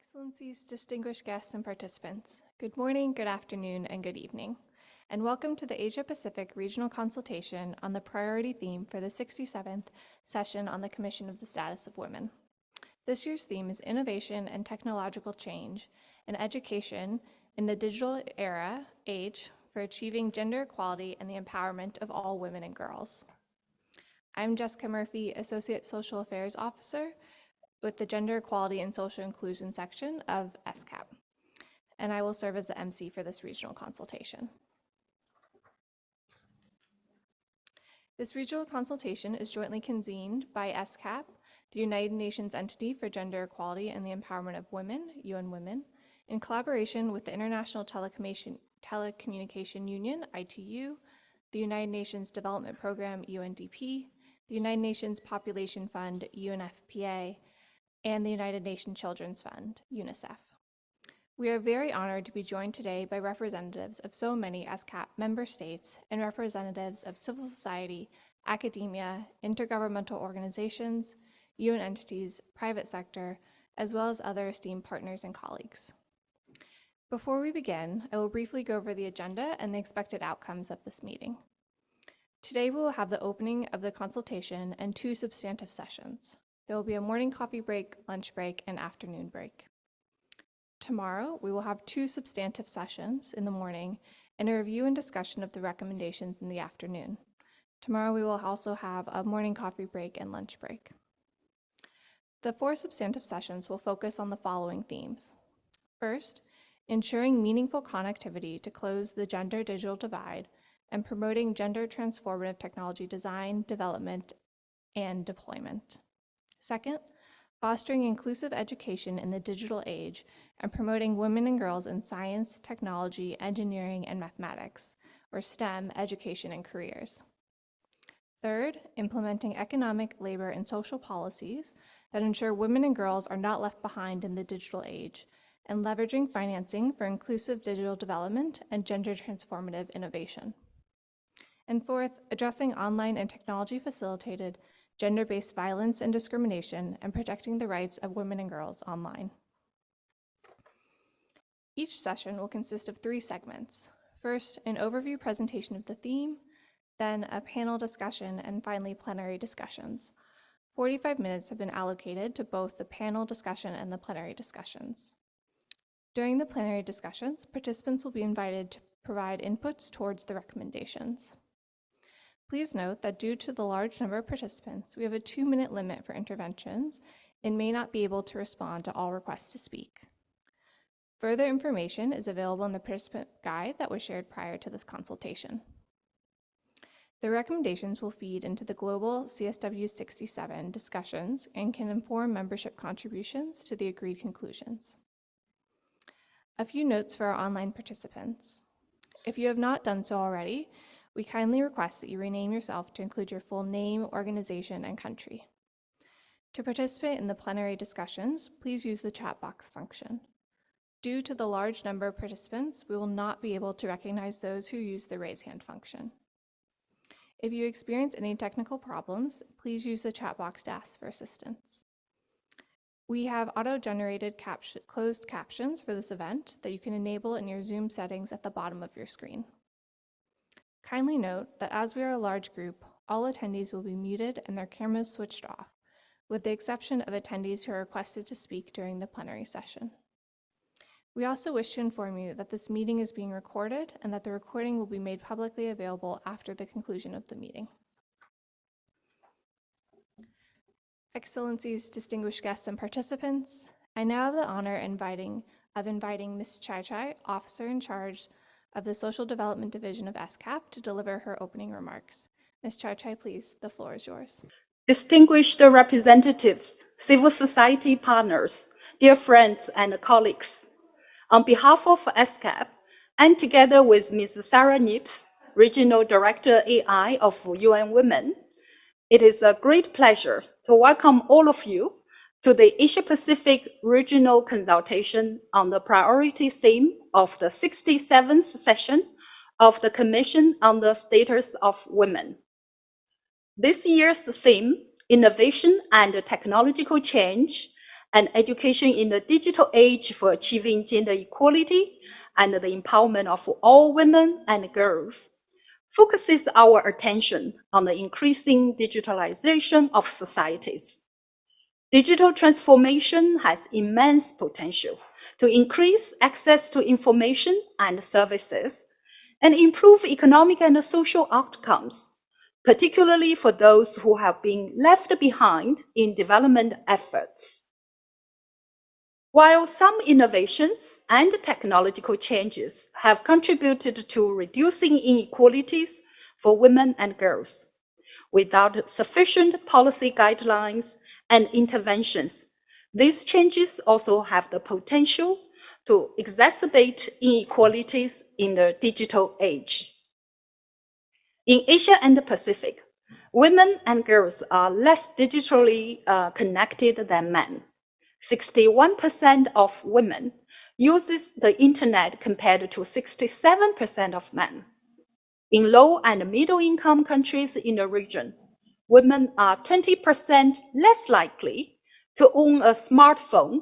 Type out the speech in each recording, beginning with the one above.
Excellencies, distinguished guests and participants, good morning, good afternoon, and good evening, and welcome to the Asia-Pacific Regional Consultation on the priority theme for the 67th session on the Commission of the Status of Women. This year's theme is Innovation and Technological Change and Education in the Digital Age for Achieving Gender Equality and the Empowerment of All Women and Girls. I'm Jessica Murphy, Associate Social Affairs Officer with the Gender Equality and Social Inclusion section of ESCAP, and I will serve as the MC for this regional consultation. This regional consultation is jointly convened by ESCAP, the United Nations entity for gender equality and the empowerment of women, UN Women, in collaboration with the International Telecommunication Union, ITU, the United Nations Development Program, UNDP, the United Nations Population Fund, UNFPA, and the United Nations Children's Fund, Unicef. We are very honored to be joined today by representatives of so many ESCAP member states and representatives of civil society, academia, intergovernmental organizations, UN entities, private sector, as well as other esteemed partners and colleagues. Before we begin, I will briefly go over the agenda and the expected outcomes of this meeting. Today we will have the opening of the consultation and 2 substantive sessions. There will be a morning coffee break, lunch break, and afternoon break. Tomorrow, we will have 2 substantive sessions in the morning and a review and discussion of the recommendations in the afternoon. Tomorrow, we will also have a morning coffee break and lunch break. The 4 substantive sessions will focus on the following themes. First, ensuring meaningful connectivity to close the gender-digital divide and promoting gender transformative technology design, development, and deployment. Second, fostering inclusive education in the digital age and promoting women and girls in science, technology, engineering, and mathematics, or STEM, education and careers. Third, implementing economic, labor, and social policies that ensure women and girls are not left behind in the digital age, and leveraging financing for inclusive digital development and gender transformative innovation. And fourth, addressing online and technology-facilitated gender-based violence and discrimination, and protecting the rights of women and girls online. Each session will consist of 3 segments. First, an overview presentation of the theme, then a panel discussion, and finally plenary discussions. 45 minutes have been allocated to both the panel discussion and the plenary discussions. During the plenary discussions, participants will be invited to provide inputs towards the recommendations. Please note that due to the large number of participants, we have a 2-minute limit for interventions and may not be able to respond to all requests to speak. Further information is available in the participant guide that was shared prior to this consultation. The recommendations will feed into the global CSW67 discussions and can inform membership contributions to the agreed conclusions. A few notes for our online participants. If you have not done so already, we kindly request that you rename yourself to include your full name, organization, and country. To participate in the plenary discussions, please use the chat box function. Due to the large number of participants, we will not be able to recognize those who use the raise hand function. If you experience any technical problems, please use the chat box to ask for assistance. We have auto-generated closed captions for this event that you can enable in your Zoom settings at the bottom of your screen. Kindly note that as we are a large group, all attendees will be muted and their cameras switched off, with the exception of attendees who are requested to speak during the plenary session. We also wish to inform you that this meeting is being recorded and that the recording will be made publicly available after the conclusion of the meeting. Excellencies, distinguished guests and participants, I now have the honor of inviting Ms. Chai Chai, Officer in Charge of the Social Development Division of ESCAP, to deliver her opening remarks. Ms. Chai Chai, please, the floor is yours. Distinguished representatives, civil society partners, dear friends and colleagues, on behalf of ESCAP, and together with Ms. Sarah Nips, Regional Director AI of UN Women, it is a great pleasure to welcome all of you to the Asia-Pacific Regional Consultation on the priority theme of the 67th session of the Commission on the Status of Women. This year's theme, Innovation and Technological Change, and education in the digital age for achieving gender equality and the empowerment of all women and girls focuses our attention on the increasing digitalization of societies. Digital transformation has immense potential to increase access to information and services and improve economic and social outcomes, particularly for those who have been left behind in development efforts. While some innovations and technological changes have contributed to reducing inequalities for women and girls, without sufficient policy guidelines and interventions, these changes also have the potential to exacerbate inequalities in the digital age. In Asia and the Pacific, women and girls are less digitally connected than men. 61% of women uses the internet compared to 67% of men. In low and middle income countries in the region, women are 20% less likely to own a smartphone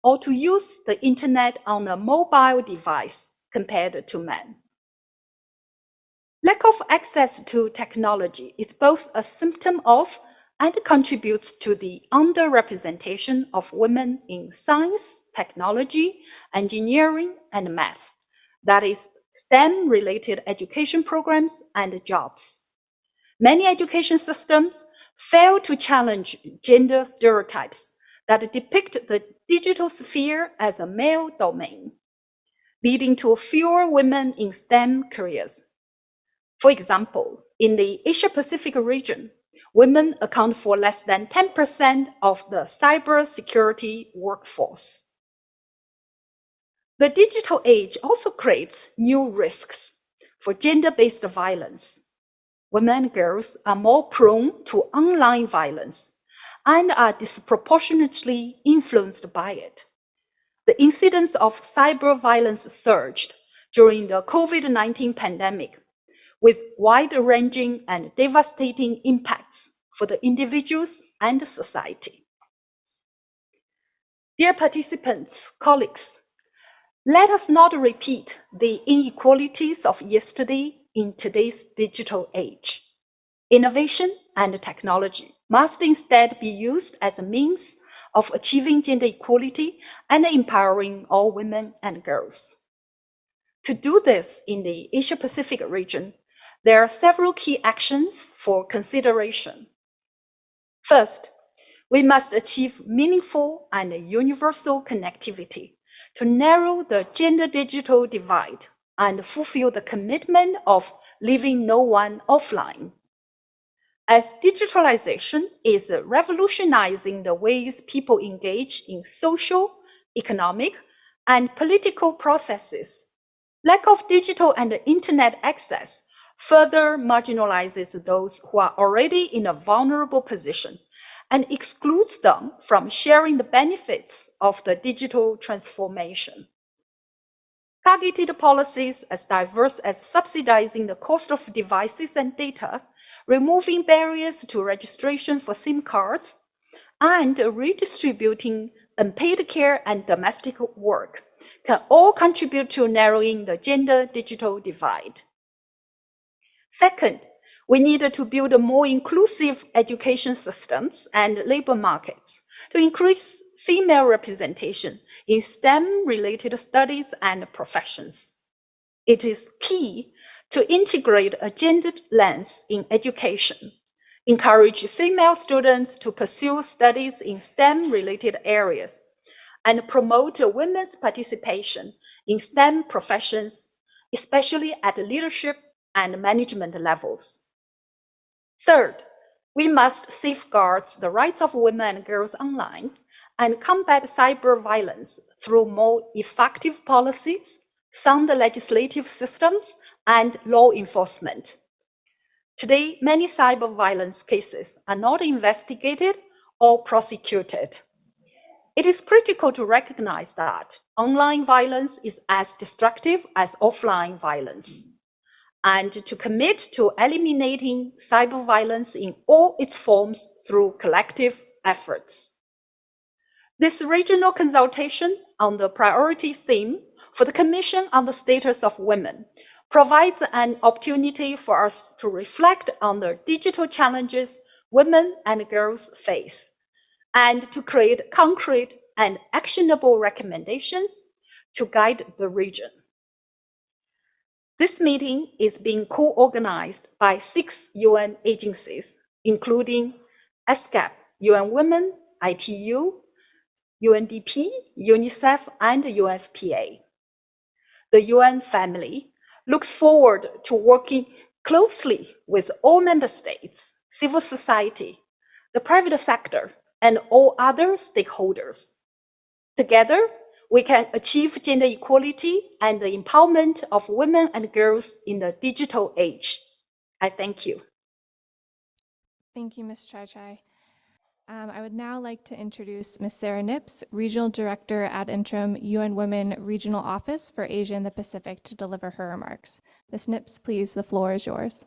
or to use the internet on a mobile device compared to men. Lack of access to technology is both a symptom of and contributes to the underrepresentation of women in science, technology, engineering, and math, that is, STEM-related education programs and jobs. Many education systems fail to challenge gender stereotypes that depict the digital sphere as a male domain, leading to fewer women in STEM careers. For example, in the Asia-Pacific region, women account for less than 10% of the cybersecurity workforce. The digital age also creates new risks for gender-based violence. Women and girls are more prone to online violence and are disproportionately influenced by it. The incidence of cyber violence surged during the COVID-19 pandemic, with wide-ranging and devastating impacts for the individuals and society. Dear participants, colleagues, let us not repeat the inequalities of yesterday in today's digital age. Innovation and technology must instead be used as a means of achieving gender equality and empowering all women and girls. To do this in the Asia-Pacific region, there are several key actions for consideration. First, we must achieve meaningful and universal connectivity to narrow the gender-digital divide and fulfill the commitment of leaving no one offline. As digitalization is revolutionizing the ways people engage in social, economic, and political processes, lack of digital and internet access further marginalizes those who are already in a vulnerable position and excludes them from sharing the benefits of the digital transformation. Targeted policies as diverse as subsidizing the cost of devices and data, removing barriers to registration for SIM cards, and redistributing unpaid care and domestic work can all contribute to narrowing the gender-digital divide. Second, we need to build more inclusive education systems and labor markets to increase female representation in STEM-related studies and professions. It is key to integrate a gendered lens in education, encourage female students to pursue studies in STEM-related areas, and promote women's participation in STEM professions, especially at leadership and management levels. Third, we must safeguard the rights of women and girls online and combat cyber violence through more effective policies, sound legislative systems, and law enforcement. Today, many cyber violence cases are not investigated or prosecuted. It is critical to recognize that online violence is as destructive as offline violence, and to commit to eliminating cyber violence in all its forms through collective efforts. This regional consultation on the priority theme for the Commission on the Status of Women provides an opportunity for us to reflect on the digital challenges women and girls face, and to create concrete and actionable recommendations to guide the region. This meeting is being co-organized by 6 UN agencies, including ESCAP, UN Women, ITU, UNDP, Unicef, and UNFPA. The UN family looks forward to working closely with all member states, civil society, the private sector, and all other stakeholders. Together, we can achieve gender equality and the empowerment of women and girls in the digital age. I thank you. Thank you, Ms. Chai Chai. I would now like to introduce Ms. Sarah Nips, Regional Director ad interim, UN Women Regional Office for Asia and the Pacific, to deliver her remarks. Ms. Nips, please, the floor is yours.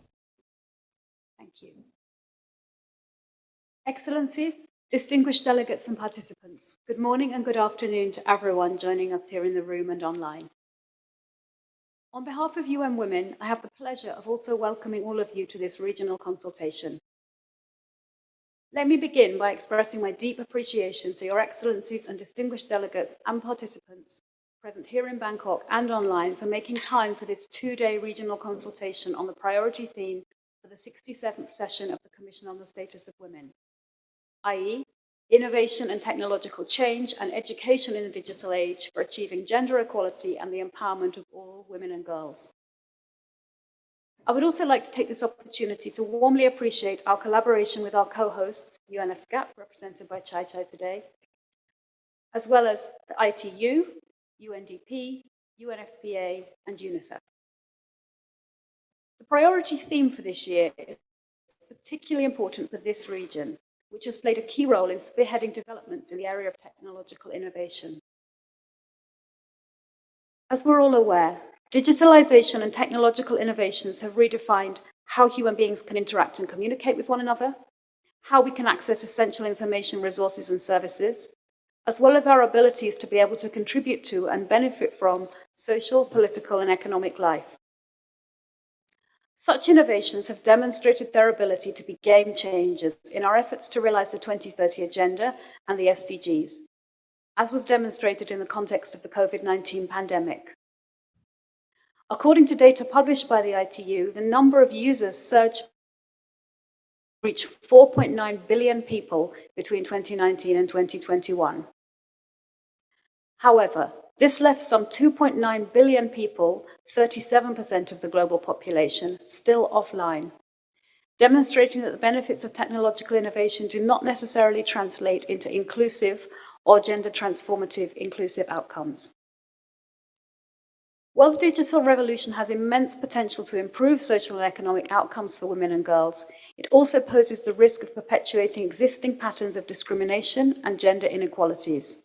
Thank you. Excellencies, distinguished delegates and participants, good morning and good afternoon to everyone joining us here in the room and online. On behalf of UN Women, I have the pleasure of also welcoming all of you to this regional consultation. Let me begin by expressing my deep appreciation to your excellencies and distinguished delegates and participants present here in Bangkok and online for making time for this two-day regional consultation on the priority theme for the 67th session of the Commission on the Status of Women, i.e., innovation and technological change and education in the digital age for achieving gender equality and the empowerment of all women and girls. I would also like to take this opportunity to warmly appreciate our collaboration with our co-hosts, ESCAP, represented by Chai Chai today, as well as the ITU, UNDP, UNFPA, and Unicef. The priority theme for this year is particularly important for this region, which has played a key role in spearheading developments in the area of technological innovation. As we're all aware, digitalization and technological innovations have redefined how human beings can interact and communicate with one another, how we can access essential information, resources, and services, as well as our abilities to be able to contribute to and benefit from social, political, and economic life. Such innovations have demonstrated their ability to be game changers in our efforts to realize the 2030 Agenda and the SDGs, as was demonstrated in the context of the COVID-19 pandemic. According to data published by the ITU, the number of users surged to reach 4.9 billion people between 2019 and 2021. However, this left some 2.9 billion people, 37% of the global population, still offline, demonstrating that the benefits of technological innovation do not necessarily translate into inclusive or gender transformative inclusive outcomes. While the digital revolution has immense potential to improve social and economic outcomes for women and girls, it also poses the risk of perpetuating existing patterns of discrimination and gender inequalities.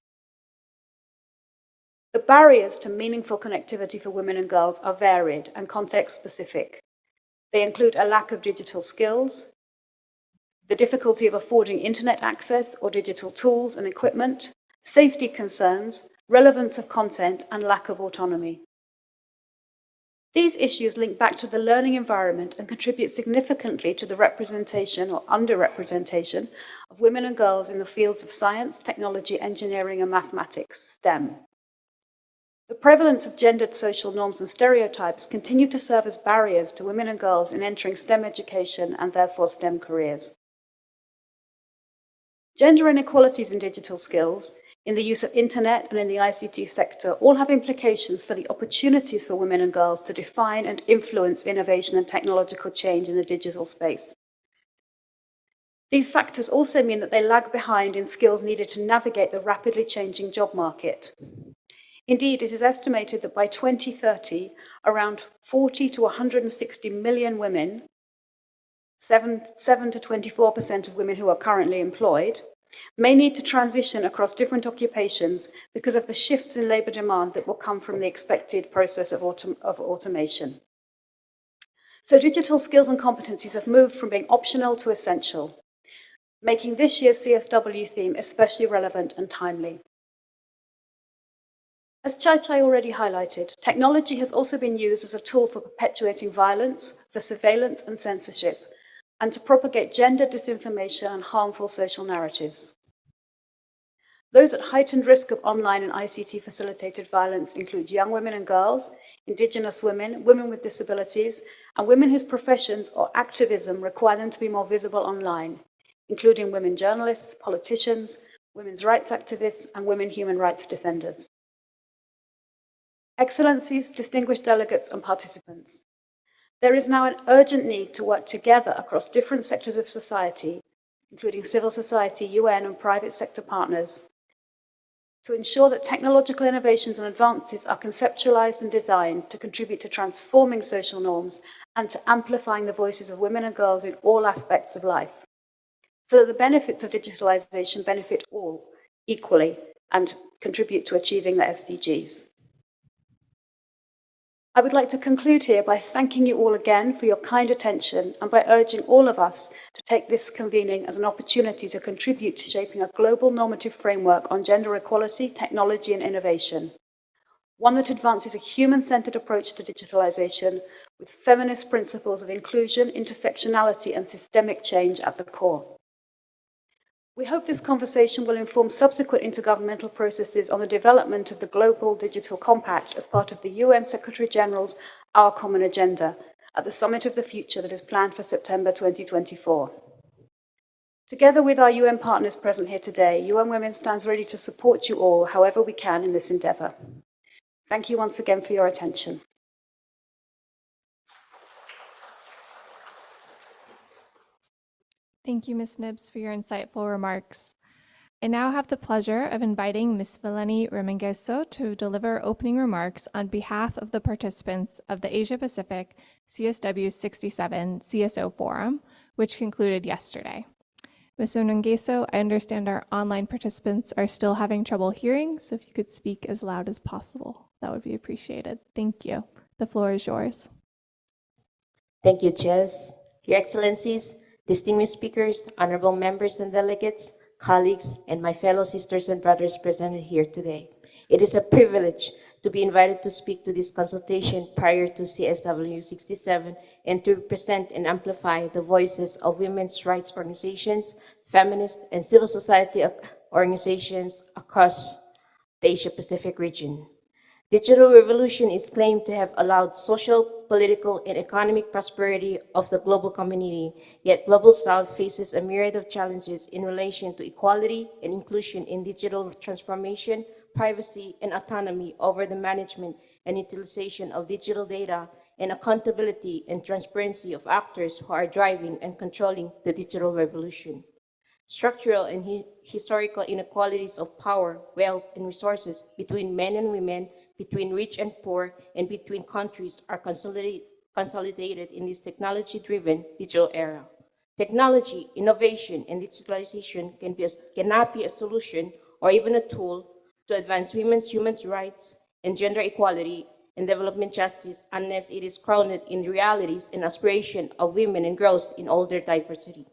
The barriers to meaningful connectivity for women and girls are varied and context-specific. They include a lack of digital skills, the difficulty of affording internet access or digital tools and equipment, safety concerns, relevance of content, and lack of autonomy. These issues link back to the learning environment and contribute significantly to the representation or underrepresentation of women and girls in the fields of science, technology, engineering, and mathematics, STEM. The prevalence of gendered social norms and stereotypes continue to serve as barriers to women and girls in entering STEM education and therefore STEM careers. Gender inequalities in digital skills, in the use of internet and in the ICT sector all have implications for the opportunities for women and girls to define and influence innovation and technological change in the digital space. These factors also mean that they lag behind in skills needed to navigate the rapidly changing job market. Indeed, it is estimated that by 2030, around 40 to 160 million women, 7 to 24% of women who are currently employed, may need to transition across different occupations because of the shifts in labour demand that will come from the expected process of automation. So digital skills and competencies have moved from being optional to essential. making this year's CSW theme especially relevant and timely. As Chai Chai already highlighted, technology has also been used as a tool for perpetuating violence, for surveillance and censorship, and to propagate gender disinformation and harmful social narratives. Those at heightened risk of online and ICT-facilitated violence include young women and girls, Indigenous women, women with disabilities, and women whose professions or activism require them to be more visible online, including women journalists, politicians, women's rights activists, and women human rights defenders. Excellencies, distinguished delegates, and participants, there is now an urgent need to work together across different sectors of society, including civil society, UN, and private sector partners, to ensure that technological innovations and advances are conceptualized and designed to contribute to transforming social norms and to amplifying the voices of women and girls in all aspects of life, so that the benefits of digitalization benefit all equally and contribute to achieving the SDGs. I would like to conclude here by thanking you all again for your kind attention and by urging all of us to take this convening as an opportunity to contribute to shaping a global normative framework on gender equality, technology and innovation, one that advances a human-centered approach to digitalization with feminist principles of inclusion, intersectionality and systemic change at the core. We hope this conversation will inform subsequent intergovernmental processes on the development of the Global Digital Compact as part of the UN Secretary-General's Our Common Agenda at the Summit of the Future that is planned for September 2024. Together with our UN partners present here today, UN Women stands ready to support you all however we can in this endeavour. Thank you once again for your attention. Thank you, Ms. Nibbs, for your insightful remarks. I now have the pleasure of inviting Ms. Vileni Remengeso to deliver opening remarks on behalf of the participants of the Asia-Pacific CSW67 CSO Forum, which concluded yesterday. Ms. Remengeso, I understand our online participants are still having trouble hearing, so if you could speak as loud as possible, that would be appreciated. Thank you. The floor is yours. Thank you, Jess. Your Excellencies, distinguished speakers, honorable members and delegates, colleagues, and my fellow sisters and brothers present here today. It is a privilege to be invited to speak to this consultation prior to CSW67 and to represent and amplify the voices of women's rights organizations, feminist and civil society organizations across the Asia-Pacific region. Digital revolution is claimed to have allowed social, political, and economic prosperity of the global community, yet Global South faces a myriad of challenges in relation to equality and inclusion in digital transformation, privacy, and autonomy over the management and utilization of digital data, and accountability and transparency of actors who are driving and controlling the digital revolution. Structural and historical inequalities of power, wealth, and resources between men and women, between rich and poor, and between countries are consolidated in this technology-driven digital era. Technology, innovation, and digitalization cannot be a solution or even a tool to advance women's human rights and gender equality and development justice unless it is grounded in the realities and aspirations of women and girls in all their diversity.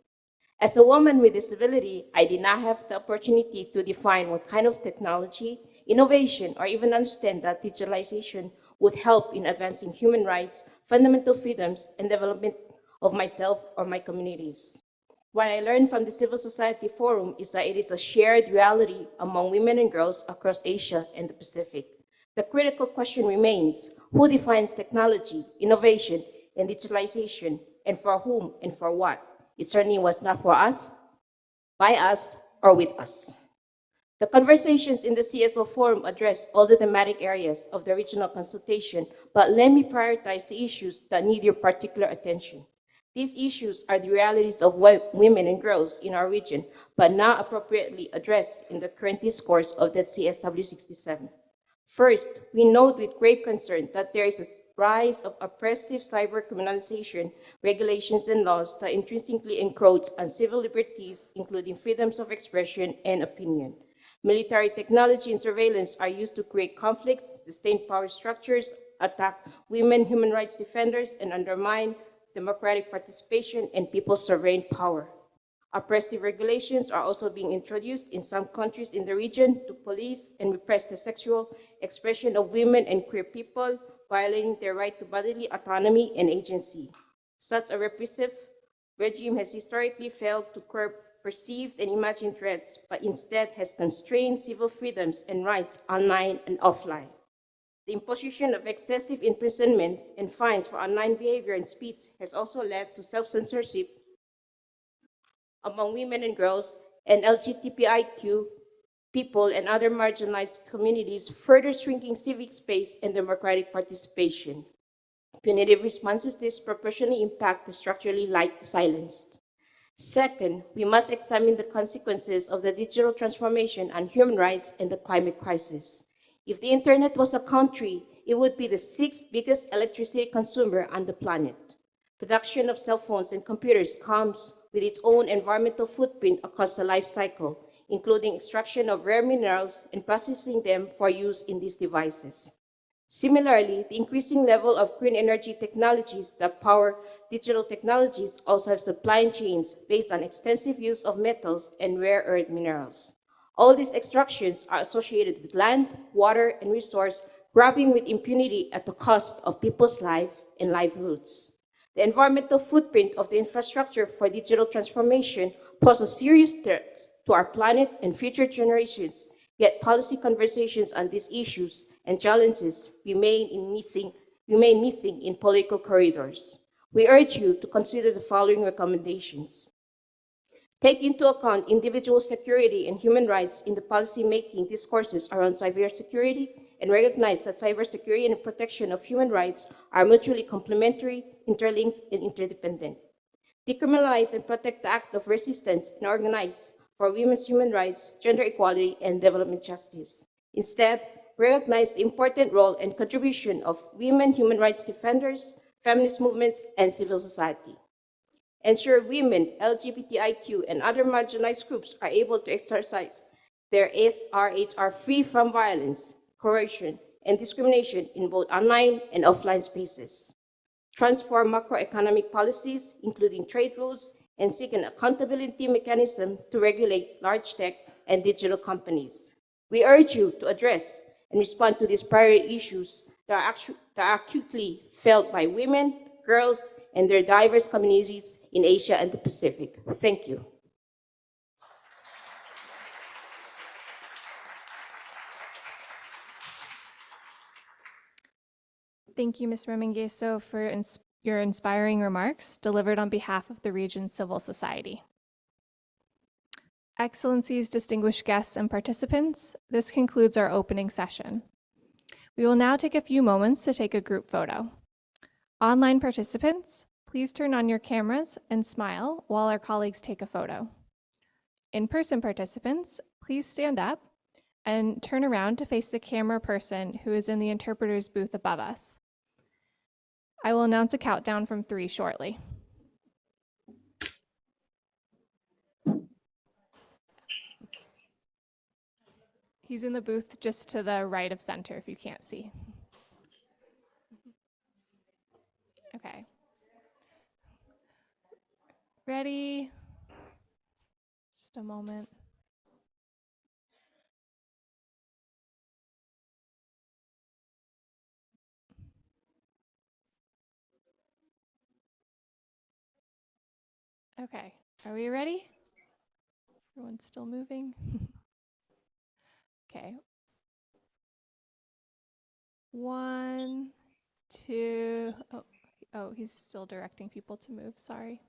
As a woman with disability, I did not have the opportunity to define what kind of technology, innovation, or even understand that digitalization would help in advancing human rights, fundamental freedoms, and development of myself or my communities. What I learned from the Civil Society Forum is that it is a shared reality among women and girls across Asia and the Pacific. The critical question remains, who defines technology, innovation, and digitalization, and for whom and for what? It certainly was not for us, by us, or with us. The conversations in the CSO Forum address all the thematic areas of the regional consultation, but let me prioritize the issues that need your particular attention. These issues are the realities of women and girls in our region, but not appropriately addressed in the current discourse of the CSW67. First, we note with great concern that there is a rise of oppressive cyber criminalization, regulations, and laws that intrinsically encroach on civil liberties, including freedoms of expression and opinion. Military technology and surveillance are used to create conflicts, sustain power structures, attack women human rights defenders, and undermine democratic participation and people's sovereign power. Oppressive regulations are also being introduced in some countries in the region to police and repress the sexual expression of women and queer people, violating their right to bodily autonomy and agency. Such a repressive regime has historically failed to curb perceived and imagined threats, but instead has constrained civil freedoms and rights online and offline. The imposition of excessive imprisonment and fines for online behavior and speech has also led to self-censorship among women and girls and LGBTIQ people and other marginalized communities, further shrinking civic space and democratic participation. Punitive responses disproportionately impact the structurally silenced. Second, we must examine the consequences of the digital transformation on human rights and the climate crisis. If the internet was a country, it would be the sixth biggest electricity consumer on the planet. Production of cell phones and computers comes with its own environmental footprint across the life cycle, including extraction of rare minerals and processing them for use in these devices. Similarly, the increasing level of green energy technologies that power digital technologies also have supply chains based on extensive use of metals and rare earth minerals. All these extractions are associated with land, water, and resource grabbing with impunity at the cost of people's life and livelihoods. The environmental footprint of the infrastructure for digital transformation poses serious threats to our planet and future generations, yet policy conversations on these issues and challenges remain missing in political corridors. We urge you to consider the following recommendations. Take into account individual security and human rights in the policy-making discourses around cybersecurity and recognize that cybersecurity and protection of human rights are mutually complementary, interlinked, and interdependent. Decriminalize and protect the act of resistance and organize for women's human rights, gender equality, and development justice. Instead, recognize the important role and contribution of women human rights defenders, feminist movements, and civil society. Ensure women, LGBTIQ, and other marginalized groups are able to exercise their SRHR free from violence, coercion, and discrimination in both online and offline spaces. Transform macroeconomic policies, including trade rules, and seek an accountability mechanism to regulate large tech and digital companies. We urge you to address and respond to these priority issues that are acutely felt by women, girls, and their diverse communities in Asia and the Pacific. Thank you. Thank you, Ms. Remengeso, for your inspiring remarks delivered on behalf of the region's civil society. Excellencies, distinguished guests, and participants, this concludes our opening session. We will now take a few moments to take a group photo. Online participants, please turn on your cameras and smile while our colleagues take a photo. In-person participants, please stand up and turn around to face the camera person who is in the interpreter's booth above us. I will announce a countdown from 3 shortly. He's in the booth just to the right of center if you can't see. Okay. Ready? Just a moment. Okay, are we ready? Everyone's still moving. Okay. 1, 2, oh, he's still directing people to move, sorry.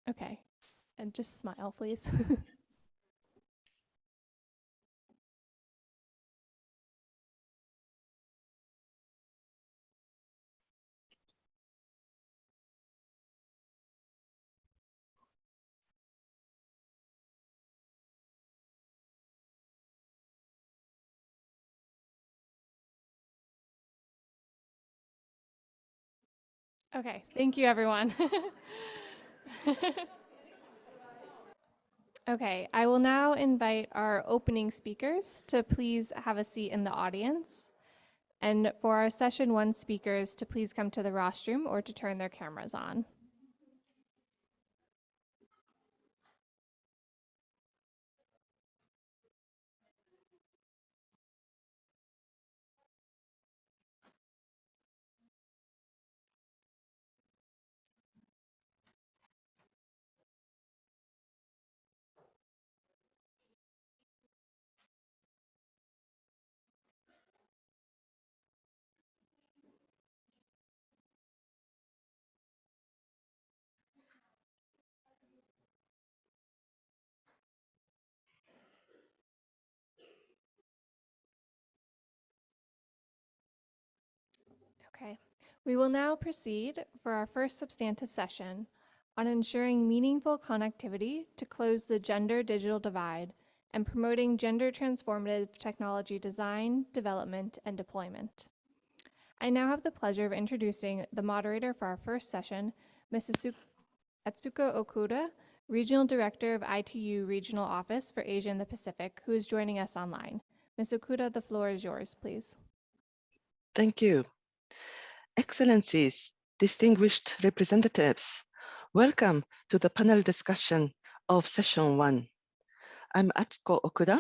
Okay, and just smile, please. Okay, thank you, everyone. Okay, I will now invite our opening speakers to please have a seat in the audience. And for our session 1 speakers to please come to the rostrum or to turn their cameras on. Okay, we will now proceed for our first substantive session on ensuring meaningful connectivity to close the gender digital divide and promoting gender transformative technology design, development, and deployment. I now have the pleasure of introducing the moderator for our first session, Ms. Atsuko Okuda, Regional Director of ITU Regional Office for Asia and the Pacific, who is joining us online. Ms. Okuda, the floor is yours, please. Thank you. Excellencies, distinguished representatives, welcome to the panel discussion of Session 1. I'm Atsuko Okuda,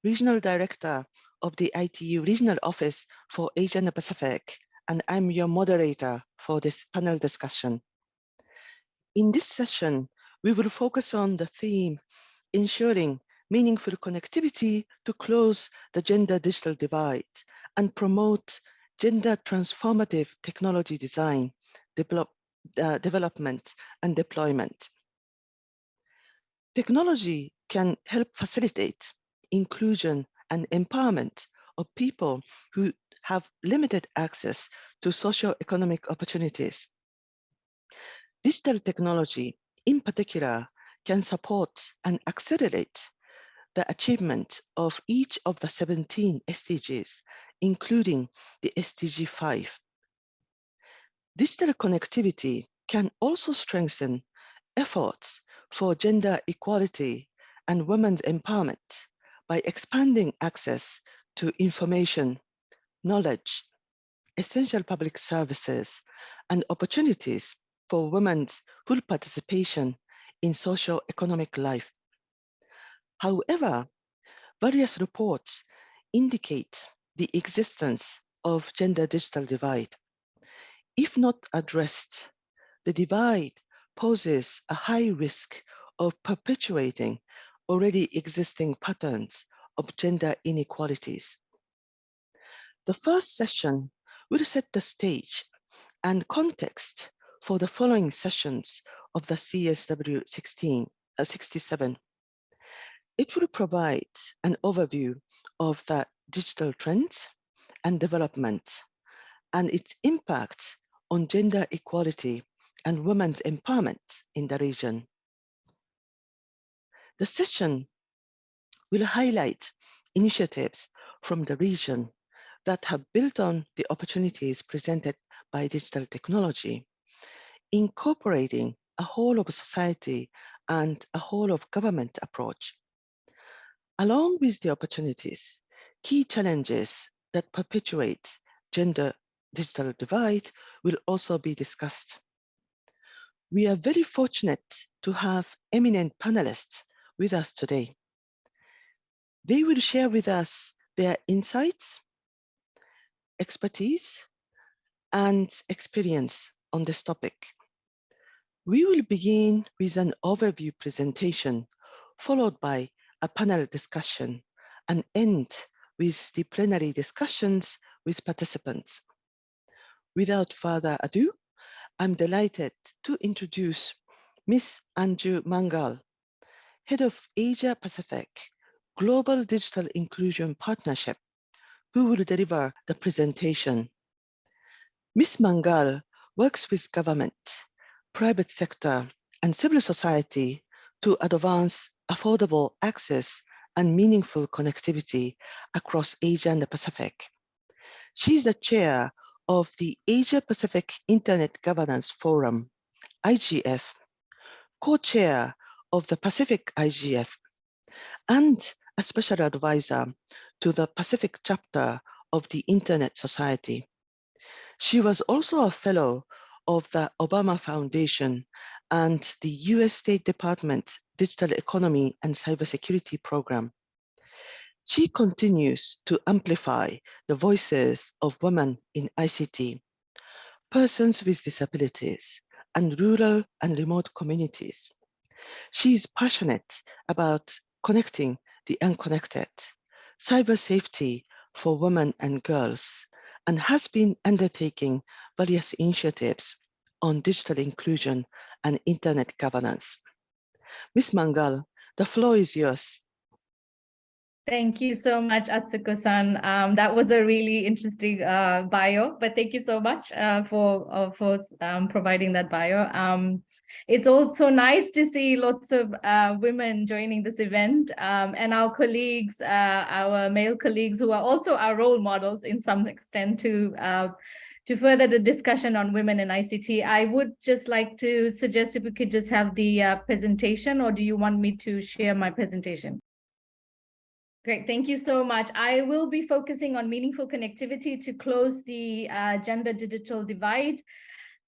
Regional Director of the ITU Regional Office for Asia and the Pacific, and I'm your moderator for this panel discussion. In this session, we will focus on the theme, ensuring meaningful connectivity to close the gender digital divide and promote gender transformative technology design, development, and deployment. Technology can help facilitate inclusion and empowerment of people who have limited access to socio-economic opportunities. Digital technology, in particular, can support and accelerate the achievement of each of the 17 SDGs, including the SDG 5. Digital connectivity can also strengthen efforts for gender equality and women's empowerment by expanding access to information, knowledge, essential public services, and opportunities for women's full participation in socio-economic life. However, various reports indicate the existence of gender digital divide. If not addressed, the divide poses a high risk of perpetuating already existing patterns of gender inequalities. The first session will set the stage and context for the following sessions of the CSW67. It will provide an overview of the digital trends and development and its impact on gender equality and women's empowerment in the region. The session will highlight initiatives from the region that have built on the opportunities presented by digital technology, incorporating a whole of society and a whole of government approach. Along with the opportunities, key challenges that perpetuate gender digital divide will also be discussed. We are very fortunate to have eminent panelists with us today. They will share with us their insights, expertise, and experience on this topic. We will begin with an overview presentation, followed by a panel discussion, and end with the plenary discussions with participants. Without further ado, I'm delighted to introduce Ms. Anju Mangal, Head of Asia Pacific Global Digital Inclusion Partnership, who will deliver the presentation. Ms. Mangal works with government, private sector, and civil society to advance affordable access and meaningful connectivity across Asia and the Pacific. She's the chair of the Asia Pacific Internet Governance Forum, IGF, co-chair of the Pacific IGF, and a special advisor to the Pacific chapter of the Internet Society. She was also a fellow of the Obama Foundation and the US State Department Digital Economy and Cybersecurity Program. She continues to amplify the voices of women in ICT, persons with disabilities, and rural and remote communities. She is passionate about connecting the unconnected, cyber safety for women and girls, and has been undertaking various initiatives on digital inclusion and internet governance. Ms. Mangal, the floor is yours. Thank you so much, Atsuko-san. That was a really interesting bio, but thank you so much for providing that bio. It's also nice to see lots of women joining this event and our colleagues, our male colleagues who are also our role models in some extent to further the discussion on women in ICT. I would just like to suggest if we could just have the presentation, or do you want me to share my presentation? Great, thank you so much. I will be focusing on meaningful connectivity to close the gender digital divide.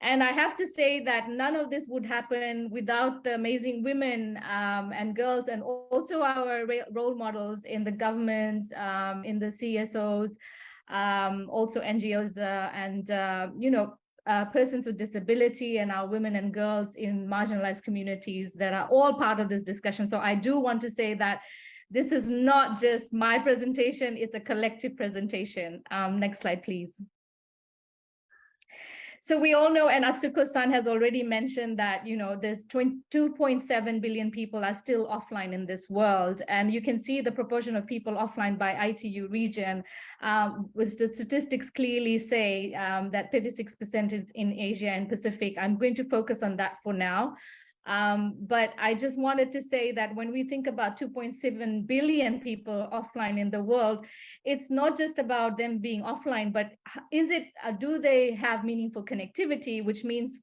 And I have to say that none of this would happen without the amazing women and girls, and also our role models in the governments, in the CSOs, also NGOs, and persons with disability, and our women and girls in marginalized communities that are all part of this discussion. So I do want to say that this is not just my presentation, it's a collective presentation. Next slide, please. So we all know, and Atsuko-san has already mentioned that, there's 2.7 billion people are still offline in this world. And you can see the proportion of people offline by ITU region, which the statistics clearly say that 36% is in Asia and Pacific. I'm going to focus on that for now. But I just wanted to say that when we think about 2.7 billion people offline in the world, it's not just about them being offline, but do they have meaningful connectivity, which means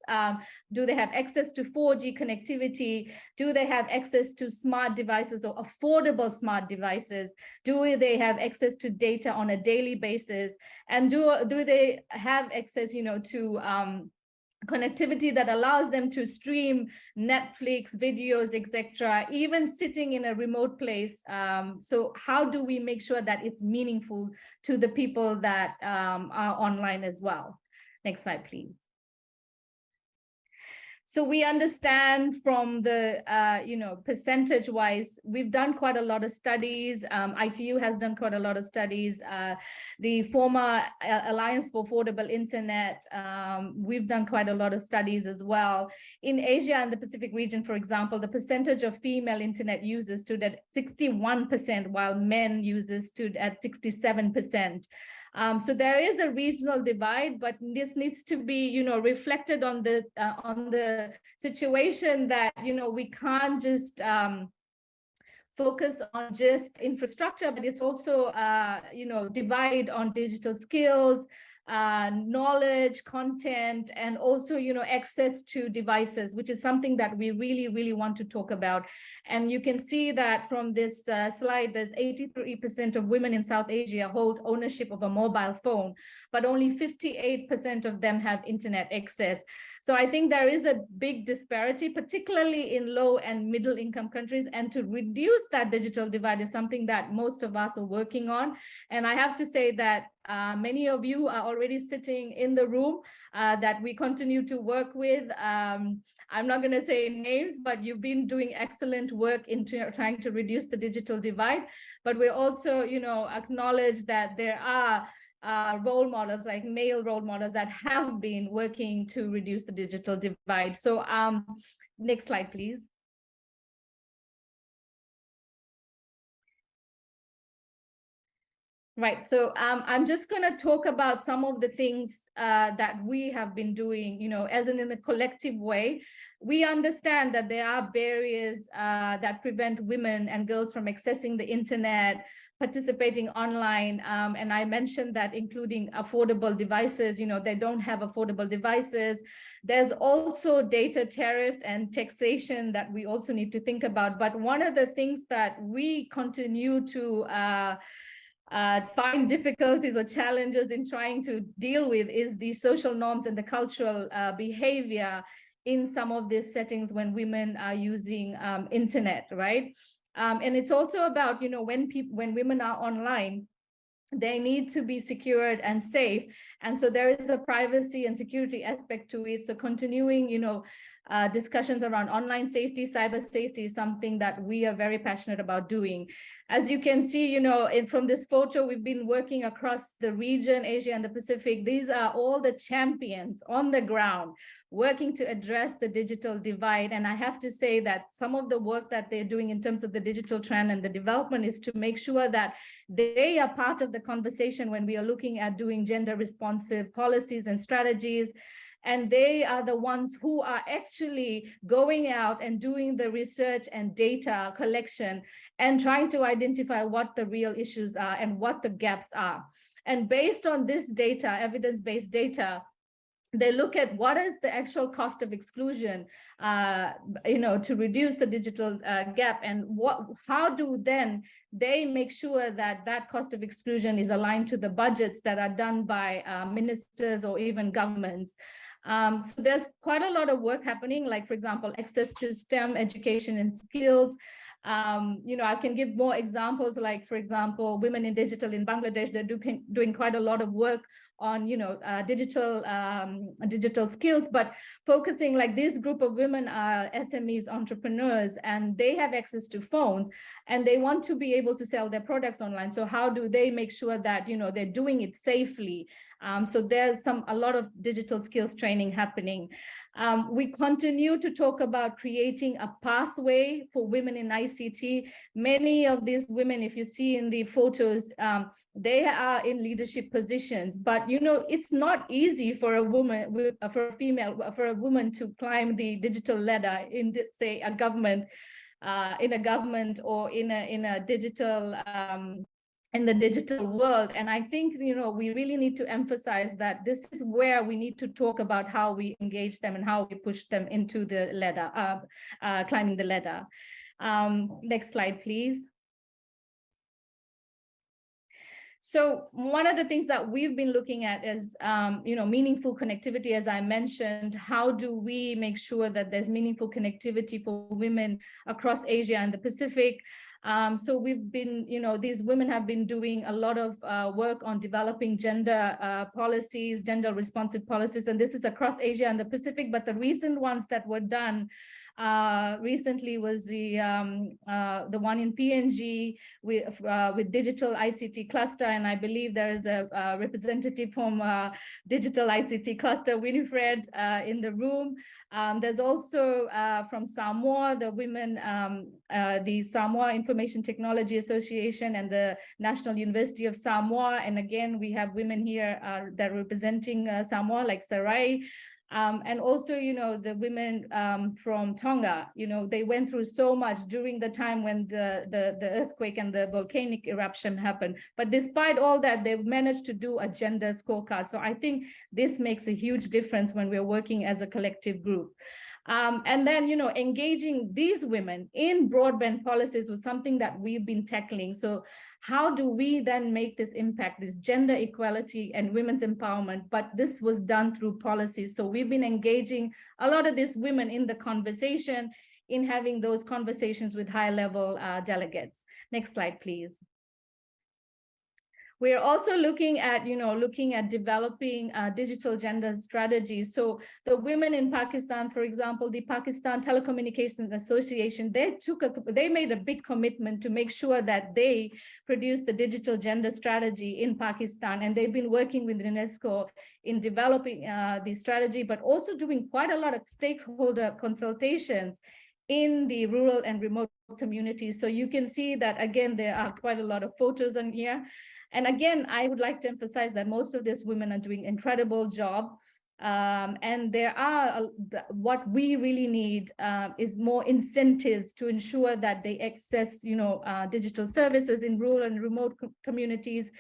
do they have access to 4G connectivity? Do they have access to smart devices or affordable smart devices? Do they have access to data on a daily basis? And do they have access, to connectivity that allows them to stream Netflix, videos, etc., even sitting in a remote place? So how do we make sure that it's meaningful to the people that are online as well? Next slide, please. So we understand from the, percentage-wise, we've done quite a lot of studies. ITU has done quite a lot of studies. The former Alliance for Affordable Internet, we've done quite a lot of studies as well. In Asia and the Pacific region, for example, the percentage of female internet users stood at 61%, while men users stood at 67%. So there is a regional divide, but this needs to be, reflected on the situation that, we can't just focus on just infrastructure, but it's also, divide on digital skills, knowledge, content, and also, access to devices, which is something that we really, really want to talk about. And you can see that from this slide, there's 83% of women in South Asia hold ownership of a mobile phone, but only 58% of them have internet access. So I think there is a big disparity, particularly in low and middle income countries, and to reduce that digital divide is something that most of us are working on. And I have to say that many of you are already sitting in the room that we continue to work with. I'm not going to say names, but you've been doing excellent work in trying to reduce the digital divide. But we also, acknowledge that there are role models, like male role models, that have been working to reduce the digital divide. So next slide, please. Right, so I'm just going to talk about some of the things that we have been doing, as in a collective way. We understand that there are barriers that prevent women and girls from accessing the internet, participating online, and I mentioned that including affordable devices. They don't have affordable devices. There's also data tariffs and taxation that we also need to think about. But one of the things that we continue to find difficulties or challenges in trying to deal with is the social norms and the cultural behavior in some of these settings when women are using internet, right? And it's also about, you know, when women are online, they need to be secured and safe. And so there is a privacy and security aspect to it. So continuing, you know, discussions around online safety, cyber safety is something that we are very passionate about doing. As you can see, you know, from this photo, we've been working across the region, Asia and the Pacific. These are all the champions on the ground working to address the digital divide. And I have to say that some of the work that they're doing in terms of the digital trend and the development is to make sure that they are part of the conversation when we are looking at doing gender responsive policies and strategies. And they are the ones who are actually going out and doing the research and data collection and trying to identify what the real issues are and what the gaps are. And based on this data, evidence-based data, they look at what is the actual cost of exclusion, you know, to reduce the digital gap, and how do then they make sure that that cost of exclusion is aligned to the budgets that are done by ministers or even governments. So there's quite a lot of work happening, like, for example, access to STEM education and skills. You know, I can give more examples, like, for example, women in digital in Bangladesh, they're doing quite a lot of work on, you know, digital skills, but focusing, like, this group of women are SMEs, entrepreneurs, and they have access to phones and they want to be able to sell their products online. So how do they make sure that, you know, they're doing it safely? So there's a lot of digital skills training happening. We continue to talk about creating a pathway for women in ICT. Many of these women, if you see in the photos, they are in leadership positions, but, you know, it's not easy for a woman, for a woman to climb the digital ladder in, say, a government, or in a digital, in the digital world. And I think, you know, we really need to emphasize that this is where we need to talk about how we engage them and how we push them into the ladder, climbing the ladder. Next slide, please. So one of the things that we've been looking at is, you know, meaningful connectivity, as I mentioned. How do we make sure that there's meaningful connectivity for women across Asia and the Pacific? So we've been, you know, these women have been doing a lot of work on developing gender policies, gender responsive policies, and this is across Asia and the Pacific. But the recent ones that were done recently was the one in PNG with digital ICT cluster, and I believe there is a representative from digital ICT cluster, Winifred, in the room. There's also from Samoa, the women, the Samoa Information Technology Association and the National University of Samoa. And again, we have women here that are representing Samoa, like Sarai. And also, you know, the women from Tonga, you know, they went through so much during the time when the earthquake and the volcanic eruption happened. But despite all that, they've managed to do a gender scorecard. So I think this makes a huge difference when we're working as a collective group. And then, you know, engaging these women in broadband policies was something that we've been tackling. So how do we then make this impact, this gender equality and women's empowerment? But this was done through policies. So we've been engaging a lot of these women in the conversation, in having those conversations with high-level delegates. Next slide, please. We're also looking at, you know, developing digital gender strategies. So the women in Pakistan, for example, the Pakistan Telecommunication Association, they made a big commitment to make sure that they produce the digital gender strategy in Pakistan. And they've been working with UNESCO in developing the strategy, but also doing quite a lot of stakeholder consultations in the rural and remote communities. So you can see that, again, there are quite a lot of photos on here. And again, I would like to emphasize that most of these women are doing an incredible job. And there are, what we really need is more incentives to ensure that they access, you know, digital services in rural and remote communities.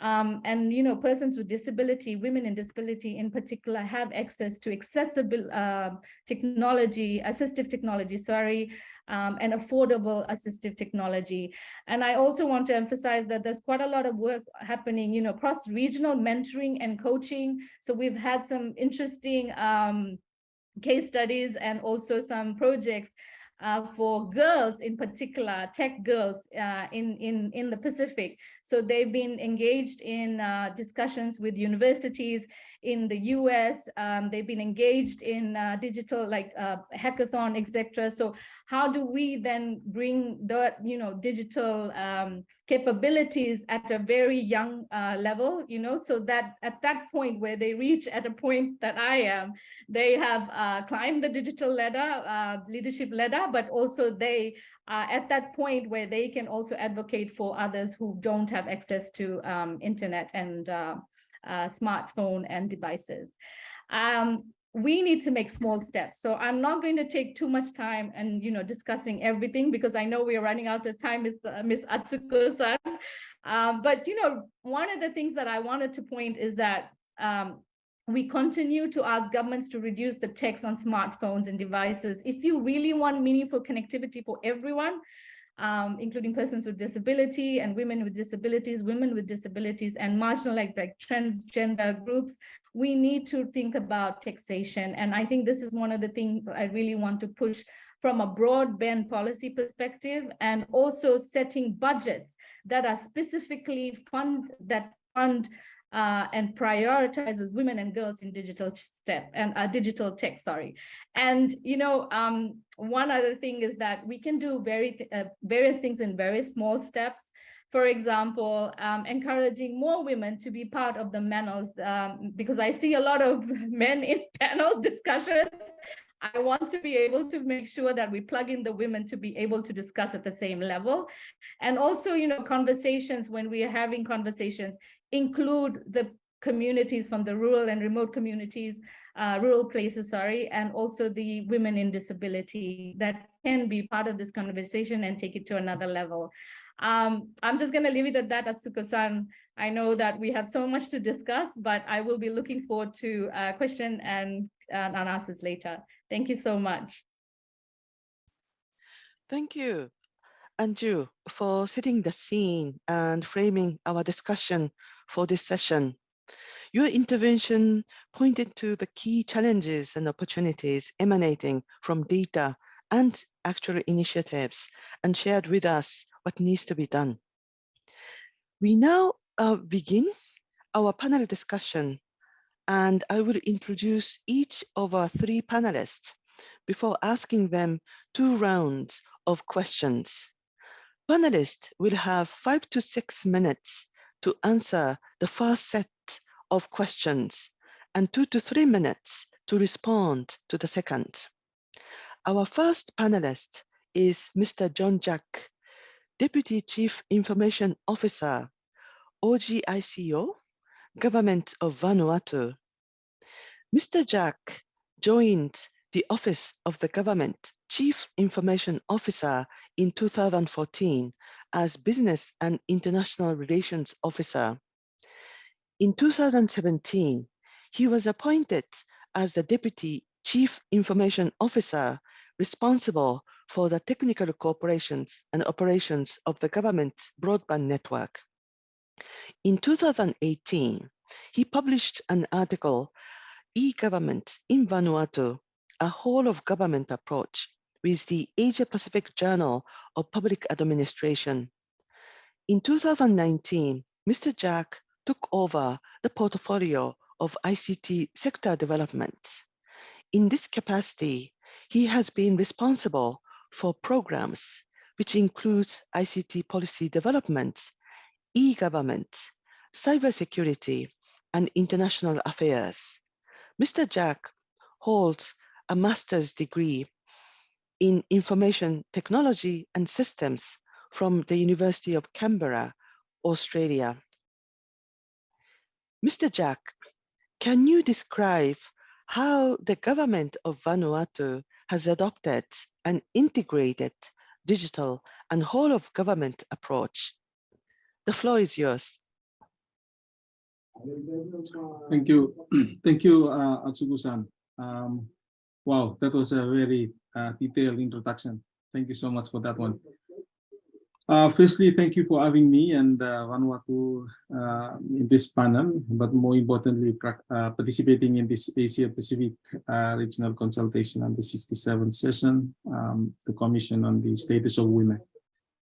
And persons with disability, women in disability in particular, have access to accessible technology, assistive technology, and affordable assistive technology. And I also want to emphasize that there's quite a lot of work happening, cross-regional mentoring and coaching. So we've had some interesting case studies and also some projects for girls in particular, tech girls in the Pacific. So they've been engaged in discussions with universities in the US. They've been engaged in digital hackathon, etc. So how do we then bring the digital capabilities at a very young level, so that at that point where they reach at a point that I am, they have climbed the digital ladder, leadership ladder, but also they are at that point where they can also advocate for others who don't have access to internet and smartphone and devices. We need to make small steps. So I'm not going to take too much time and discussing everything, because I know we are running out of time, Ms. Atsuko-san. But one of the things that I wanted to point is that we continue to ask governments to reduce the tax on smartphones and devices. If you really want meaningful connectivity for everyone, including persons with disability and women with disabilities and marginalized like transgender groups, we need to think about taxation. And I think this is one of the things I really want to push from a broadband policy perspective, and also setting budgets that are specifically fund and prioritizes women and girls in digital digital tech, And one other thing is that we can do various things in very small steps. For example, encouraging more women to be part of the panels, because I see a lot of men in panel discussions. I want to be able to make sure that we plug in the women to be able to discuss at the same level. And also, conversations, when we are having conversations, include the communities from the rural and remote communities, rural places, and also the women in disability that can be part of this conversation and take it to another level. I'm just going to leave it at that, Atsuko-san. I know that we have so much to discuss, but I will be looking forward to question and answers later. Thank you so much. Thank you, Anju, for setting the scene and framing our discussion for this session. Your intervention pointed to the key challenges and opportunities emanating from data and actual initiatives, and shared with us what needs to be done. We now begin our panel discussion, and I will introduce each of our three panelists before asking them 2 rounds of questions. Panelists will have 5 to 6 minutes to answer the first set of questions and 2 to 3 minutes to respond to the second. Our first panelist is Mr. John Jack, Deputy Chief Information Officer, OGICO, Government of Vanuatu. Mr. Jack joined the Office of the Government Chief Information Officer in 2014 as Business and International Relations Officer. In 2017, he was appointed as the Deputy Chief Information Officer responsible for the technical cooperations and operations of the government broadband network. In 2018, he published an article, E-Government in Vanuatu, a whole-of-government approach, with the Asia-Pacific Journal of Public Administration. In 2019, Mr. Jack took over the portfolio of ICT sector development. In this capacity, he has been responsible for programs which includes ICT policy development, e-government, cybersecurity, and international affairs. Mr. Jack holds a master's degree in information technology and systems from the University of Canberra, Australia. Mr. Jack, can you describe how the government of Vanuatu has adopted an integrated digital and whole-of-government approach? The floor is yours. Thank you. Thank you, Atsugu-san. Wow, that was a very detailed introduction. Thank you so much for that one. Firstly, thank you for having me and Vanuatu in this panel, but more importantly, participating in this Asia Pacific Regional Consultation on the 67th session, the Commission on the Status of Women.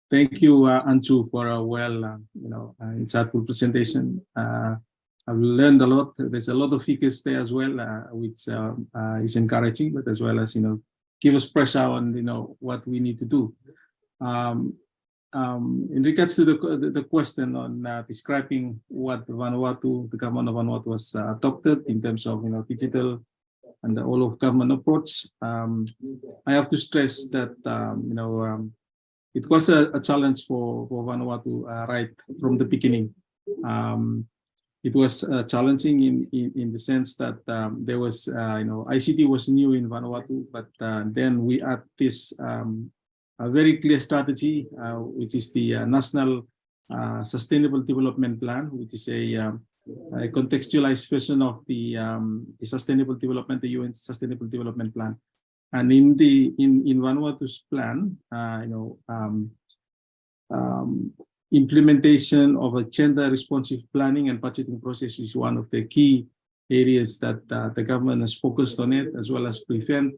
Thank you, Anju, for a insightful presentation. I've learned a lot. There's a lot of figures there as well, which is encouraging, but as well as give us pressure on what we need to do. In regards to the question on describing what Vanuatu, the government of Vanuatu has adopted in terms of digital and the all of government approach, I have to stress that it was a challenge for Vanuatu right from the beginning. It was challenging in the sense that there was ICT was new in Vanuatu, but then we had this a very clear strategy, which is the National Sustainable Development Plan, which is a contextualized version of the Sustainable Development, the UN Sustainable Development Plan. And in Vanuatu's plan, implementation of a gender-responsive planning and budgeting process is one of the key areas that the government has focused on it, as well as prevent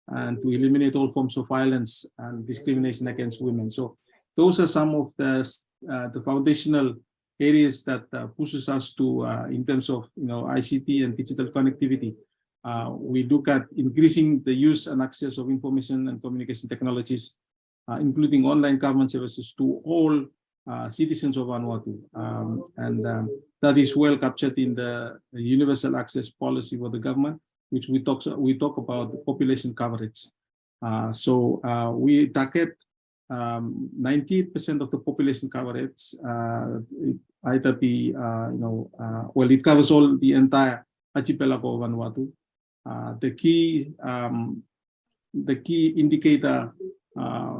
and to eliminate all forms of violence and discrimination against women. So those are some of the foundational areas that pushes us to, in terms of ICT and digital connectivity. We look at increasing the use and access of information and communication technologies, including online government services to all citizens of Vanuatu. That is well captured in the universal access policy for the government, which we talk about population coverage. We target 90% of the population coverage, either be, well, it covers all the entire archipelago of Vanuatu. The key indicator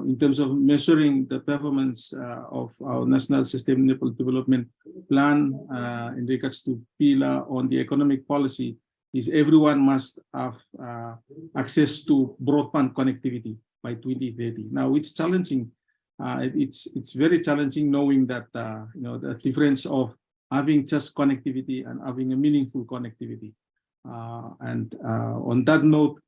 in terms of measuring the performance of our National Sustainable Development Plan in regards to pillar on the economic policy is everyone must have access to broadband connectivity by 2030. Now it's challenging. It's very challenging knowing that the difference of having just connectivity and having a meaningful connectivity. On that note,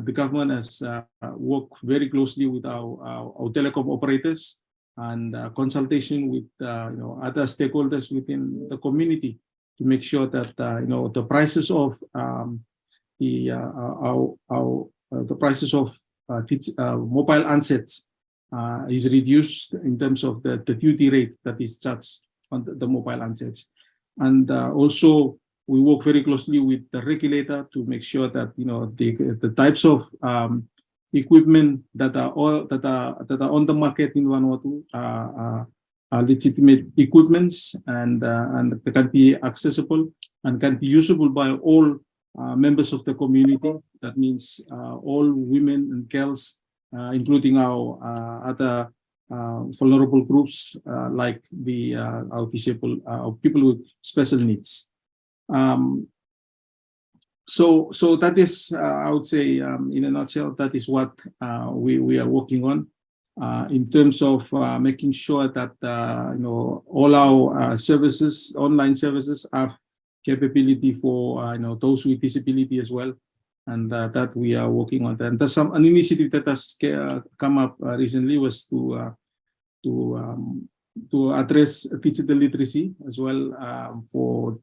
the government has worked very closely with our telecom operators and consultation with other stakeholders within the community to make sure that the prices of the prices of mobile handsets is reduced in terms of the duty rate that is charged on the mobile handsets. And also we work very closely with the regulator to make sure that the types of equipment that are on the market in Vanuatu are legitimate equipments and they can be accessible and can be usable by all members of the community. That means all women and girls, including our other vulnerable groups like our disabled people with special needs. So that is, I would say, in a nutshell, that is what we are working on in terms of making sure that all our services, online services, have capability for those with disability as well, and that we are working on. And there's an initiative that has come up recently was to address digital literacy as well for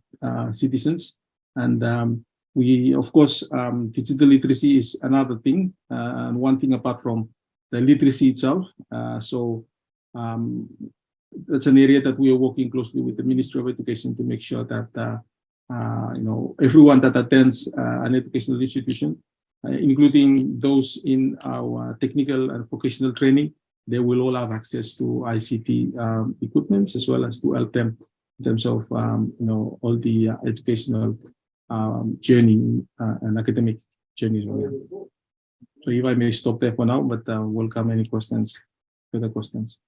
citizens. And we, of course, digital literacy is another thing, and one thing apart from the literacy itself. That's an area that we are working closely with the Ministry of Education to make sure that everyone that attends an educational institution, including those in our technical and vocational training, they will all have access to ICT equipments as well as to help them in terms of all the educational journey and academic journeys. So if I may stop there for now, but welcome any questions, further questions.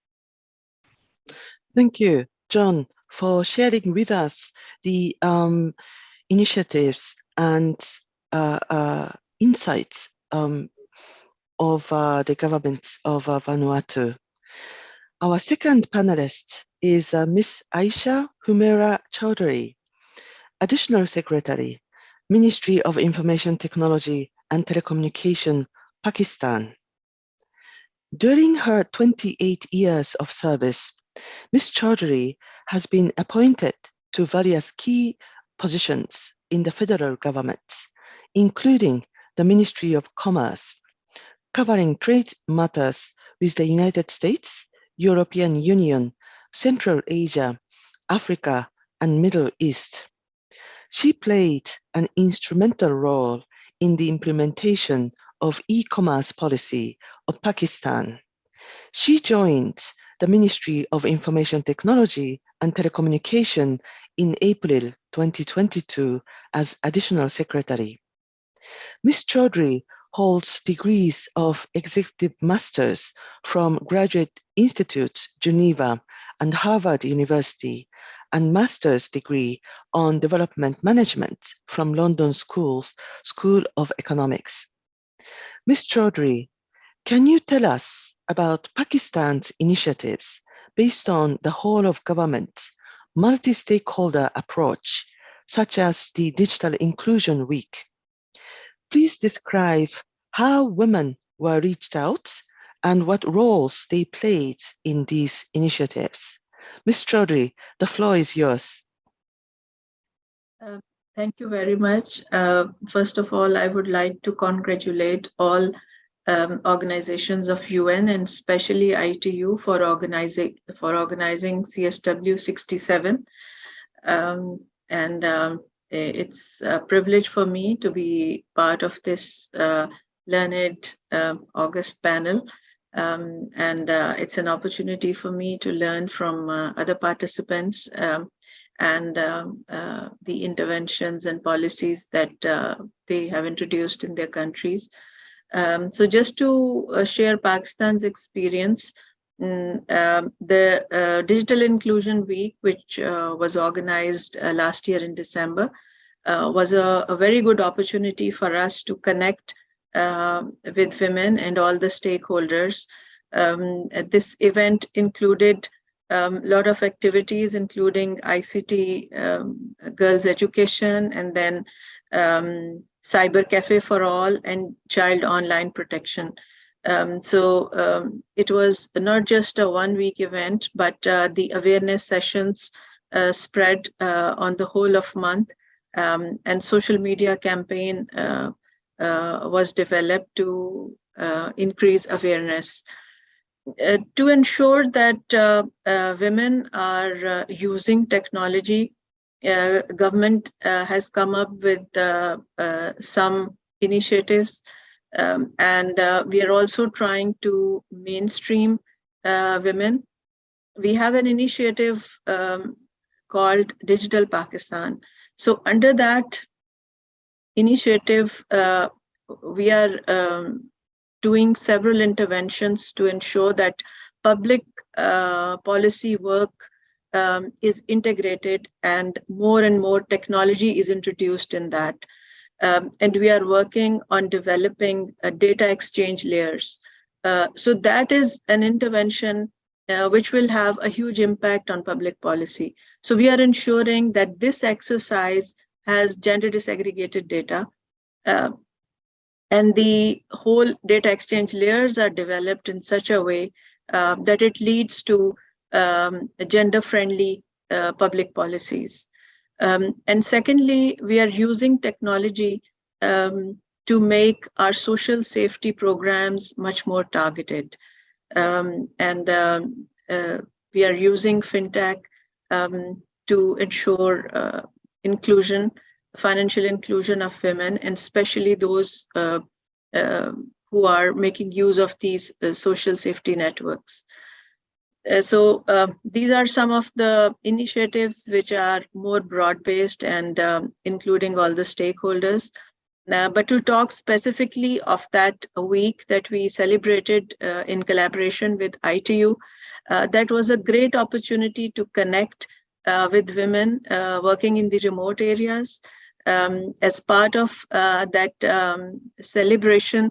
Thank you, John. for sharing with us the initiatives and insights of the government of Vanuatu. Our second panelist is Ms. Aisha Humera Chowdhury, Additional Secretary, Ministry of Information Technology and Telecommunication, Pakistan. During her 28 years of service, Ms. Chowdhury has been appointed to various key positions in the federal government, including the Ministry of Commerce, covering trade matters with the United States, European Union, Central Asia, Africa, and Middle East. She played an instrumental role in the implementation of e-commerce policy of Pakistan. She joined the Ministry of Information Technology and Telecommunication in April 2022 as Additional Secretary. Ms. Chowdhury holds degrees of Executive Masters from Graduate Institute, Geneva, and Harvard University, and Master's degree on Development Management from London School of Economics. Ms. Chowdhury, can you tell us about Pakistan's initiatives based on the whole of government, multi-stakeholder approach, such as the Digital Inclusion Week? Please describe how women were reached out and what roles they played in these initiatives. Ms. Chowdhury, the floor is yours. Thank you very much. First of all, I would like to congratulate all organizations of UN and especially ITU for organizing CSW67. It's a privilege for me to be part of this learned August panel. It's an opportunity for me to learn from other participants and the interventions and policies that they have introduced in their countries. So just to share Pakistan's experience, the Digital Inclusion Week, which was organized last year in December, was a very good opportunity for us to connect with women and all the stakeholders. This event included a lot of activities, including ICT, girls' education, and then cyber cafe for all and child online protection. It was not just a one-week event, but the awareness sessions spread on the whole of month, and social media campaign was developed to increase awareness. To ensure that women are using technology, government has come up with some initiatives, and we are also trying to mainstream women. We have an initiative called Digital Pakistan. So under that initiative, we are doing several interventions to ensure that public policy work is integrated and more technology is introduced in that. And we are working on developing data exchange layers. So that is an intervention which will have a huge impact on public policy. So we are ensuring that this exercise has gender disaggregated data, and the whole data exchange layers are developed in such a way that it leads to gender-friendly public policies. And secondly, we are using technology to make our social safety programs much more targeted. We are using fintech to ensure inclusion, financial inclusion of women, and especially those who are making use of these social safety networks. So these are some of the initiatives which are more broad-based and including all the stakeholders. But to talk specifically of that week that we celebrated in collaboration with ITU, that was a great opportunity to connect with women working in the remote areas. As part of that celebration,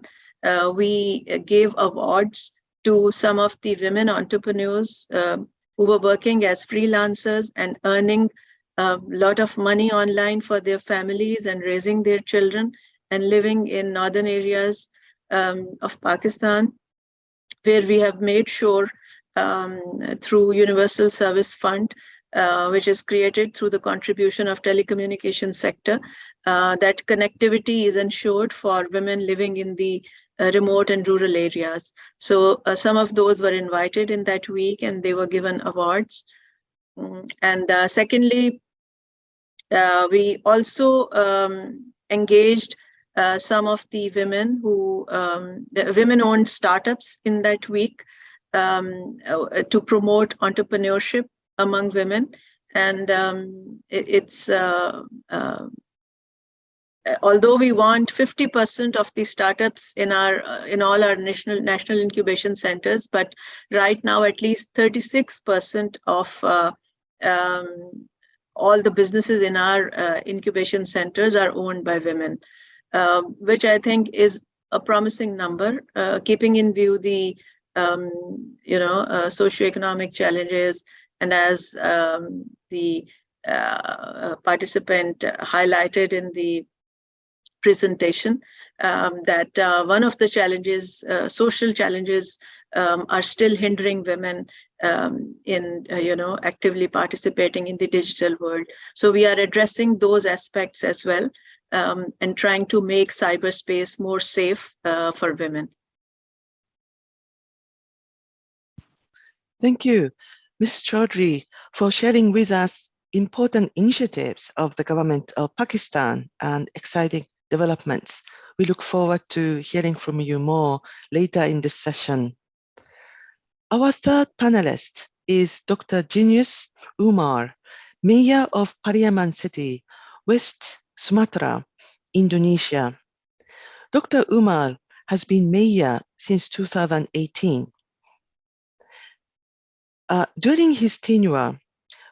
we gave awards to some of the women entrepreneurs who were working as freelancers and earning a lot of money online for their families and raising their children and living in northern areas of Pakistan, where we have made sure through Universal Service Fund, which is created through the contribution of telecommunication sector, that connectivity is ensured for women living in the remote and rural areas. So some of those were invited in that week and they were given awards. And secondly, we also engaged some of the women who, women-owned startups in that week to promote entrepreneurship among women. And although we want 50% of the startups in all our national incubation centers, but right now at least 36% of all the businesses in our incubation centers are owned by women, which I think is a promising number, keeping in view the socioeconomic challenges, and as the participant highlighted in the presentation, that one of the challenges, social challenges, are still hindering women in actively participating in the digital world. So we are addressing those aspects as well, and trying to make cyberspace more safe for women. Thank you, Ms. Chaudhry, for sharing with us important initiatives of the government of Pakistan and exciting developments. We look forward to hearing from you more later in this session. Our third panelist is Dr. Genius Umar, Mayor of Pariaman City, West Sumatra, Indonesia. Dr. Umar has been mayor since 2018. During his tenure,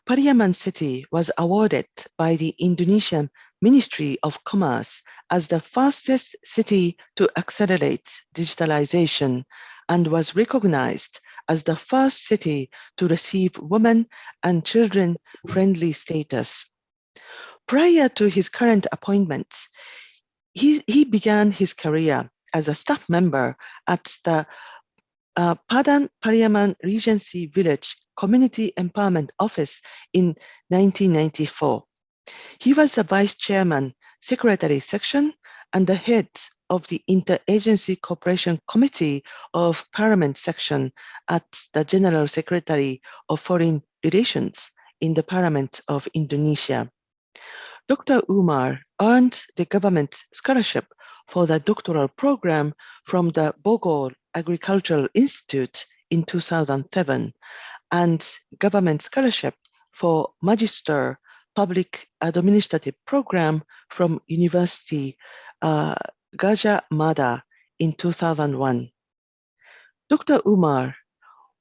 Pariaman City was awarded by the Indonesian Ministry of Commerce as the fastest city to accelerate digitalization and was recognized as the first city to receive women and children-friendly status. Prior to his current appointment, he began his career as a staff member at the Padang Pariaman Regency Village Community Empowerment Office in 1994. He was the Vice Chairman, Secretary Section, and the head of the Interagency Cooperation Committee of Parliament Section at the General Secretary of Foreign Relations in the Parliament of Indonesia. Dr. Umar earned the government scholarship for the doctoral program from the Bogor Agricultural Institute in 2007 and government scholarship for Magister Public Administrative Program from University Gajah Mada in 2001. Dr. Umar,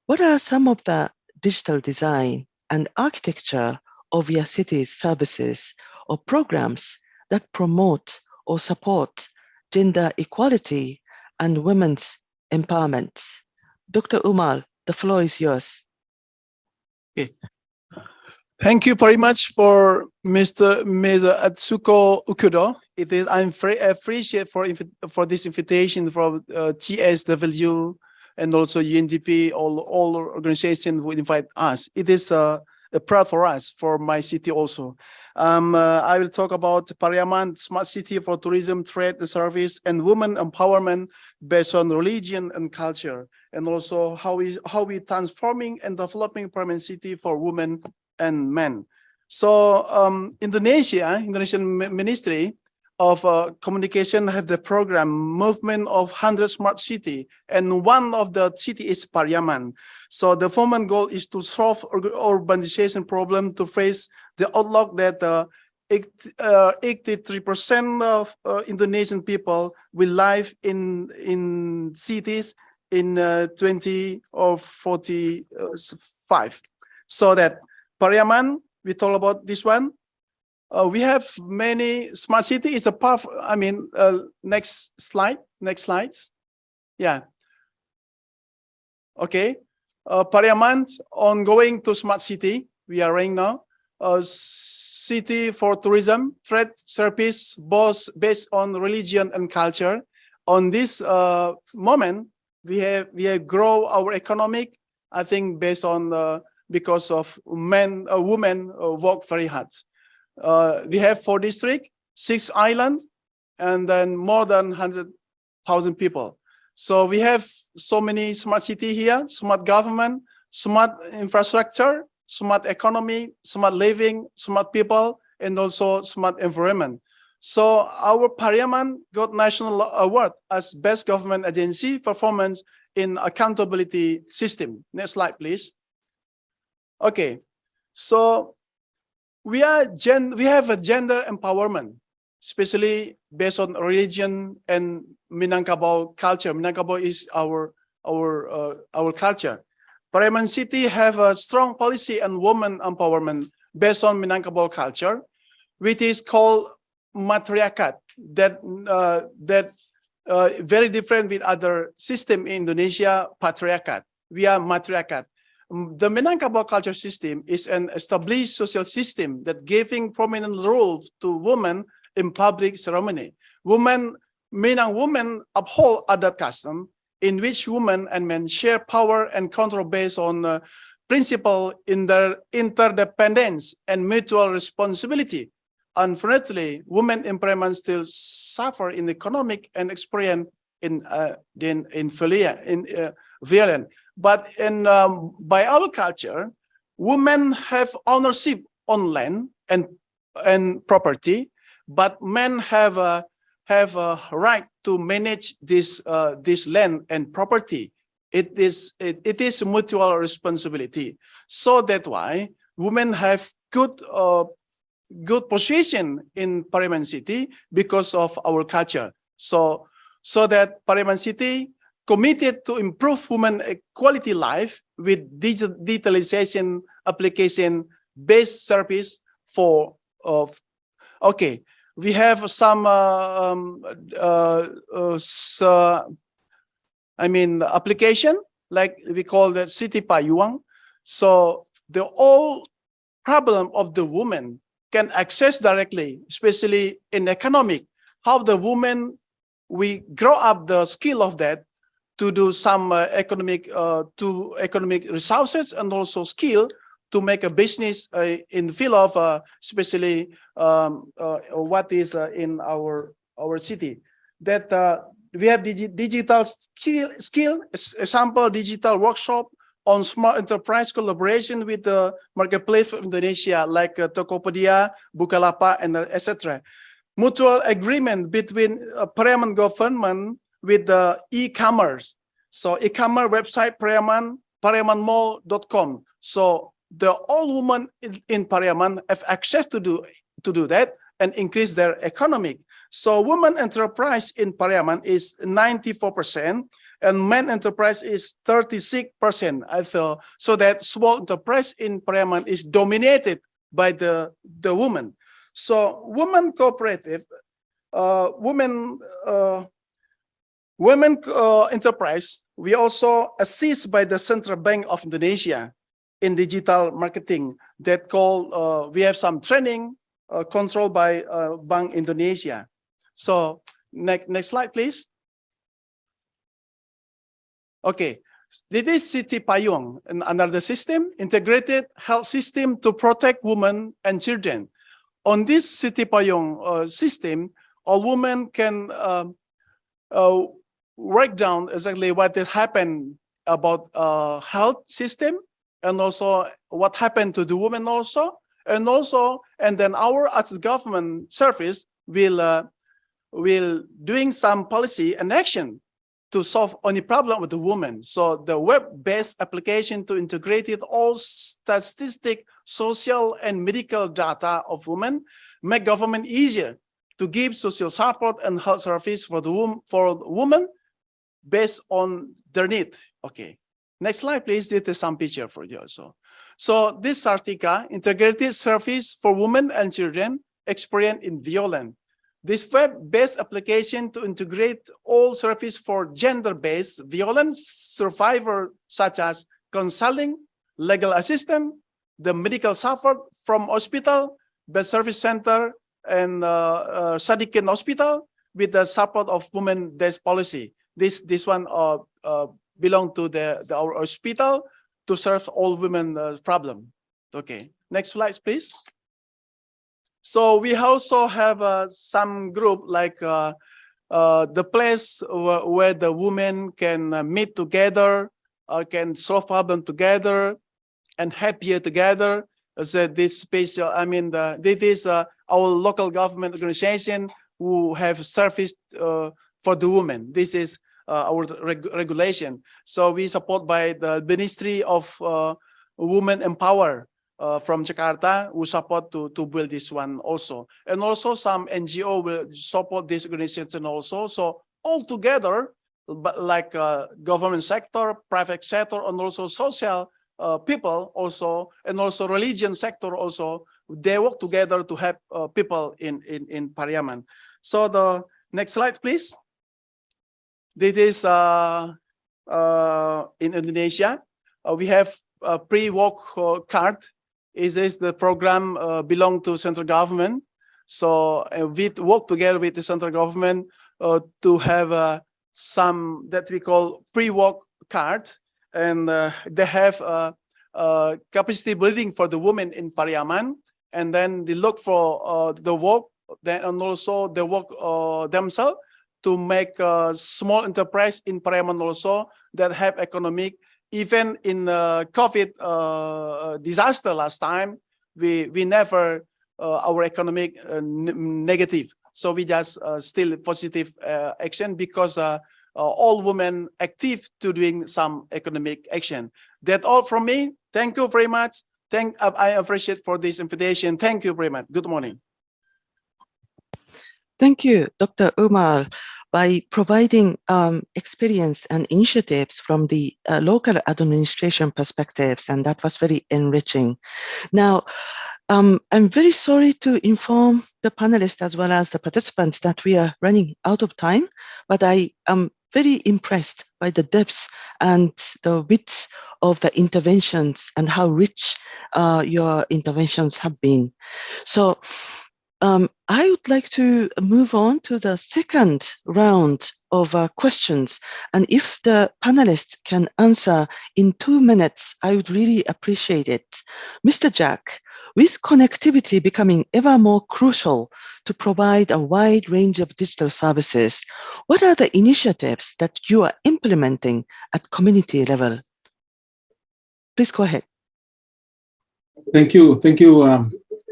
what are some of the digital design and architecture of your city's services or programs that promote or support gender equality and women's empowerment? Dr. Umar, the floor is yours. Okay. Thank you very much for Mr. Atsuko Ukudo. I'm very appreciative for this invitation from CSW and also UNDP, all organizations who invite us. It is a proud for us, for my city also. I will talk about Pariaman, smart city for tourism, trade, and service, and women empowerment based on religion and culture, and also how we transforming and developing Pariaman city for women and men. So Indonesian Ministry of Communication have the program Movement of 100 Smart City, and one of the city is Pariaman. So the formal goal is to solve urbanization problem, to face the outlook that 83% of Indonesian people will live in cities in 2045. So that Pariaman we talk about this one. We have many smart city is a part. I mean, next slide. Next slides. Yeah. Okay. Parliament ongoing to smart city. We are right now. City for tourism, trade, service, both based on religion and culture. On this moment, we have grow our economic. I think based on because of women work very hard. We have 4 districts, 6 islands, and then more than 100,000 people. So we have so many smart city here, smart government, smart infrastructure, smart economy, smart living, smart people, and also smart environment. So our parliament got national award as best government agency performance in accountability system. Next slide, please. Okay, so we have a gender empowerment, especially based on religion and Minangkabau culture. Minangkabau is our culture. Parliament City have a strong policy on women empowerment based on Minangkabau culture, which is called matriarchat. That very different with other system in Indonesia, patriarchat. We are matriarchat. The Minangkabau culture system is an established social system that giving prominent roles to women in public ceremony. Minang women uphold other custom in which women and men share power and control based on principle in their interdependence and mutual responsibility. Unfortunately, women in Parliament still suffer in economic and experience in violence. But in by our culture, women have ownership on land and property, but men have a right to manage this land and property. It is mutual responsibility. So that's why women have good position in Parliament City because of our culture. So that Parliament City committed to improve women quality life with digitalization application based service for okay. We have some application like we call the City Payuang. So the all problem of the woman can access directly, especially in economic, how the woman we grow up the skill of that to do some economic resources and also skill to make a business in the field of especially what is in our city. That we have digital skill, example digital workshop on smart enterprise collaboration with the marketplace of Indonesia like Tokopedia, Bukalapak, and etc. Mutual agreement between Parliament government with the e-commerce. So e-commerce website parliamentmall.com. So the all women in Parliament have access to do that and increase their economic. So women enterprise in Parliament is 94%. And men enterprise is 36%. I thought so that small enterprise in Parliament is dominated by the women. So women cooperative, women enterprise. We also assist by the Central Bank of Indonesia in digital marketing. That call we have some training controlled by Bank Indonesia. So next slide, please. Okay, this is City Payung, another system, integrated health system to protect women and children. On this City Payung system, all women can write down exactly what has happened about health system and also what happened to the women also. And then our as government service will doing some policy and action to solve any problem with the woman. So the web-based application to integrate all statistic, social, and medical data of women make government easier to give social support and health service for the woman based on their need. Okay, Next slide, please. This is some picture for you also. So this Sartika, integrated service for women and children experienced in violence. This web-based application to integrate all service for gender-based violence survivors such as counseling, legal assistance, the medical support from hospital, bed service center, and Sadikin Hospital with the support of Women Death Policy. This one belong to our hospital to serve all women problem. Okay, next slide, please. So we also have some group like the place where the women can meet together, can solve problem together, and happier together. So this special, I mean, this is our local government organization who have service for the women. This is our regulation. So we support by the Ministry of Women Empower from Jakarta, who support to build this one also. And also some NGO will support this organization also. So all together, but like government sector, private sector, and also social people also, and also religion sector also, they work together to help people in Parliament. So the next slide, please. This is in Indonesia. We have a pre-work card. Is this the program belong to central government? So we work together with the central government to have some that we call pre-work card, and they have capacity building for the women in Parliament, and then they look for the work, then and also they work themselves to make a small enterprise in Parliament also that have economic. Even in COVID disaster last time, we never our economic negative. So we just still positive action because all women active to doing some economic action. That's all from me. Thank you very much. I appreciate for this invitation. Thank you very much. Good morning. Thank you, Dr. Umar, by providing experience and initiatives from the local administration perspectives, and that was very enriching. Now, I'm very sorry to inform the panelists as well as the participants that we are running out of time, but I am very impressed by the depth and the width of the interventions and how rich your interventions have been. So I would like to move on to the second round of questions. And if the panelists can answer in 2 minutes, I would really appreciate it. Mr. Jack, with connectivity becoming ever more crucial to provide a wide range of digital services, what are the initiatives that you are implementing at community level? Please go ahead. Thank you,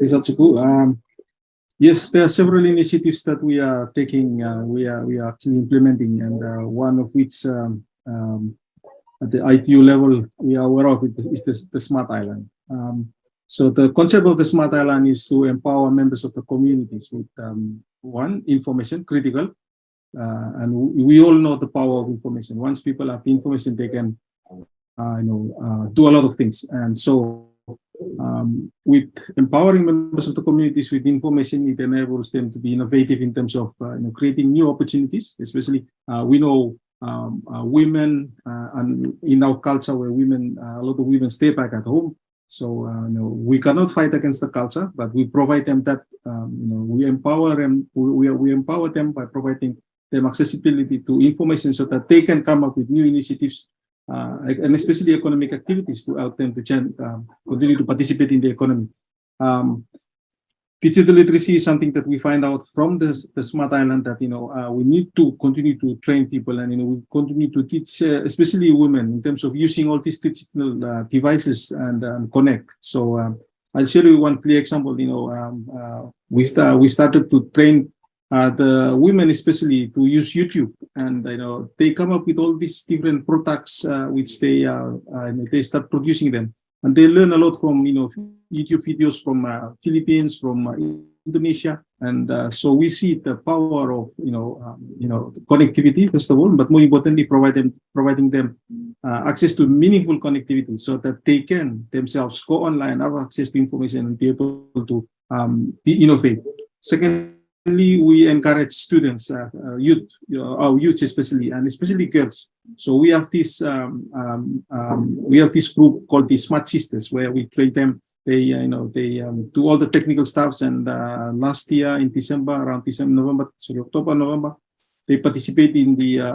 Isatsuku. Yes, there are several initiatives that we are taking, we are actually implementing, and one of which at the ITU level we are aware of it is the Smart Island. So the concept of the Smart Island is to empower members of the communities with one, information, critical, and we all know the power of information. Once people have the information, they can do a lot of things. And so with empowering members of the communities with information, it enables them to be innovative in terms of creating new opportunities. Especially, we know women, and in our culture where women, a lot of women stay back at home. So we cannot fight against the culture, but we provide them that we empower them. We empower them by providing them accessibility to information so that they can come up with new initiatives. And especially economic activities to help them to continue to participate in the economy. Digital literacy is something that we find out from the Smart Island that we need to continue to train people, and we continue to teach, especially women, in terms of using all these digital devices and connect. So I'll share you one clear example. We started to train the women especially to use YouTube, and they come up with all these different products which they start producing them, and they learn a lot from YouTube videos from Philippines, from Indonesia, and so we see the power of connectivity first of all, but more importantly providing them access to meaningful connectivity so that they can themselves go online, have access to information, and be able to be innovative. Secondly, we encourage students, youth, our youth especially, and especially girls. So we have this group called the Smart Sisters, where we train them. They do all the technical stuffs. And last year in December, around October, November, they participate in there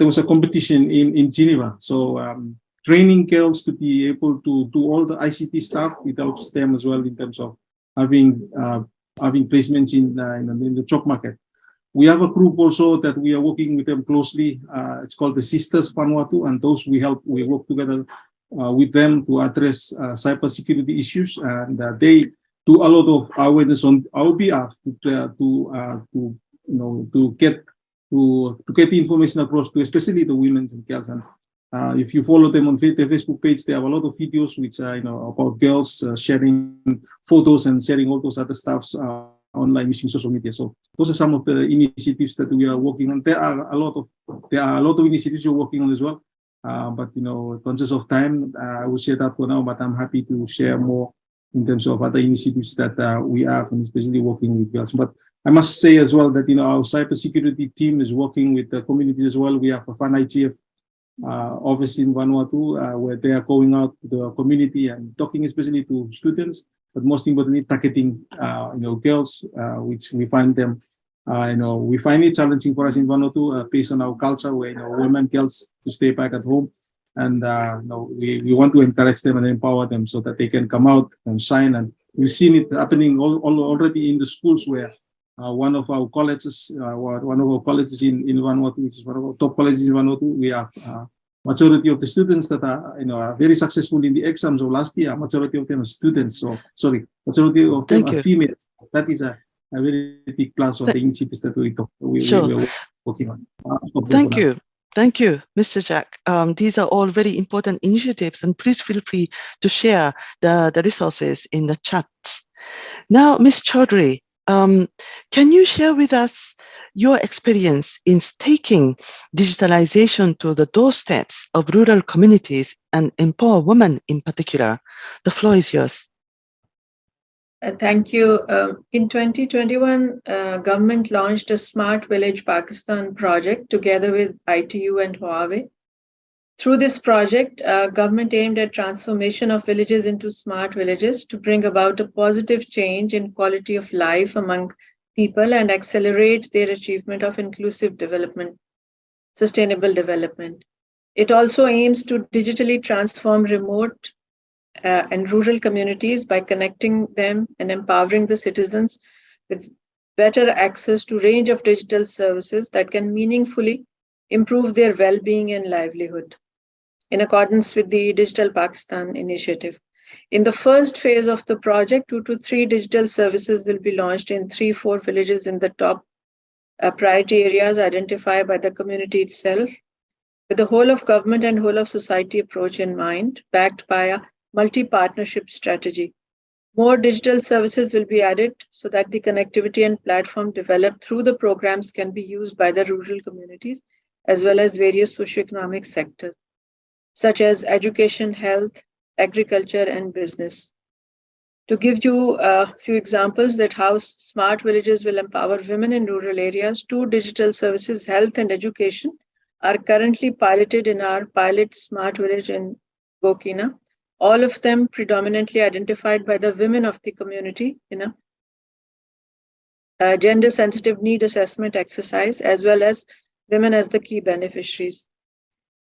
was a competition in Geneva. So training girls to be able to do all the ICT stuff, it helps them as well in terms of having placements in the job market. We have a group also that we are working with them closely. It's called the Sisters Vanuatu, and those we work together with them to address cybersecurity issues, and they do a lot of awareness on our behalf to get the information across to especially the women and girls. And if you follow them on their Facebook page, they have a lot of videos which are about girls sharing photos and sharing all those other stuffs online using social media. So those are some of the initiatives that we are working on. There are a lot of initiatives we're working on as well. But conscious of time, I will share that for now. But I'm happy to share more in terms of other initiatives that we have, and especially working with girls. But I must say as well that our cybersecurity team is working with the communities as well. We have a FAN IGF office in Vanuatu where they are going out to the community and talking especially to students, but most importantly targeting girls, which we find them we find it challenging for us in Vanuatu based on our culture, where women, girls to stay back at home. And we want to encourage them and empower them so that they can come out and shine. And we've seen it happening already in the schools, where one of our colleges in Vanuatu, which is one of our top colleges in Vanuatu, we have majority of the students that are very successful in the exams of last year. Majority of them are students. Majority of them are females. That is a very big plus on the initiatives that we're working on. Thank you, Mr. Jack. These are all very important initiatives, and please feel free to share the resources in the chat. Now, Ms. Chaudhry, can you share with us your experience in taking digitalization to the doorsteps of rural communities and empower women in particular? The floor is yours. Thank you. In 2021, government launched a Smart Village Pakistan project together with ITU and Huawei. Through this project, government aimed at transformation of villages into smart villages to bring about a positive change in quality of life among people and accelerate their achievement of inclusive development, sustainable development. It also aims to digitally transform remote and rural communities by connecting them and empowering the citizens with better access to a range of digital services that can meaningfully improve their well-being and livelihood, in accordance with the Digital Pakistan initiative. In the first phase of the project, 2 to 3 digital services will be launched in 3-4 villages in the top priority areas identified by the community itself, with the whole of government and whole of society approach in mind, backed by a multi-partnership strategy. More digital services will be added so that the connectivity and platform developed through the programs can be used by the rural communities as well as various socioeconomic sectors, such as education, health, agriculture, and business. To give you a few examples that how smart villages will empower women in rural areas, 2 digital services, health and education, are currently piloted in our pilot smart village in Gokina. All of them predominantly identified by the women of the community in a gender-sensitive need assessment exercise, as well as women as the key beneficiaries.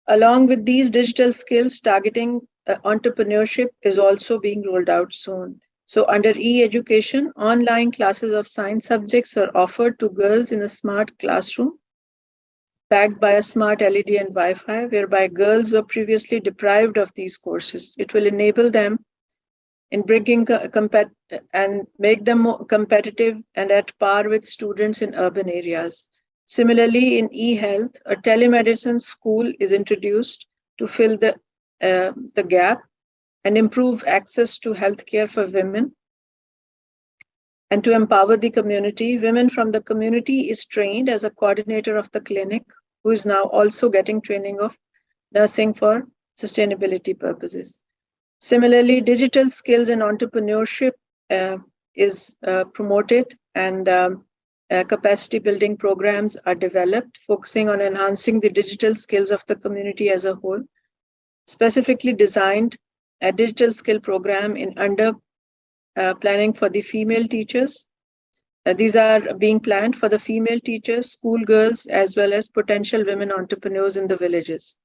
Along with these digital skills, targeting entrepreneurship is also being rolled out soon. So under e-education, online classes of science subjects are offered to girls in a smart classroom, backed by a smart LED and Wi-Fi, whereby girls were previously deprived of these courses. It will enable them in bringing and make them more competitive and at par with students in urban areas. Similarly, in e-health, a telemedicine school is introduced to fill the gap and improve access to healthcare for women And to empower the community, women from the community is trained as a coordinator of the clinic, who is now also getting training of nursing for sustainability purposes. Similarly, digital skills and entrepreneurship is promoted, and capacity building programs are developed, focusing on enhancing the digital skills of the community as a whole. Specifically designed a digital skill program in under planning for the female teachers. These are being planned for the female teachers, schoolgirls, as well as potential women entrepreneurs in the villages.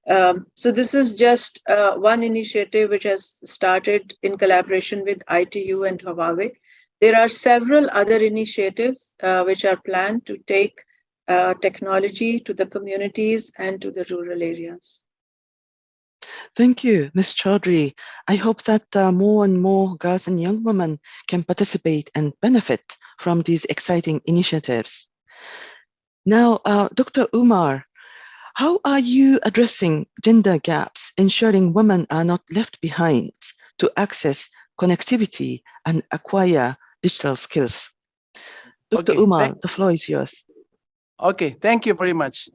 So this is just one initiative which has started in collaboration with ITU and Huawei. There are several other initiatives which are planned to take technology to the communities and to the rural areas. Thank you, Ms. Chaudhry. I hope that more and more girls and young women can participate and benefit from these exciting initiatives. Now, Dr. Umar, how are you addressing gender gaps, ensuring women are not left behind to access connectivity and acquire digital skills? Dr. Okay, Umar, the floor is yours. Okay, thank you very much.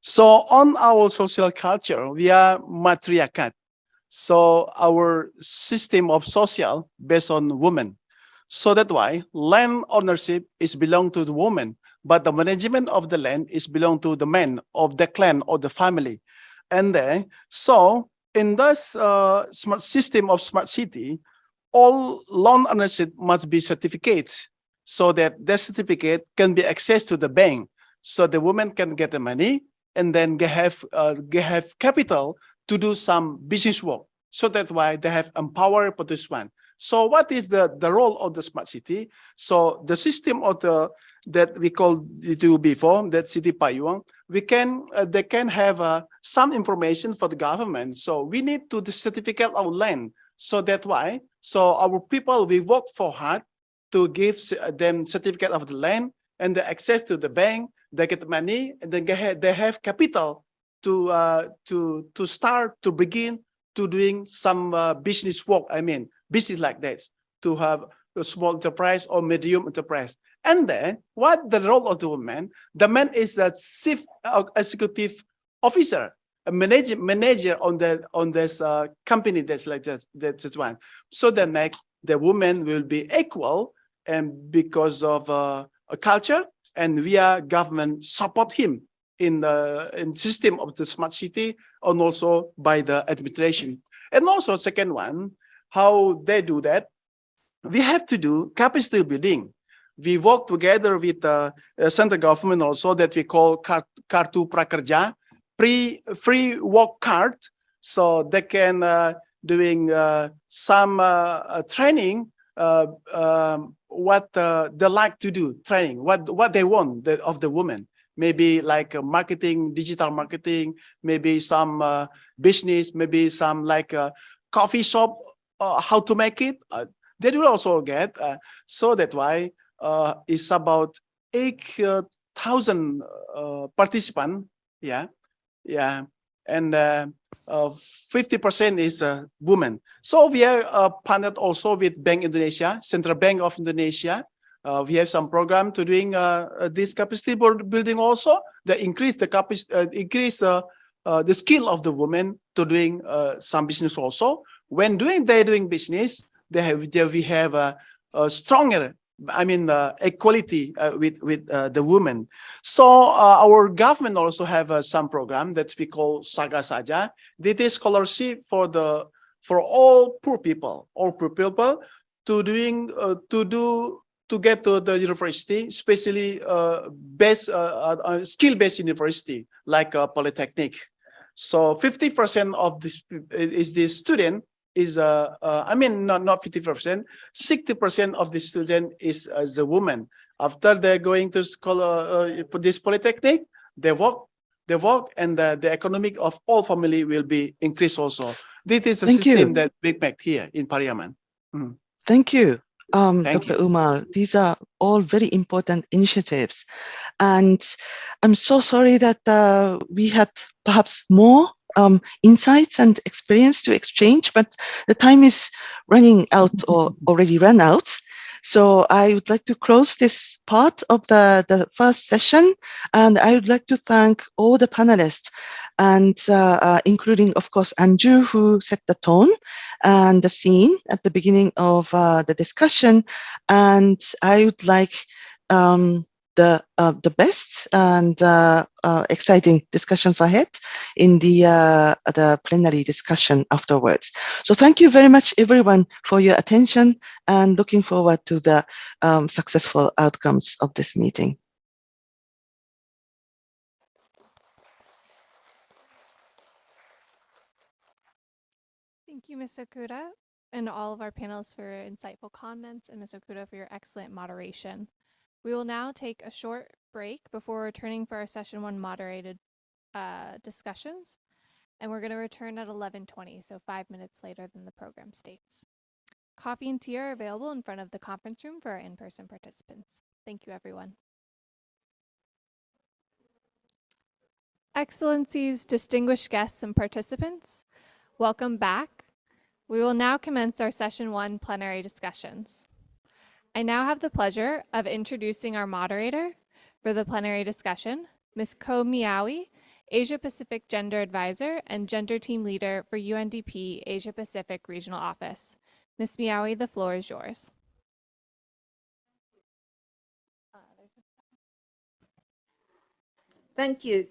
So on our social culture, we are matriarchat. So our system of social based on women. So that's why land ownership is belong to the woman, but the management of the land is belong to the men of the clan or the family. And then, so in this smart system of smart city, all land ownership must be certificates so that their certificate can be accessed to the bank. So the woman can get the money and then they have capital to do some business work. So that's why they have empower for this one. So what is the role of the smart city? So the system of that we call it before, that city payung, they can have some information for the government. So we need to the certificate of land. So that's why, so our people, we work for hard to give them certificate of the land and the access to the bank. They get money and then they have capital to start to begin to doing some business work. I mean, business like this, to have a small enterprise or medium enterprise. And then what the role of the woman? The man is the chief executive officer, a manager on this company that's like that's one. So the woman will be equal, and because of a culture, and via government support him in the system of the smart city and also by the administration. And also second one, how they do that, we have to do capacity building. We work together with the central government also that we call Kartu Prakerja, free work card. So they can doing some training, what they like to do, training, what they want of the woman. Maybe like marketing, digital marketing, maybe some business, maybe some like a coffee shop, how to make it. They will also get. So that's why it's about 8,000 participants. Yeah. And 50% is women. So we are partnered also with Bank Indonesia, Central Bank of Indonesia. We have some program to doing this capacity building also. They increase the capacity, increase the skill of the women to doing some business also. When they're doing business, we have a stronger, I mean, equality with the women. So our government also have some program that we call Saga Saja. This is scholarship for all poor people to get to the university, especially skill-based university like Polytechnic. So 50% of this is the student is I mean not 50%, 60% of the student is as a woman. After they're going to school this Polytechnic, they work, and the economic of all family will be increased also. This is a system that we make here in Parliament. Thank you, Dr. Umar. These are all very important initiatives. And I'm so sorry that we had perhaps more insights and experience to exchange, but the time is running out or already ran out. So I would like to close this part of the first session, and I would like to thank all the panelists, and including, of course, Andrew, who set the tone and the scene at the beginning of the discussion. And I would like the best and exciting discussions ahead in the plenary discussion afterwards. So thank you very much, everyone, for your attention, and looking forward to the successful outcomes of this meeting. Thank you, Ms. Okuda, and all of our panelists for insightful comments, and Ms. Okuda for your excellent moderation. We will now take a short break before returning for our session 1 moderated discussions, and we're going to return at 11:20, so 5 minutes later than the program states. Coffee and tea are available in front of the conference room for our in-person participants. Thank you, everyone. Excellencies, distinguished guests, and participants, welcome back. We will now commence our session 1 plenary discussions. I now have the pleasure of introducing our moderator for the plenary discussion, Ms. Ko Miawi, Asia Pacific Gender Advisor and Gender Team Leader for UNDP Asia Pacific Regional Office. Ms. Miawi, the floor is yours. Thank you.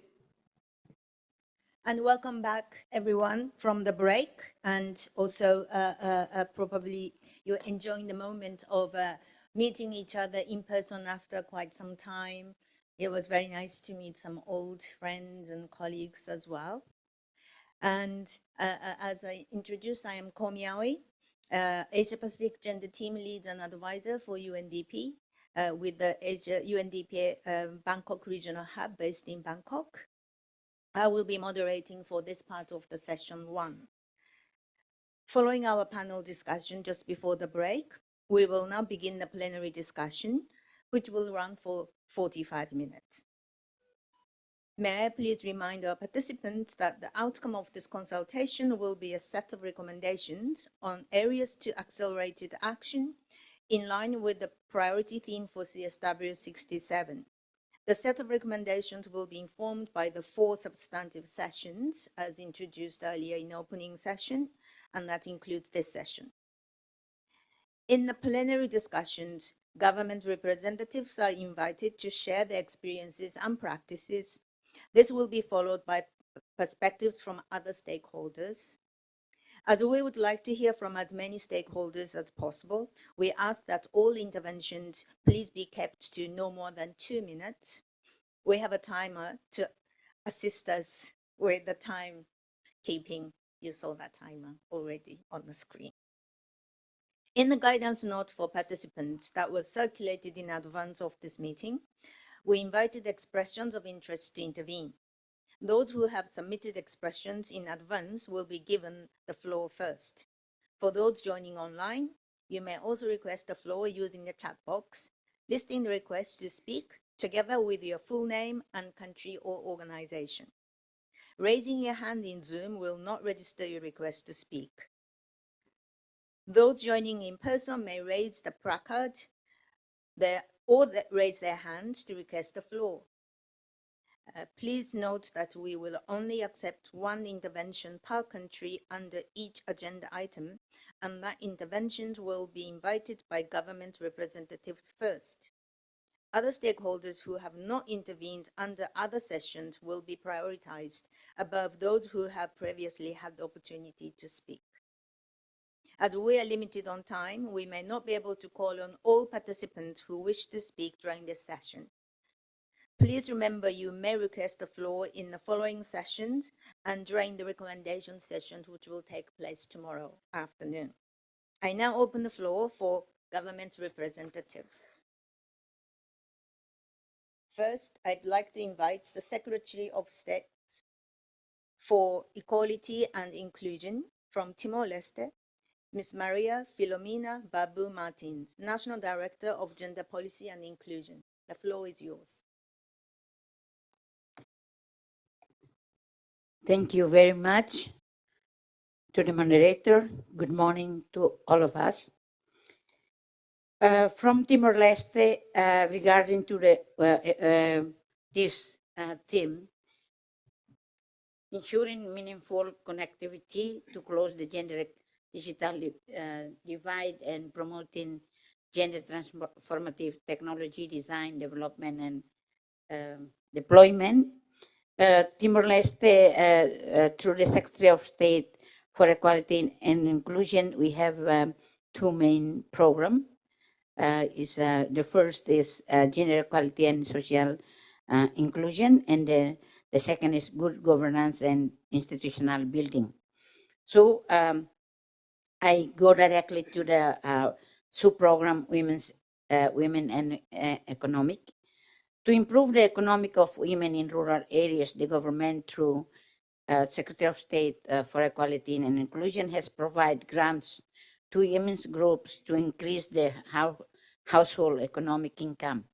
And welcome back, everyone, from the break. And also, probably you're enjoying the moment of meeting each other in person after quite some time. It was very nice to meet some old friends and colleagues as well. And as I introduced, I am Ko Miawi, Asia Pacific Gender Team Lead and Advisor for UNDP, with the UNDP Bangkok Regional Hub based in Bangkok. I will be moderating for this part of the session 1. Following our panel discussion just before the break, we will now begin the plenary discussion, which will run for 45 minutes. May I please remind our participants that the outcome of this consultation will be a set of recommendations on areas to accelerated action in line with the priority theme for CSW67. The set of recommendations will be informed by the 4 substantive sessions as introduced earlier in the opening session, and that includes this session. In the plenary discussions, government representatives are invited to share their experiences and practices. This will be followed by perspectives from other stakeholders. As we would like to hear from as many stakeholders as possible, we ask that all interventions please be kept to no more than 2 minutes. We have a timer to assist us with the time keeping. You saw that timer already on the screen. In the guidance note for participants that was circulated in advance of this meeting, we invited expressions of interest to intervene. Those who have submitted expressions in advance will be given the floor first. For those joining online, you may also request the floor using the chat box, listing the request to speak together with your full name and country or organization. Raising your hand in Zoom will not register your request to speak. Those joining in person may raise the placard or raise their hands to request the floor. Please note that we will only accept 1 intervention per country under each agenda item, and that interventions will be invited by government representatives first. Other stakeholders who have not intervened under other sessions will be prioritized above those who have previously had the opportunity to speak. As we are limited on time, we may not be able to call on all participants who wish to speak during this session. Please remember you may request the floor in the following sessions and during the recommendation sessions, which will take place tomorrow afternoon. I now open the floor for government representatives. First, I'd like to invite the Secretary of State for Equality and Inclusion from Timor-Leste, Ms. Maria Filomena Babu Martins, National Director of Gender Policy and Inclusion. The floor is yours. Thank you very much to the moderator. Good morning to all of us. From Timor-Leste, regarding to this theme, ensuring meaningful connectivity to close the gender digital divide and promoting gender transformative technology design, development, and deployment. Timor-Leste, through the Secretary of State for Equality and Inclusion, we have two main programs. The first is gender equality and social inclusion, and the second is good governance and institutional building. So I go directly to the sub-program Women and Economic. To improve the economic of women in rural areas, the government, through Secretary of State for Equality and Inclusion, has provided grants to women's groups to increase their household economic income.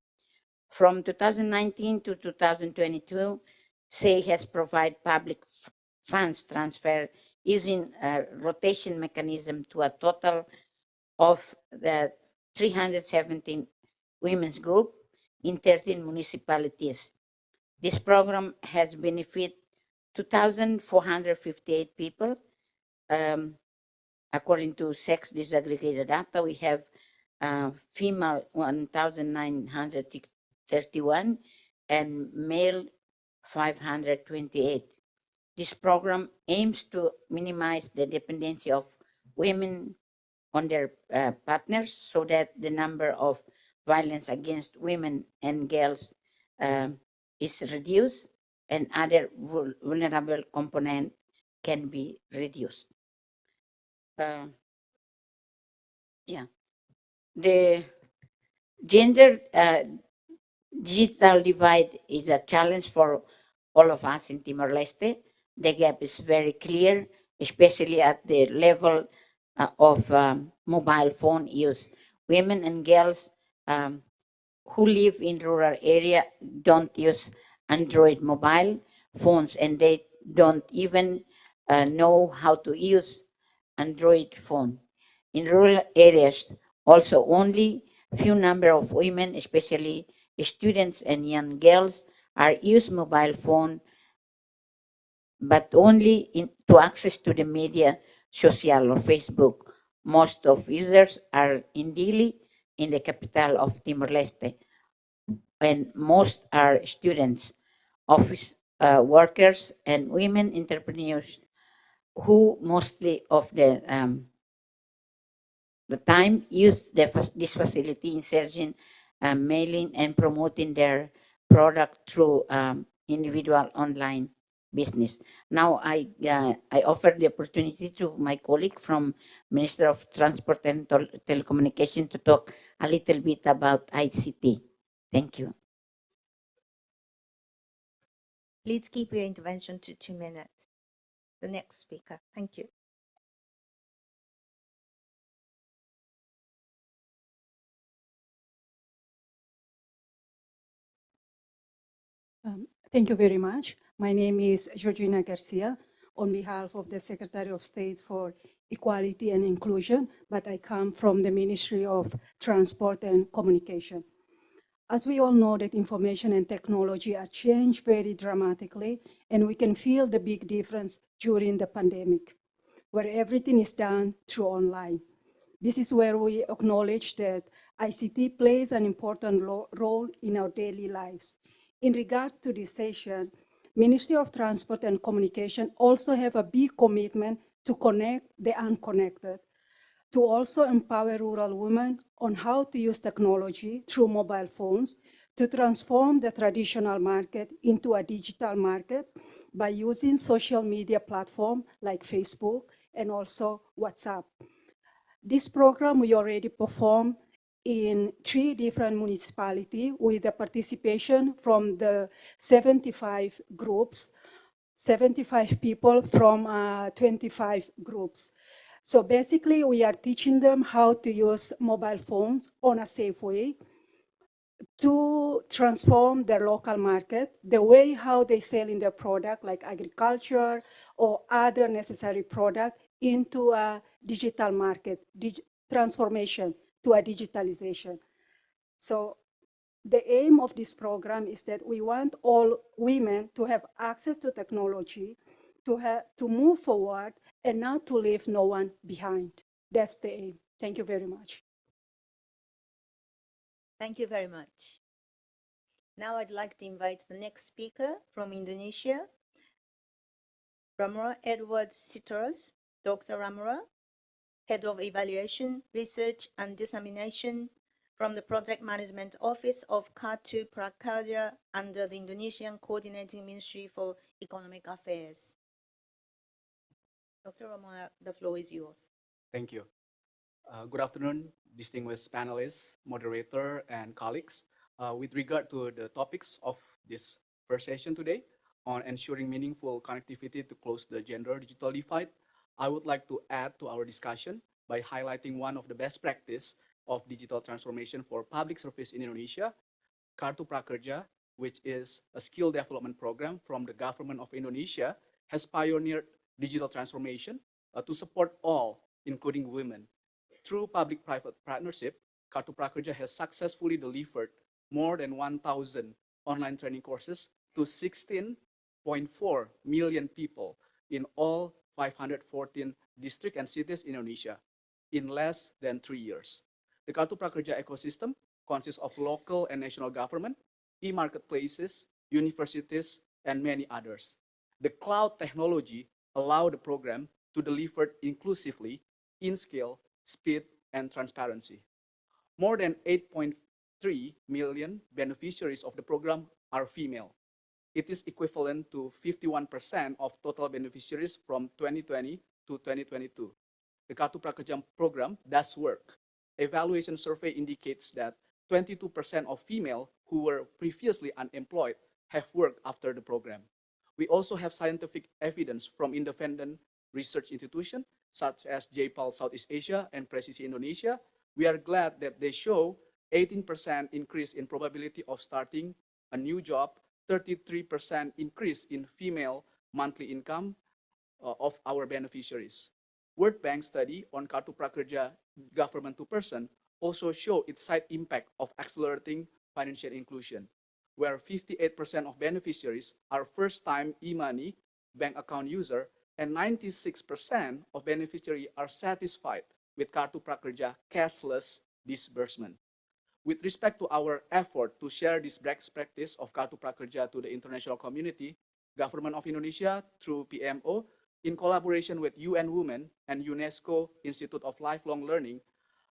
From 2019 to 2022, SEI has provided public funds transfer using a rotation mechanism to a total of the 317 women's group in 13 municipalities. This program has benefited 2,458 people. According to sex disaggregated data, we have female 1,931 and male 528. This program aims to minimize the dependency of women on their partners so that the number of violence against women and girls is reduced and other vulnerable component can be reduced. The gender digital divide is a challenge for all of us in Timor-Leste. The gap is very clear, especially at the level of mobile phone use. Women and girls who live in rural area don't use Android mobile phones, and they don't even know how to use Android phone. In rural areas, also only few number of women, especially students and young girls, are use mobile phone, but only to access to the media, social or Facebook. Most of users are in Dili, in the capital of Timor-Leste, and most are students, office workers, and women entrepreneurs who mostly of the time use this facility in searching, mailing, and promoting their product through individual online business. Now I offer the opportunity to my colleague from Minister of Transport and Telecommunication to talk a little bit about ICT. Thank you. Please keep your intervention to 2 minutes. The next speaker. Thank you. Thank you very much. My name is Georgina Garcia on behalf of the Secretary of State for Equality and Inclusion, but I come from the Ministry of Transport and Communication. As we all know that information and technology are changed very dramatically, and we can feel the big difference during the pandemic, where everything is done through online. This is where we acknowledge that ICT plays an important role in our daily lives. In regards to this session, Ministry of Transport and Communication also have a big commitment to connect the unconnected, to also empower rural women on how to use technology through mobile phones to transform the traditional market into a digital market by using social media platforms like Facebook and also WhatsApp. This program we already performed in 3 different municipalities with the participation from the 75 groups, 75 people from 25 groups. So basically, we are teaching them how to use mobile phones on a safe way to transform their local market, the way how they sell in their product, like agriculture or other necessary product, into a digital market transformation to a digitalization. So the aim of this program is that we want all women to have access to technology, to move forward, and not to leave no one behind. That's the aim. Thank you very much. Thank you very much. Now I'd like to invite the next speaker from Indonesia, Ramura Edward Sitros. Dr. Ramura, Head of Evaluation, Research and Dissemination from the Project Management Office of Kartu Prakarja under the Indonesian Coordinating Ministry for Economic Affairs. Dr. Ramura, the floor is yours. Thank you. Good afternoon, distinguished panelists, moderator, and colleagues. With regard to the topics of this first session today on ensuring meaningful connectivity to close the gender digital divide, I would like to add to our discussion by highlighting one of the best practice of digital transformation for public service in Indonesia, Kartu Prakerja, which is a skill development program from the government of Indonesia, has pioneered digital transformation to support all, including women. Through public-private partnership, Kartu Prakerja has successfully delivered more than 1,000 online training courses to 16.4 million people in all 514 districts and cities in Indonesia in less than 3 years. The Kartu Prakerja ecosystem consists of local and national government, e-marketplaces, universities, and many others. The cloud technology allowed the program to deliver inclusively in scale, speed, and transparency. More than 8.3 million beneficiaries of the program are female. It is equivalent to 51% of total beneficiaries from 2020 to 2022. The Kartu Prakerja program does work. Evaluation survey indicates that 22% of female who were previously unemployed have worked after the program. We also have scientific evidence from independent research institutions such as JPAL Southeast Asia and Presisi Indonesia. We are glad that they show 18% increase in probability of starting a new job, 33% increase in female monthly income of our beneficiaries. World Bank study on Kartu Prakerja government to person also show its side impact of accelerating financial inclusion, where 58% of beneficiaries are first-time e-money bank account user and 96% of beneficiaries are satisfied with Kartu Prakerja cashless disbursement. With respect to our effort to share this best practice of Kartu Prakerja to the international community, Government of Indonesia through PMO, in collaboration with UN Women and UNESCO Institute of Lifelong Learning,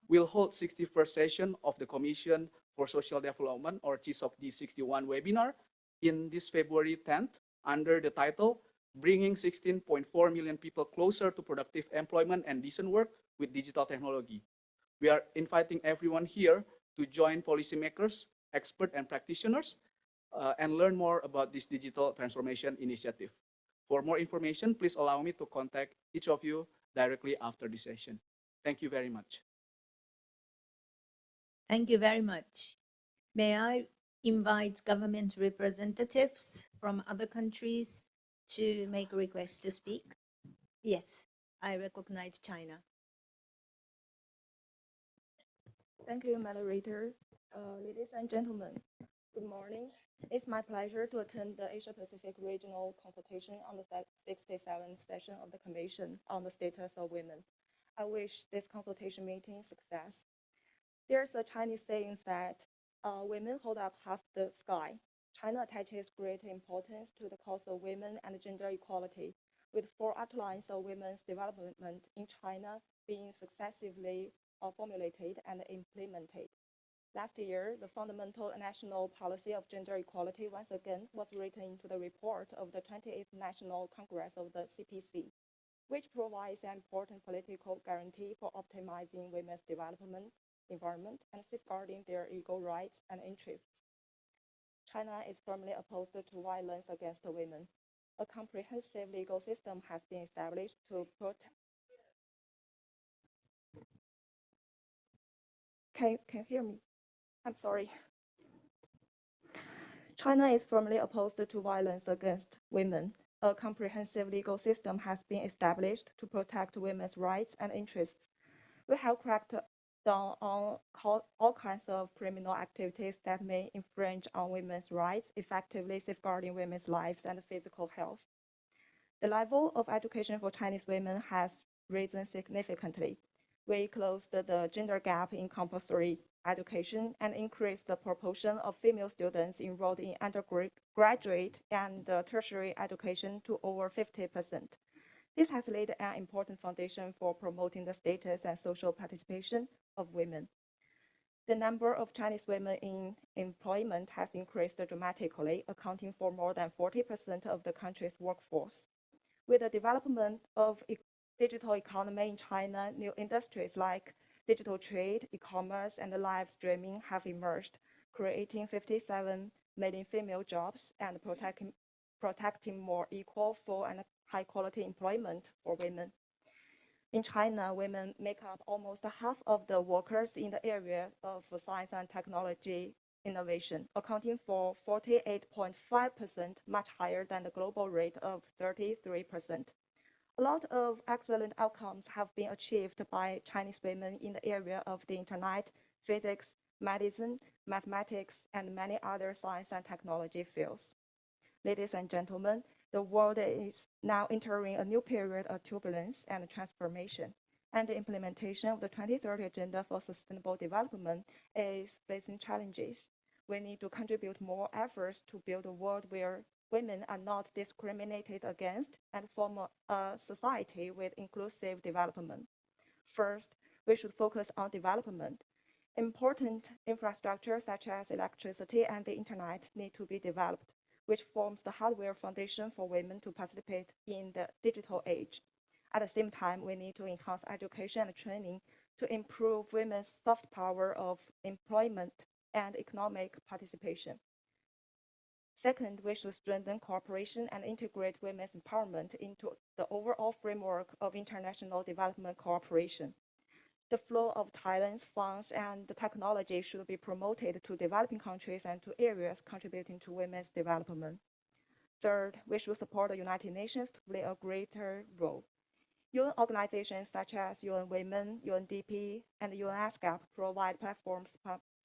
will hold 61st session of the Commission for Social Development, or CSW61 webinar in this February 10th under the title, Bringing 16.4 million people closer to productive employment and decent work with digital technology. We are inviting everyone here to join policymakers, experts, and practitioners and learn more about this digital transformation initiative. For more information, please allow me to contact each of you directly after this session. Thank you very much. Thank you very much. May I invite government representatives from other countries to make a request to speak? Yes, I recognize China. Thank you, moderator. Ladies and gentlemen, good morning. It's my pleasure to attend the Asia-Pacific Regional Consultation on the 67th session of the Commission on the Status of Women. I wish this consultation meeting success. There's a Chinese saying that women hold up half the sky. China attaches great importance to the cause of women and gender equality, with 4 outlines of women's development in China being successively formulated and implemented. Last year, the Fundamental National Policy of Gender Equality once again was written into the report of the 28th National Congress of the CPC, which provides an important political guarantee for optimizing women's development, environment, and safeguarding their equal rights and interests. China is firmly opposed to violence against women. A comprehensive legal system has been established to protect. Can you hear me? I'm sorry. China is firmly opposed to violence against women. A comprehensive legal system has been established to protect women's rights and interests. We have cracked down on all kinds of criminal activities that may infringe on women's rights, effectively safeguarding women's lives and physical health. The level of education for Chinese women has risen significantly. We closed the gender gap in compulsory education and increased the proportion of female students enrolled in undergraduate and tertiary education to over 50%. This has laid an important foundation for promoting the status and social participation of women. The number of Chinese women in employment has increased dramatically, accounting for more than 40% of the country's workforce. With the development of digital economy in China, new industries like digital trade, e-commerce, and live streaming have emerged, creating 57 million female jobs and protecting more equal, full, and high-quality employment for women. In China, women make up almost half of the workers in the area of science and technology innovation, accounting for 48.5%, much higher than the global rate of 33%. A lot of excellent outcomes have been achieved by Chinese women in the area of the internet, physics, medicine, mathematics, and many other science and technology fields. Ladies and gentlemen, the world is now entering a new period of turbulence and transformation, and the implementation of the 2030 Agenda for Sustainable Development is facing challenges. We need to contribute more efforts to build a world where women are not discriminated against and form a society with inclusive development. First, we should focus on development. Important infrastructure such as electricity and the internet need to be developed, which forms the hardware foundation for women to participate in the digital age. At the same time, we need to enhance education and training to improve women's soft power of employment and economic participation. Second, we should strengthen cooperation and integrate women's empowerment into the overall framework of international development cooperation. The flow of talents, funds, and technology should be promoted to developing countries and to areas contributing to women's development. Third, we should support the United Nations to play a greater role. UN organizations such as UN Women, UNDP, and UNESCAP provide platforms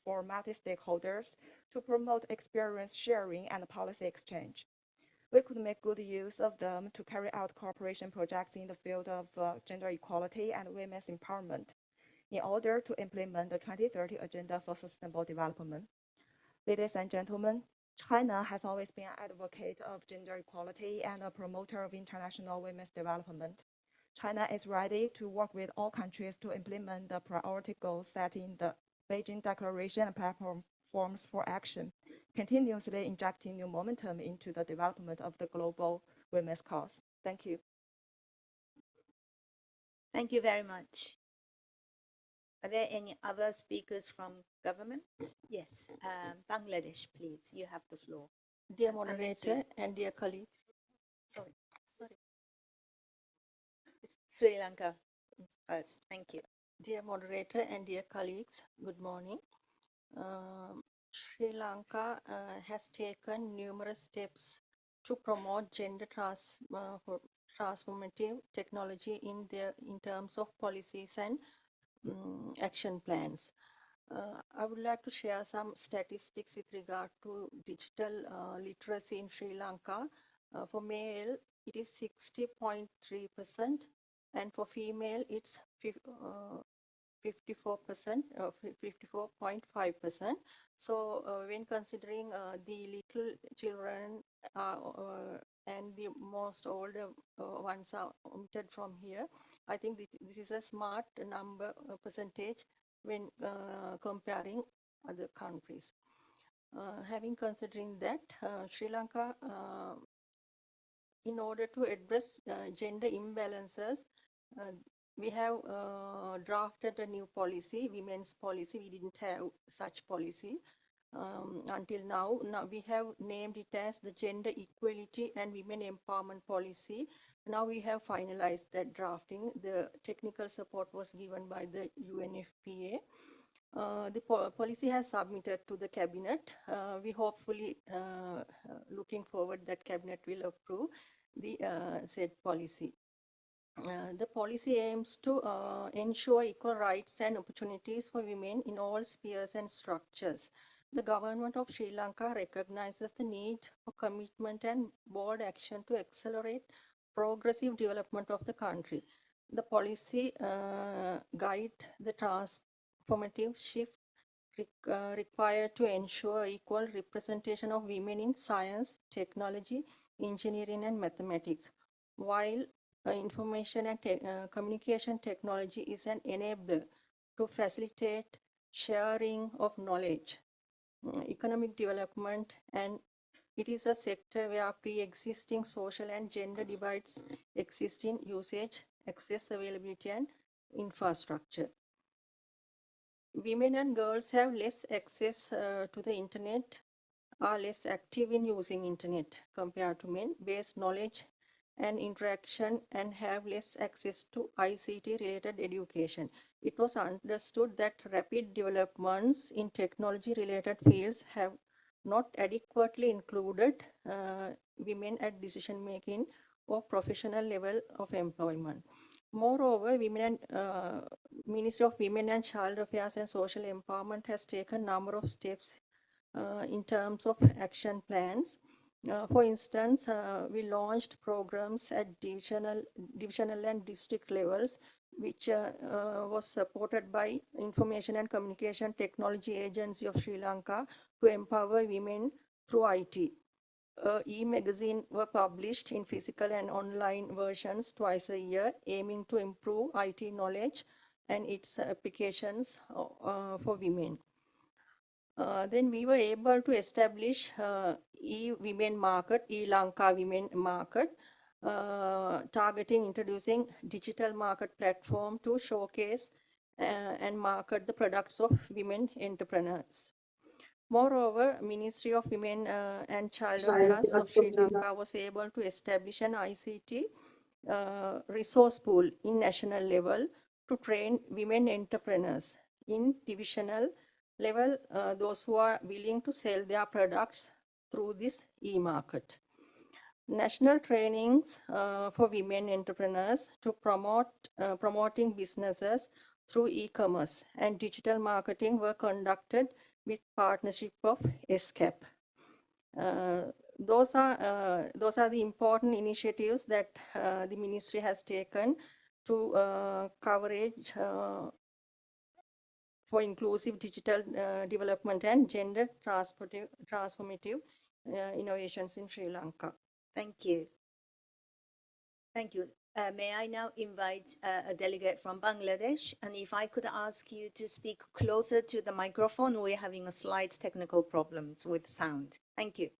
for multi-stakeholders to promote experience sharing and policy exchange. We could make good use of them to carry out cooperation projects in the field of gender equality and women's empowerment in order to implement the 2030 Agenda for Sustainable Development. Ladies and gentlemen, China has always been an advocate of gender equality and a promoter of international women's development. China is ready to work with all countries to implement the priority goals set in the Beijing Declaration and Platform forms for action, continuously injecting new momentum into the development of the global women's cause. Thank you. Thank you very much. Are there any other speakers from government? Yes, Bangladesh, please. You have the floor. Dear moderator and dear colleagues. Sorry. Sri Lanka first. Thank you. Dear moderator and dear colleagues, good morning. Sri Lanka has taken numerous steps to promote gender transformative technology in terms of policies and action plans. I would like to share some statistics with regard to digital literacy in Sri Lanka. For male, it is 60.3%, and for female, it's 54%, 54.5%. So when considering the little children and the most older ones are omitted from here, I think this is a smart number percentage when comparing other countries. Having considering that, Sri Lanka, in order to address gender imbalances, we have drafted a new policy, women's policy. We didn't have such policy until now. Now we have named it as the Gender Equality and Women Empowerment Policy. Now we have finalized that drafting. The technical support was given by the UNFPA. The policy has submitted to the cabinet. We hopefully looking forward that cabinet will approve the said policy. The policy aims to ensure equal rights and opportunities for women in all spheres and structures. The government of Sri Lanka recognizes the need for commitment and bold action to accelerate progressive development of the country. The policy guide the transformative shift required to ensure equal representation of women in science, technology, engineering, and mathematics, while information and communication technology is an enabler to facilitate sharing of knowledge, economic development, and it is a sector where pre-existing social and gender divides exist in usage, access, availability, and infrastructure. Women and girls have less access to the internet, are less active in using internet compared to men, base knowledge and interaction, and have less access to ICT related education. It was understood that rapid developments in technology related fields have not adequately included women at decision making or professional level of employment. Moreover, Ministry of Women and Child Affairs and Social Empowerment has taken a number of steps in terms of action plans. For instance, we launched programs at divisional and district levels, which was supported by Information and Communication Technology Agency of Sri Lanka to empower women through IT. E-magazine were published in physical and online versions twice a year, aiming to improve IT knowledge and its applications for women. Then we were able to establish e-women market, e-Lanka women market, targeting introducing digital market platform to showcase and market the products of women entrepreneurs. Moreover, Ministry of Women and Child Affairs of Sri Lanka was able to establish an ICT resource pool in national level to train women entrepreneurs. In divisional level, those who are willing to sell their products through this e-market. National trainings for women entrepreneurs to promoting businesses through e-commerce and digital marketing were conducted with partnership of ESCAP. Those are the important initiatives that the ministry has taken to coverage for inclusive digital development and gender transformative innovations in Sri Lanka. Thank you. Thank you. May I now invite a delegate from Bangladesh? And if I could ask you to speak closer to the microphone, we're having a slight technical problems with sound. Thank you.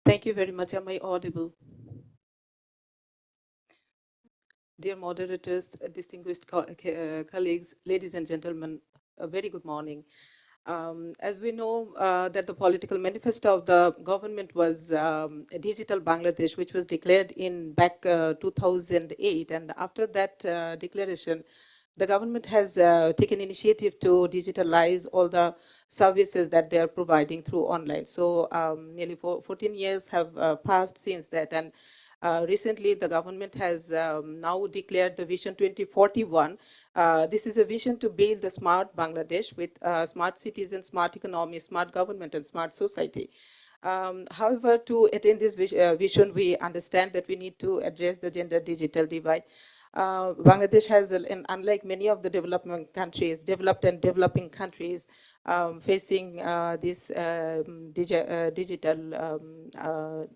Thank you very much. Am I audible? Dear moderators, distinguished colleagues, ladies and gentlemen, a very good morning. As we know that the political manifesto of the government was Digital Bangladesh, which was declared in back 2008. And after that declaration, the government has taken initiative to digitalize all the services that they are providing through online. So nearly 14 years have passed since that. And recently, the government has now declared the Vision 2041. This is a vision to build a smart Bangladesh with smart citizens, smart economy, smart government, and smart society. However, to attain this vision, we understand that we need to address the gender digital divide. Bangladesh has, unlike many of the development countries, developed and developing countries, facing this digital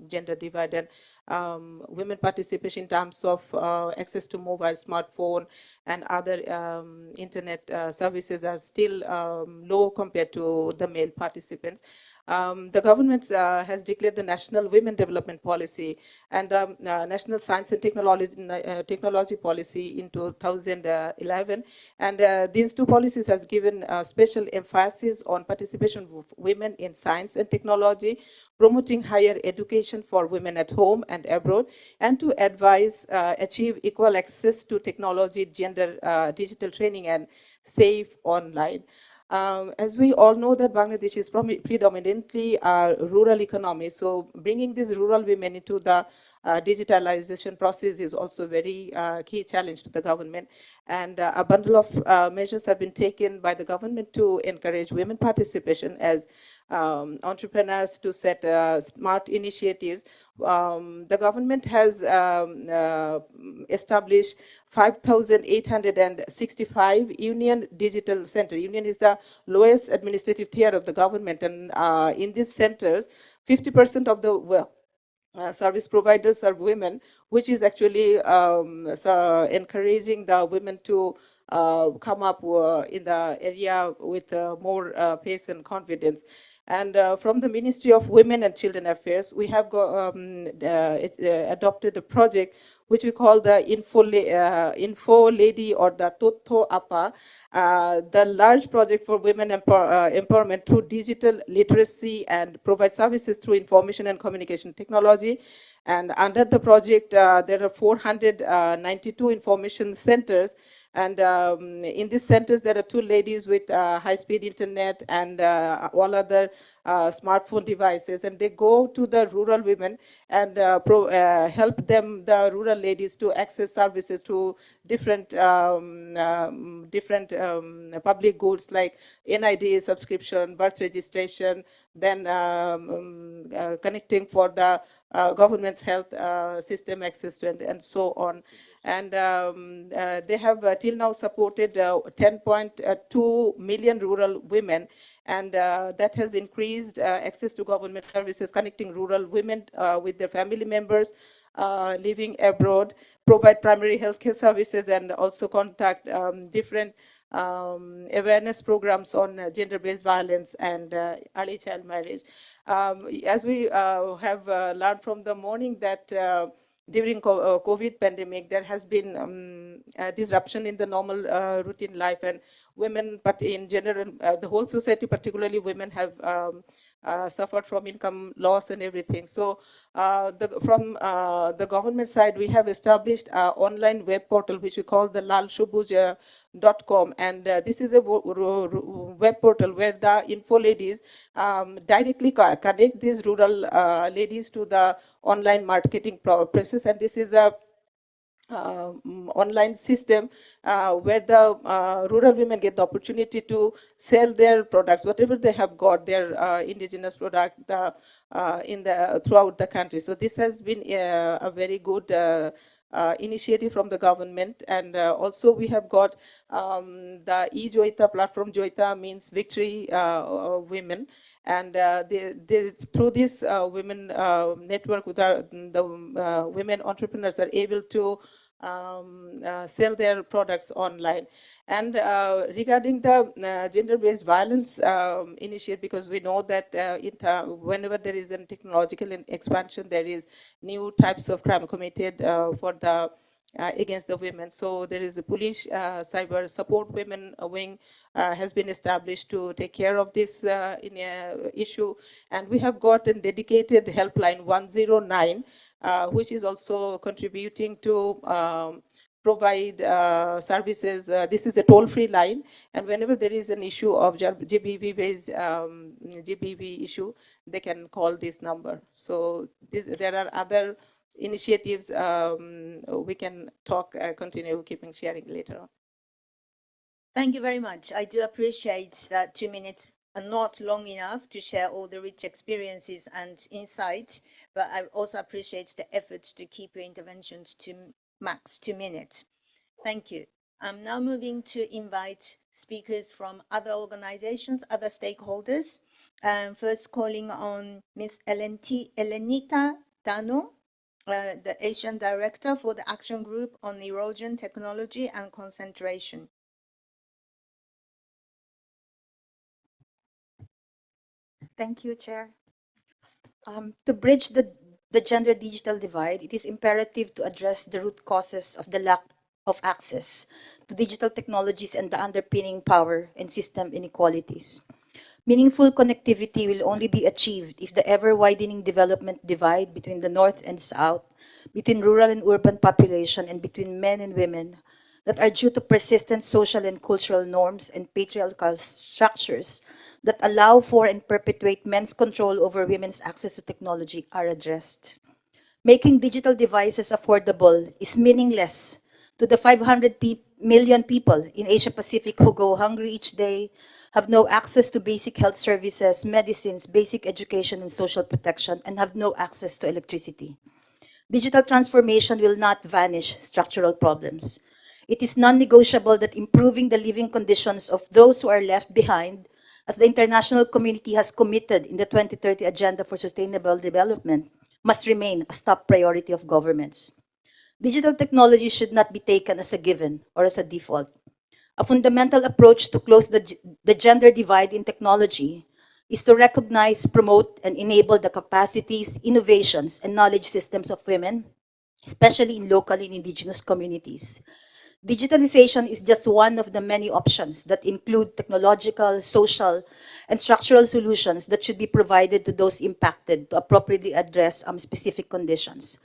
gender divide, and women participation in terms of access to mobile, smartphone, and other internet services are still low compared to the male participants. The government has declared the National Women Development Policy and the National Science and Technology Policy in 2011. And these two policies have given special emphasis on participation of women in science and technology, promoting higher education for women at home and abroad, and to advise achieve equal access to technology, gender, digital training, and safe online. As we all know that Bangladesh is predominantly a rural economy, so bringing these rural women into the digitalization process is also very key challenge to the government. And a bundle of measures have been taken by the government to encourage women participation as entrepreneurs to set smart initiatives. The government has established 5,865 Union Digital Center. Union is the lowest administrative tier of the government, and in these centers, 50% of the service providers are women, which is actually encouraging the women to come up in the area with more pace and confidence. And from the Ministry of Women and Children Affairs, we have adopted a project which we call the Info Lady or the Toto Apa, the large project for women empowerment through digital literacy and provide services through information and communication technology. And under the project, there are 492 information centers. And in these centers, there are 2 ladies with high-speed internet and all other smartphone devices. And they go to the rural women and help them, the rural ladies, to access services to different public goods like NID subscription, birth registration, then connecting for the government's health system access to and so on. And they have till now supported 10.2 million rural women, and that has increased access to government services, connecting rural women with their family members living abroad, provide primary healthcare services, and also conduct different awareness programs on gender-based violence and early child marriage. As we have learned from the morning that during COVID pandemic, there has been a disruption in the normal routine life, and women, but in general, the whole society, particularly women, have suffered from income loss and everything. So from the government side, we have established an online web portal, which we call the lalshubuj.com. And this is a web portal where the info ladies directly connect these rural ladies to the online marketing process. And this is a online system where the rural women get the opportunity to sell their products, whatever they have got, their indigenous product throughout the country. So this has been a very good initiative from the government. And also we have got the e-Joita platform. Joita means victory women. And through this women network, with the women entrepreneurs are able to sell their products online. And regarding the gender-based violence initiative, because we know that whenever there is a technological expansion, there is new types of crime committed for the against the women. So there is a police cyber support women wing has been established to take care of this issue. And we have got a dedicated helpline 109, which is also contributing to provide services. This is a toll-free line, and whenever there is an issue of GBV-based GBV issue, they can call this number. So there are other initiatives we can continue keeping sharing later on. Thank you very much. I do appreciate that 2 minutes are not long enough to share all the rich experiences and insights, but I also appreciate the efforts to keep your interventions to max 2 minutes. Thank you. I'm now moving to invite speakers from other organizations, other stakeholders. First calling on Ms. Elenita Dano, the Asian Director for the Action Group on Erosion, Technology and Concentration. Thank you, Chair. To bridge the gender digital divide, it is imperative to address the root causes of the lack of access to digital technologies and the underpinning power and system inequalities. Meaningful connectivity will only be achieved if the ever-widening development divide between the North and South, between rural and urban population, and between men and women that are due to persistent social and cultural norms and patriarchal structures that allow for and perpetuate men's control over women's access to technology are addressed. Making digital devices affordable is meaningless to the 500 million people in Asia Pacific who go hungry each day, have no access to basic health services, medicines, basic education, and social protection, and have no access to electricity. Digital transformation will not vanish structural problems. It is non-negotiable that improving the living conditions of those who are left behind, as the international community has committed in the 2030 Agenda for Sustainable Development, must remain a top priority of governments. Digital technology should not be taken as a given or as a default. A fundamental approach to close the gender divide in technology is to recognize, promote, and enable the capacities, innovations, and knowledge systems of women, especially in local and indigenous communities. Digitalization is just one of the many options that include technological, social, and structural solutions that should be provided to those impacted to appropriately address specific conditions.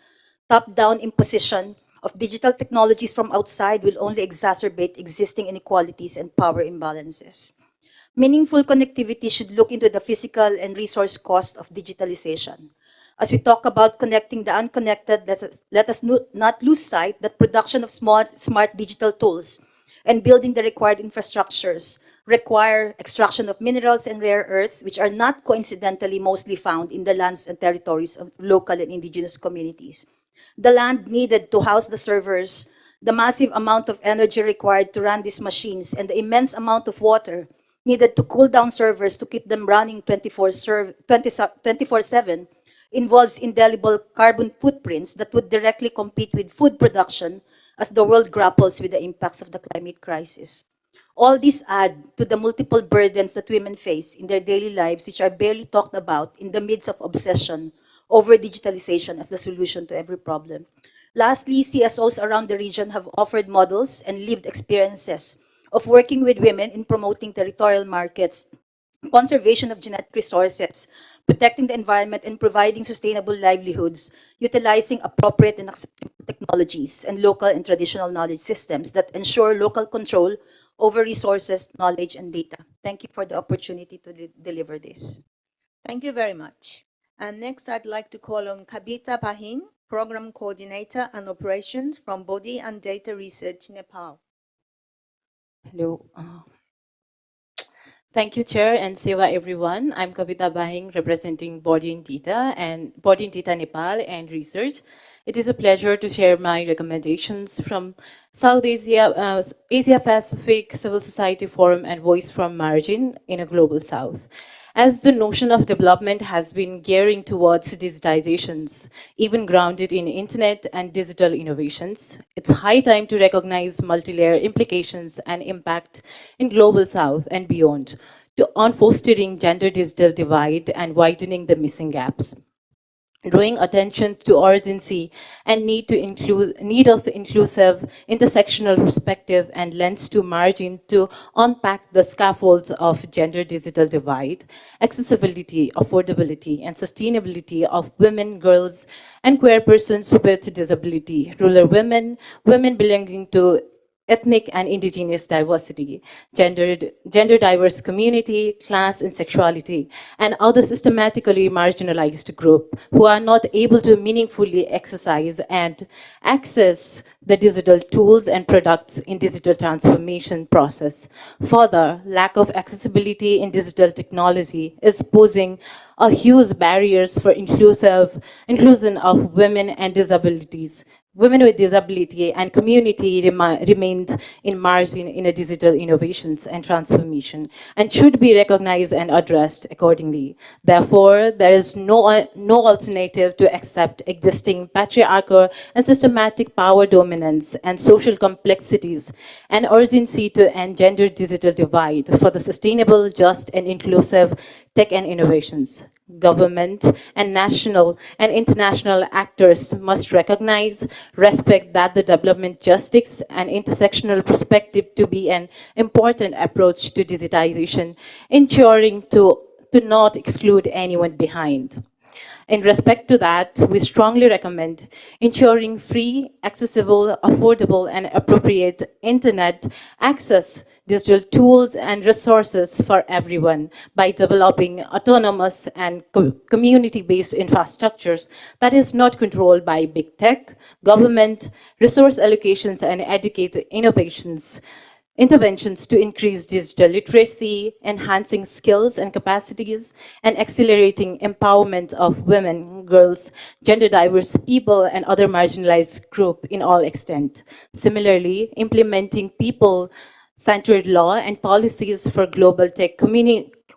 Top-down imposition of digital technologies from outside will only exacerbate existing inequalities and power imbalances. Meaningful connectivity should look into the physical and resource cost of digitalization. As we talk about connecting the unconnected, let us not lose sight that production of smart digital tools and building the required infrastructures require extraction of minerals and rare earths, which are not coincidentally mostly found in the lands and territories of local and indigenous communities. The land needed to house the servers, the massive amount of energy required to run these machines, and the immense amount of water needed to cool down servers to keep them running 24/7 involves indelible carbon footprints that would directly compete with food production as the world grapples with the impacts of the climate crisis. All these add to the multiple burdens that women face in their daily lives, which are barely talked about in the midst of obsession over digitalization as the solution to every problem. Lastly, CSOs around the region have offered models and lived experiences of working with women in promoting territorial markets, conservation of genetic resources, protecting the environment, and providing sustainable livelihoods, utilizing appropriate and accessible technologies and local and traditional knowledge systems that ensure local control over resources, knowledge, and data. Thank you for the opportunity to deliver this. Thank you very much. And next, I'd like to call on Kavita Pahin, Program Coordinator and Operations from Body and Data Research, Nepal. Hello. Thank you, Chair and Seva everyone. I'm Kavita Bahing, representing Body and Data Nepal and Research. It is a pleasure to share my recommendations from South Asia, Asia Pacific Civil Society Forum and Voice from Margin in a Global South. As the notion of development has been gearing towards digitizations, even grounded in internet and digital innovations, it's high time to recognize multi-layer implications and impact in Global South and beyond on fostering gender digital divide and widening the missing gaps. Drawing attention to urgency and need of inclusive intersectional perspective and lens to margin to unpack the scaffolds of gender digital divide, accessibility, affordability, and sustainability of women, girls, and queer persons with disability, rural women, women belonging to ethnic and indigenous diversity, gender diverse community, class and sexuality, and other systematically marginalized group who are not able to meaningfully exercise and access the digital tools and products in digital transformation process. Further, lack of accessibility in digital technology is posing a huge barriers for inclusion of women and disabilities. Women with disability and community remained in margin in a digital innovations and transformation and should be recognized and addressed accordingly. Therefore, there is no alternative to accept existing patriarchal and systematic power dominance and social complexities and urgency to end gender digital divide for the sustainable, just, and inclusive tech and innovations. Government and national and international actors must recognize, respect that the development justice and intersectional perspective to be an important approach to digitization, ensuring to not exclude anyone behind. In respect to that, we strongly recommend ensuring free, accessible, affordable, and appropriate internet access, digital tools and resources for everyone by developing autonomous and community-based infrastructures that is not controlled by big tech, government, resource allocations, and educative interventions to increase digital literacy, enhancing skills and capacities, and accelerating empowerment of women, girls, gender diverse people, and other marginalized groups in all extent. Similarly, implementing people-centered law and policies for global tech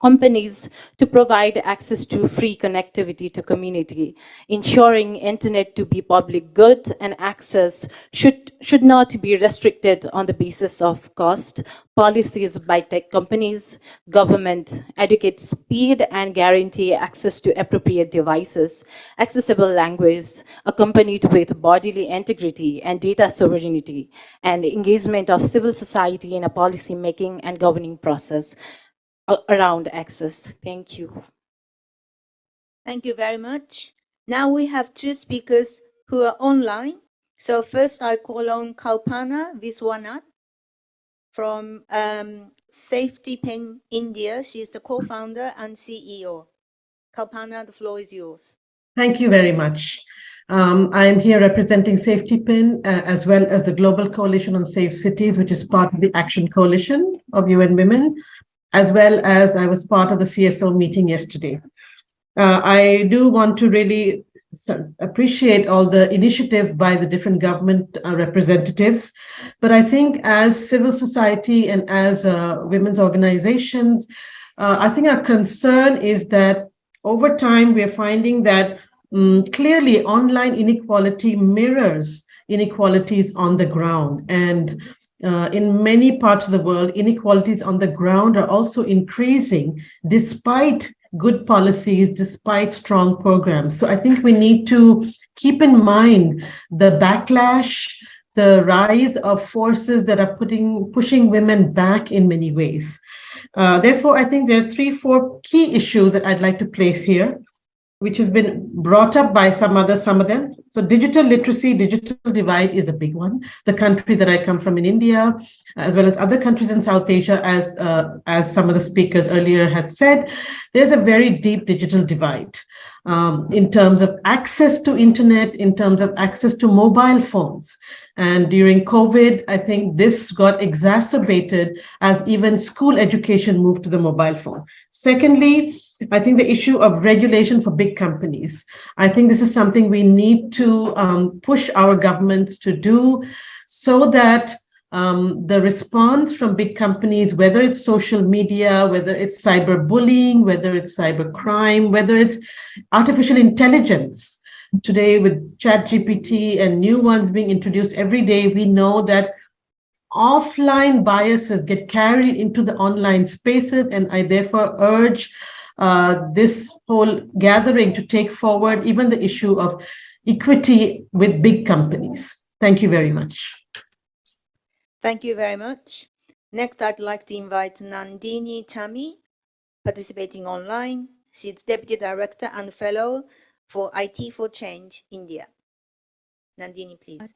companies to provide access to free connectivity to community, ensuring internet to be public good and access should not be restricted on the basis of cost. Policies by tech companies, government educate speed and guarantee access to appropriate devices, accessible language accompanied with bodily integrity and data sovereignty, and engagement of civil society in a policy making and governing process around access. Thank you. Thank you very much. Now we have two speakers who are online. So first I call on Kalpana Viswanath from Safety Pin India. She is the co-founder and CEO. Kalpana, the floor is yours. Thank you very much. I am here representing Safety Pin as well as the Global Coalition on Safe Cities, which is part of the Action Coalition of UN Women, as well as I was part of the CSO meeting yesterday. I do want to really appreciate all the initiatives by the different government representatives, but I think as civil society and as women's organizations, I think our concern is that over time we are finding that clearly online inequality mirrors inequalities on the ground, and in many parts of the world, inequalities on the ground are also increasing despite good policies, despite strong programs. So I think we need to keep in mind the backlash, the rise of forces that are pushing women back in many ways. Therefore, I think there are 3-4 key issues that I'd like to place here, which has been brought up by some of them. So digital literacy, digital divide is a big one. The country that I come from in India, as well as other countries in South Asia, as some of the speakers earlier had said, there's a very deep digital divide in terms of access to internet, in terms of access to mobile phones. And during COVID, I think this got exacerbated as even school education moved to the mobile phone. Secondly, I think the issue of regulation for big companies. I think this is something we need to push our governments to do so that the response from big companies, whether it's social media, whether it's cyberbullying, whether it's cybercrime, whether it's artificial intelligence. Today with ChatGPT and new ones being introduced every day, we know that offline biases get carried into the online spaces, and I therefore urge this whole gathering to take forward even the issue of equity with big companies. Thank you very much. Thank you very much. Next, I'd like to invite Nandini Chami, participating online. She's Deputy Director and Fellow for IT for Change, India. Nandini, please.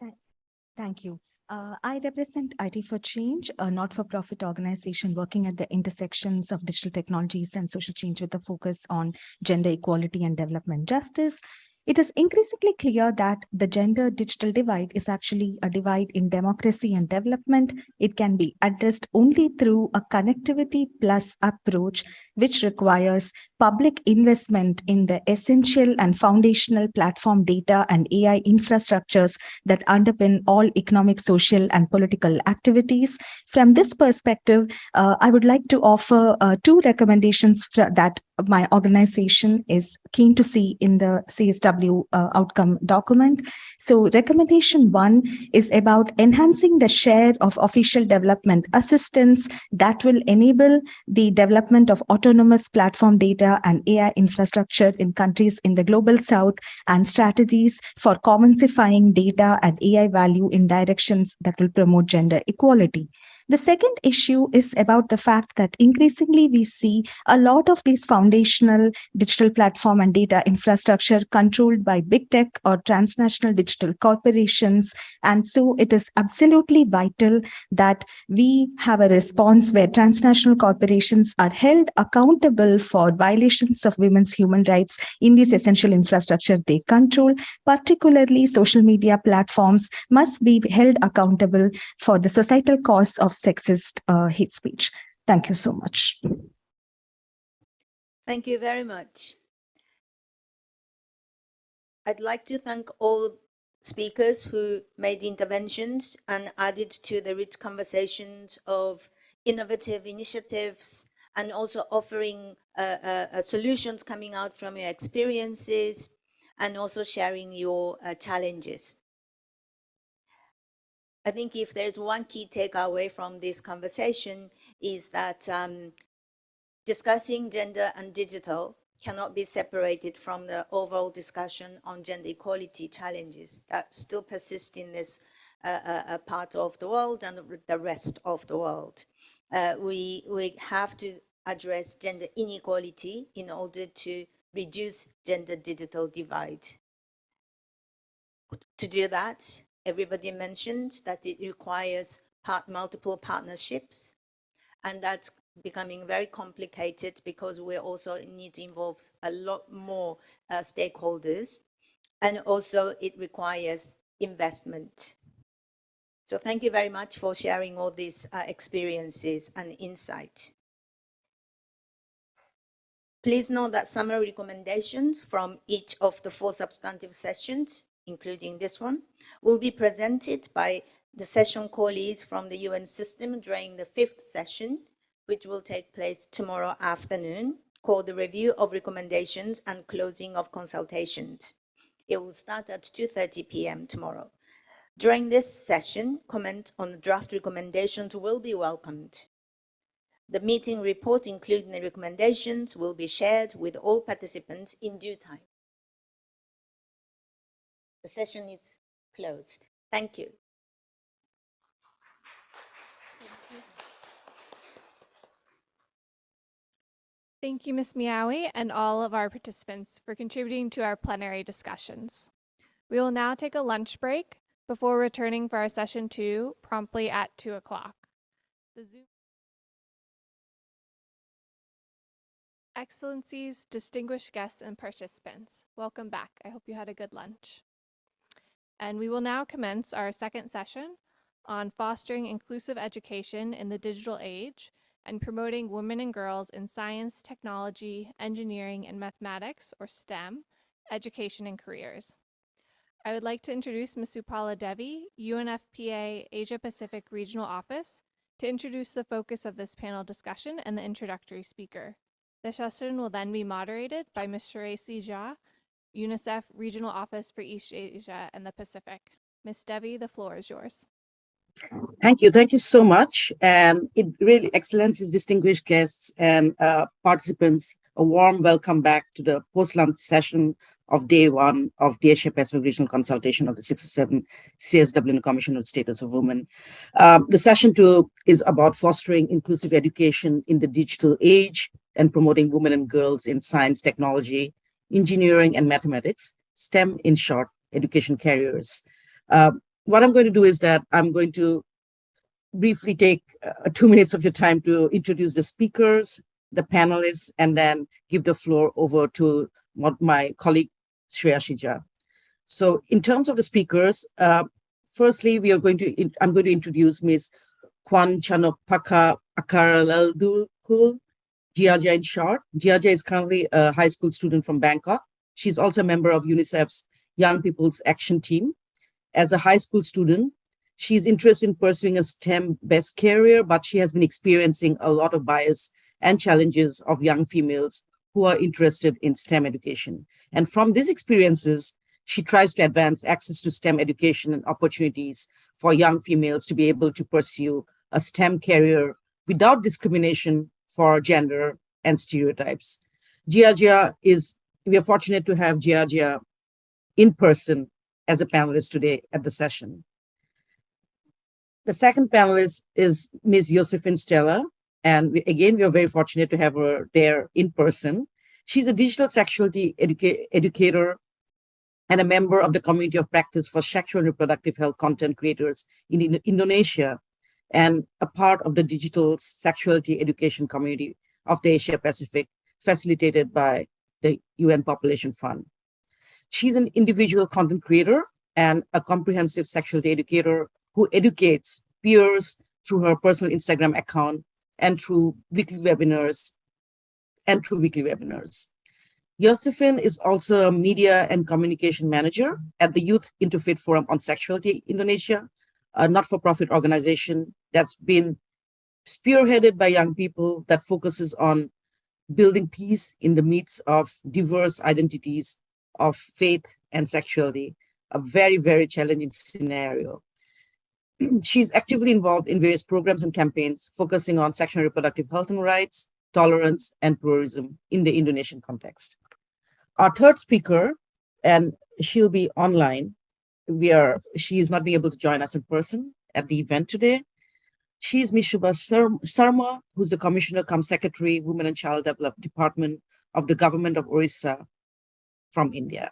Thank you. I represent IT for Change, a not-for-profit organization working at the intersections of digital technologies and social change with a focus on gender equality and development justice. It is increasingly clear that the gender digital divide is actually a divide in democracy and development. It can be addressed only through a connectivity plus approach, which requires public investment in the essential and foundational platform data and AI infrastructures that underpin all economic, social, and political activities. From this perspective, I would like to offer 2 recommendations that my organization is keen to see in the CSW outcome document. So recommendation 1 is about enhancing the share of official development assistance that will enable the development of autonomous platform data and AI infrastructure in countries in the global south, and strategies for commonsifying data and AI value in directions that will promote gender equality. The second issue is about the fact that increasingly we see a lot of these foundational digital platform and data infrastructure controlled by big tech or transnational digital corporations. And so it is absolutely vital that we have a response where transnational corporations are held accountable for violations of women's human rights in these essential infrastructure they control. Particularly, social media platforms must be held accountable for the societal costs of sexist hate speech. Thank you so much. Thank you very much. I'd like to thank all speakers who made interventions and added to the rich conversations of innovative initiatives and also offering solutions coming out from your experiences and also sharing your challenges. I think if there's one key takeaway from this conversation is that discussing gender and digital cannot be separated from the overall discussion on gender equality challenges that still persist in this part of the world and the rest of the world. We have to address gender inequality in order to reduce gender digital divide. To do that, everybody mentioned that it requires multiple partnerships, and that's becoming very complicated because we also need to involve a lot more stakeholders, and also it requires investment. So thank you very much for sharing all these experiences and insight. Please note that summary recommendations from each of the 4 substantive sessions, including this one, will be presented by the session co-leads from the UN system during the 5th session, which will take place tomorrow afternoon, called the Review of Recommendations and Closing of Consultations. It will start at 2:30 p.m. tomorrow. During this session, comment on the draft recommendations will be welcomed. The meeting report, including the recommendations, will be shared with all participants in due time. The session is closed. Thank you. Thank you, Ms. Miawi, and all of our participants for contributing to our plenary discussions. We will now take a lunch break before returning for our session 2 promptly at 2 o'clock. Excellencies, distinguished guests, and participants, welcome back. I hope you had a good lunch. And we will now commence our second session on fostering inclusive education in the digital age and promoting women and girls in science, technology, engineering, and mathematics, or STEM, education and careers. I would like to introduce Ms. Upala Devi, UNFPA Asia Pacific Regional Office, to introduce the focus of this panel discussion and the introductory speaker. The session will then be moderated by Ms. Sharesi Jha, UNICEF Regional Office for East Asia and the Pacific. Ms. Devi, the floor is yours. Thank you. Thank you so much. And it really, Excellencies, distinguished guests and participants, a warm welcome back to the post-lunch session of day 1 of the Asia Pacific Regional Consultation of the 67 CSW Commission on Status of Women. The session 2 is about fostering inclusive education in the digital age and promoting women and girls in science, technology, engineering, and mathematics, STEM in short, education careers. What I'm going to do is that I'm going to briefly take 2 minutes of your time to introduce the speakers, the panelists, and then give the floor over to my colleague, Sharesi Jha. So in terms of the speakers, firstly, I'm going to introduce Ms. Kwan Chanopaka Akaraldukul, Jiajia in short. Jiajia is currently a high school student from Bangkok. She's also a member of UNICEF's Young People's Action Team. As a high school student, she's interested in pursuing a STEM-based career, but she has been experiencing a lot of bias and challenges of young females who are interested in STEM education. And from these experiences, she tries to advance access to STEM education and opportunities for young females to be able to pursue a STEM career without discrimination for gender and stereotypes. We are fortunate to have Jiajia in person as a panelist today at the session. The second panelist is Ms. Josephine Stella. And again, we are very fortunate to have her there in person. She's a digital sexuality educator and a member of the Community of Practice for Sexual and Reproductive Health Content Creators in Indonesia, and a part of the digital sexuality education community of the Asia Pacific, facilitated by the UN Population Fund. She's an individual content creator and a comprehensive sexuality educator who educates peers through her personal Instagram account and through weekly webinars. Josephine is also a media and communication manager at the Youth Interfaith Forum on Sexuality Indonesia, a not-for-profit organization that's been spearheaded by young people that focuses on building peace in the midst of diverse identities of faith and sexuality, a very, very challenging scenario. She's actively involved in various programs and campaigns focusing on sexual and reproductive health and rights, tolerance, and pluralism in the Indonesian context. Our third speaker, and she'll be online, she is not being able to join us in person at the event today. She is Ms. Shubha Sharma, who's the Commissioner cum Secretary, Women and Child Development Department of the Government of Orissa from India.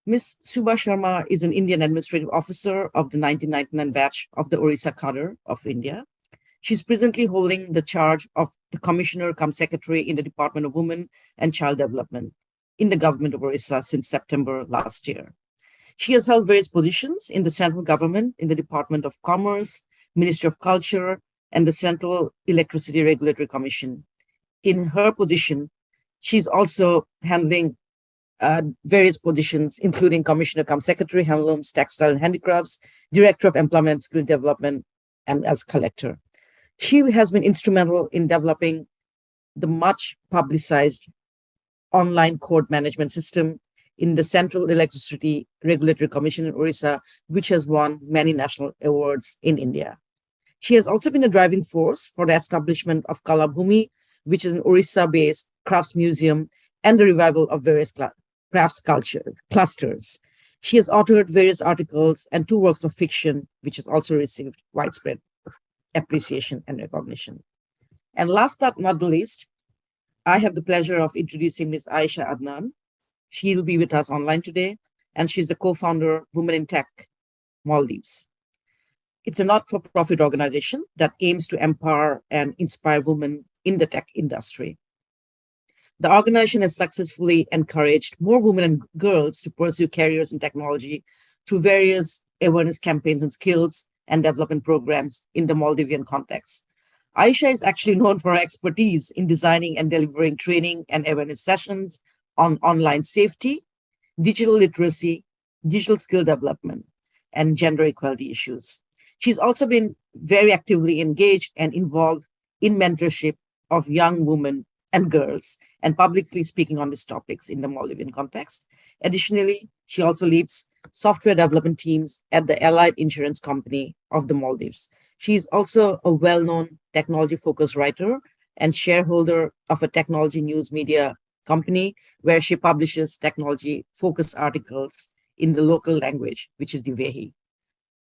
Ms. Shubha Sharma is an Indian administrative officer of the 1999 batch of the Orissa cadre of India. She's presently holding the charge of the Commissioner cum Secretary in the Department of Women and Child Development in the government of Orissa since September last year. She has held various positions in the central government, in the Department of Commerce, Ministry of Culture, and the Central Electricity Regulatory Commission. In her position, she's also handling various positions, including Commissioner cum Secretary, Handlooms, Textile and Handicrafts, Director of Employment Skill Development, and as Collector. She has been instrumental in developing the much publicized online code management system in the Central Electricity Regulatory Commission in Orissa, which has won many national awards in India. She has also been a driving force for the establishment of Kalabhumi, which is an Orissa-based crafts museum, and the revival of various crafts culture clusters. She has authored various articles and 2 works of fiction, which has also received widespread appreciation and recognition. And last but not the least, I have the pleasure of introducing Ms. Aisha Adnan. She'll be with us online today, and she's the co-founder of Women in Tech Maldives. It's a not-for-profit organization that aims to empower and inspire women in the tech industry. The organization has successfully encouraged more women and girls to pursue careers in technology through various awareness campaigns and skills and development programs in the Maldivian context. Aisha is actually known for her expertise in designing and delivering training and awareness sessions on online safety, digital literacy, digital skill development, and gender equality issues. She's also been very actively engaged and involved in mentorship of young women and girls, and publicly speaking on these topics in the Maldivian context. Additionally, she also leads software development teams at the Allied Insurance Company of the Maldives. She is also a well-known technology-focused writer and shareholder of a technology news media company where she publishes technology-focused articles in the local language, which is Divehi.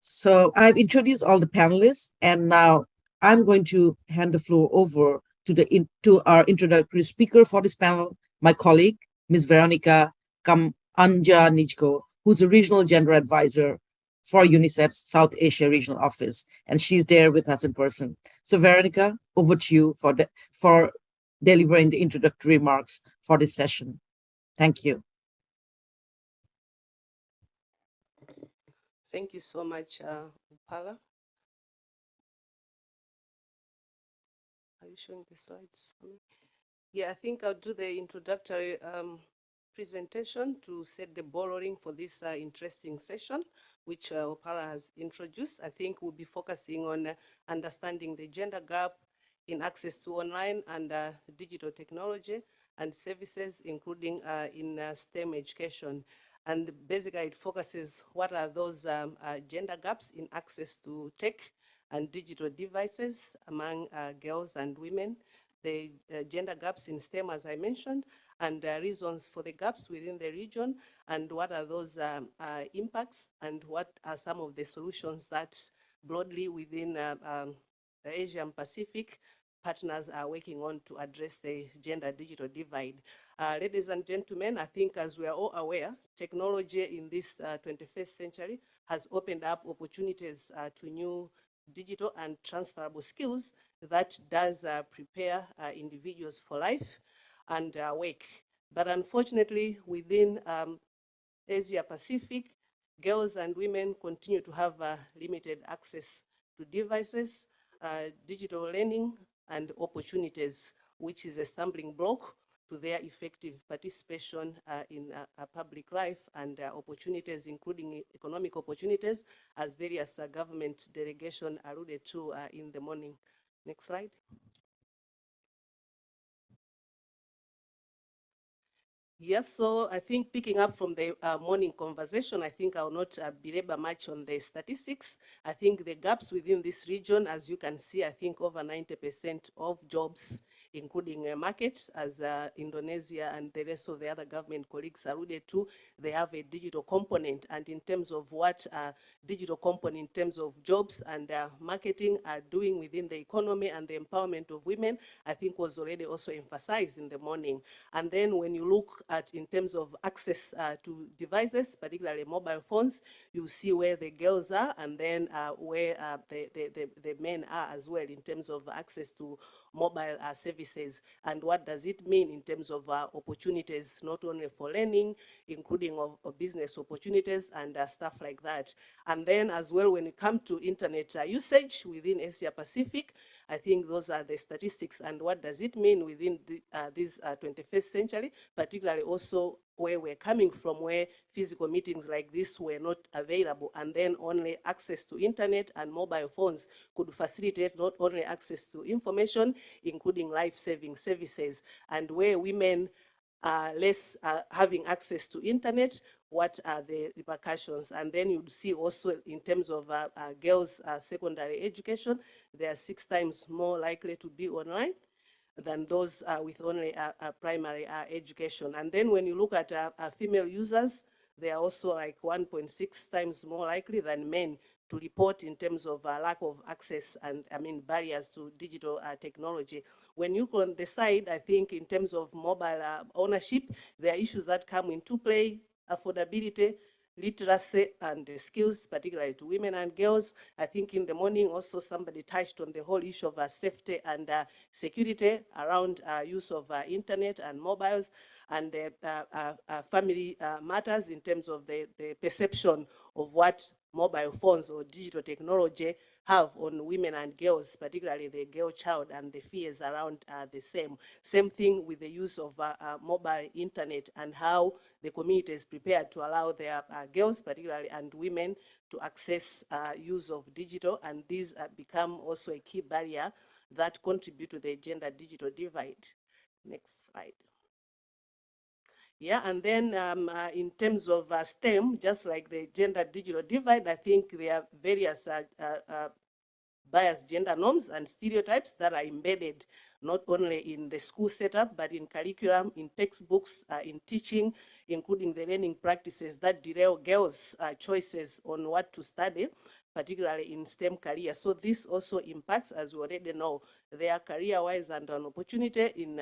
So I've introduced all the panelists, and now I'm going to hand the floor over to our introductory speaker for this panel, my colleague, Ms. Veronica Anja Nijko, who's a regional gender advisor for UNICEF's South Asia Regional Office, and she's there with us in person. So Veronica, over to you for delivering the introductory remarks for this session. Thank you. Thank you so much, Upala. Are you showing the slides for me? Yeah, I think I'll do the introductory presentation to set the ball rolling for this interesting session, which Upala has introduced. I think we'll be focusing on understanding the gender gap in access to online and digital technology and services, including in STEM education. And basically it focuses what are those gender gaps in access to tech and digital devices among girls and women, the gender gaps in STEM, as I mentioned, and reasons for the gaps within the region, and what are those impacts, and what are some of the solutions that broadly within the Asian Pacific, partners are working on to address the gender digital divide. Ladies and gentlemen, I think as we are all aware, technology in this 21st century has opened up opportunities to new digital and transferable skills that does prepare individuals for life and work. But unfortunately, within Asia Pacific, girls and women continue to have limited access to devices, digital learning, and opportunities, which is a stumbling block to their effective participation in public life and opportunities, including economic opportunities, as various government delegation alluded to in the morning. Next slide. Yes, so I think picking up from the morning conversation, I think I will not belabor much on the statistics. I think the gaps within this region, as you can see, I think over 90% of jobs, including markets, as Indonesia and the rest of the other government colleagues alluded to, they have a digital component. And in terms of what digital component in terms of jobs and marketing are doing within the economy and the empowerment of women, I think was already also emphasized in the morning. And then when you look at in terms of access to devices, particularly mobile phones, you see where the girls are and then where the men are as well in terms of access to mobile services. And what does it mean in terms of opportunities, not only for learning, including of business opportunities and stuff like that. And then as well, when it comes to internet usage within Asia Pacific, I think those are the statistics and what does it mean within this 21st century, particularly also where we're coming from, where physical meetings like this were not available, and then only access to internet and mobile phones could facilitate not only access to information, including life-saving services, and where women are less having access to internet, what are the repercussions? And then you'd see also in terms of girls' secondary education, they are 6 times more likely to be online than those with only a primary education. And then when you look at female users, they are also like 1.6 times more likely than men to report in terms of lack of access and barriers to digital technology. When you go on the side, I think in terms of mobile ownership, there are issues that come into play, affordability, literacy and skills, particularly to women and girls. I think in the morning also somebody touched on the whole issue of safety and security around use of internet and mobiles and family matters in terms of the perception of what mobile phones or digital technology have on women and girls, particularly the girl child, and the fears around the same. Same thing with the use of mobile internet and how the community is prepared to allow their girls, particularly and women, to access use of digital, and these become also a key barrier that contribute to the gender digital divide. Next slide. Yeah, and then in terms of STEM, just like the gender digital divide, I think there are various biased gender norms and stereotypes that are embedded not only in the school setup, but in curriculum, in textbooks, in teaching, including the learning practices that derail girls' choices on what to study, particularly in STEM careers. So this also impacts, as we already know, their career-wise and an opportunity in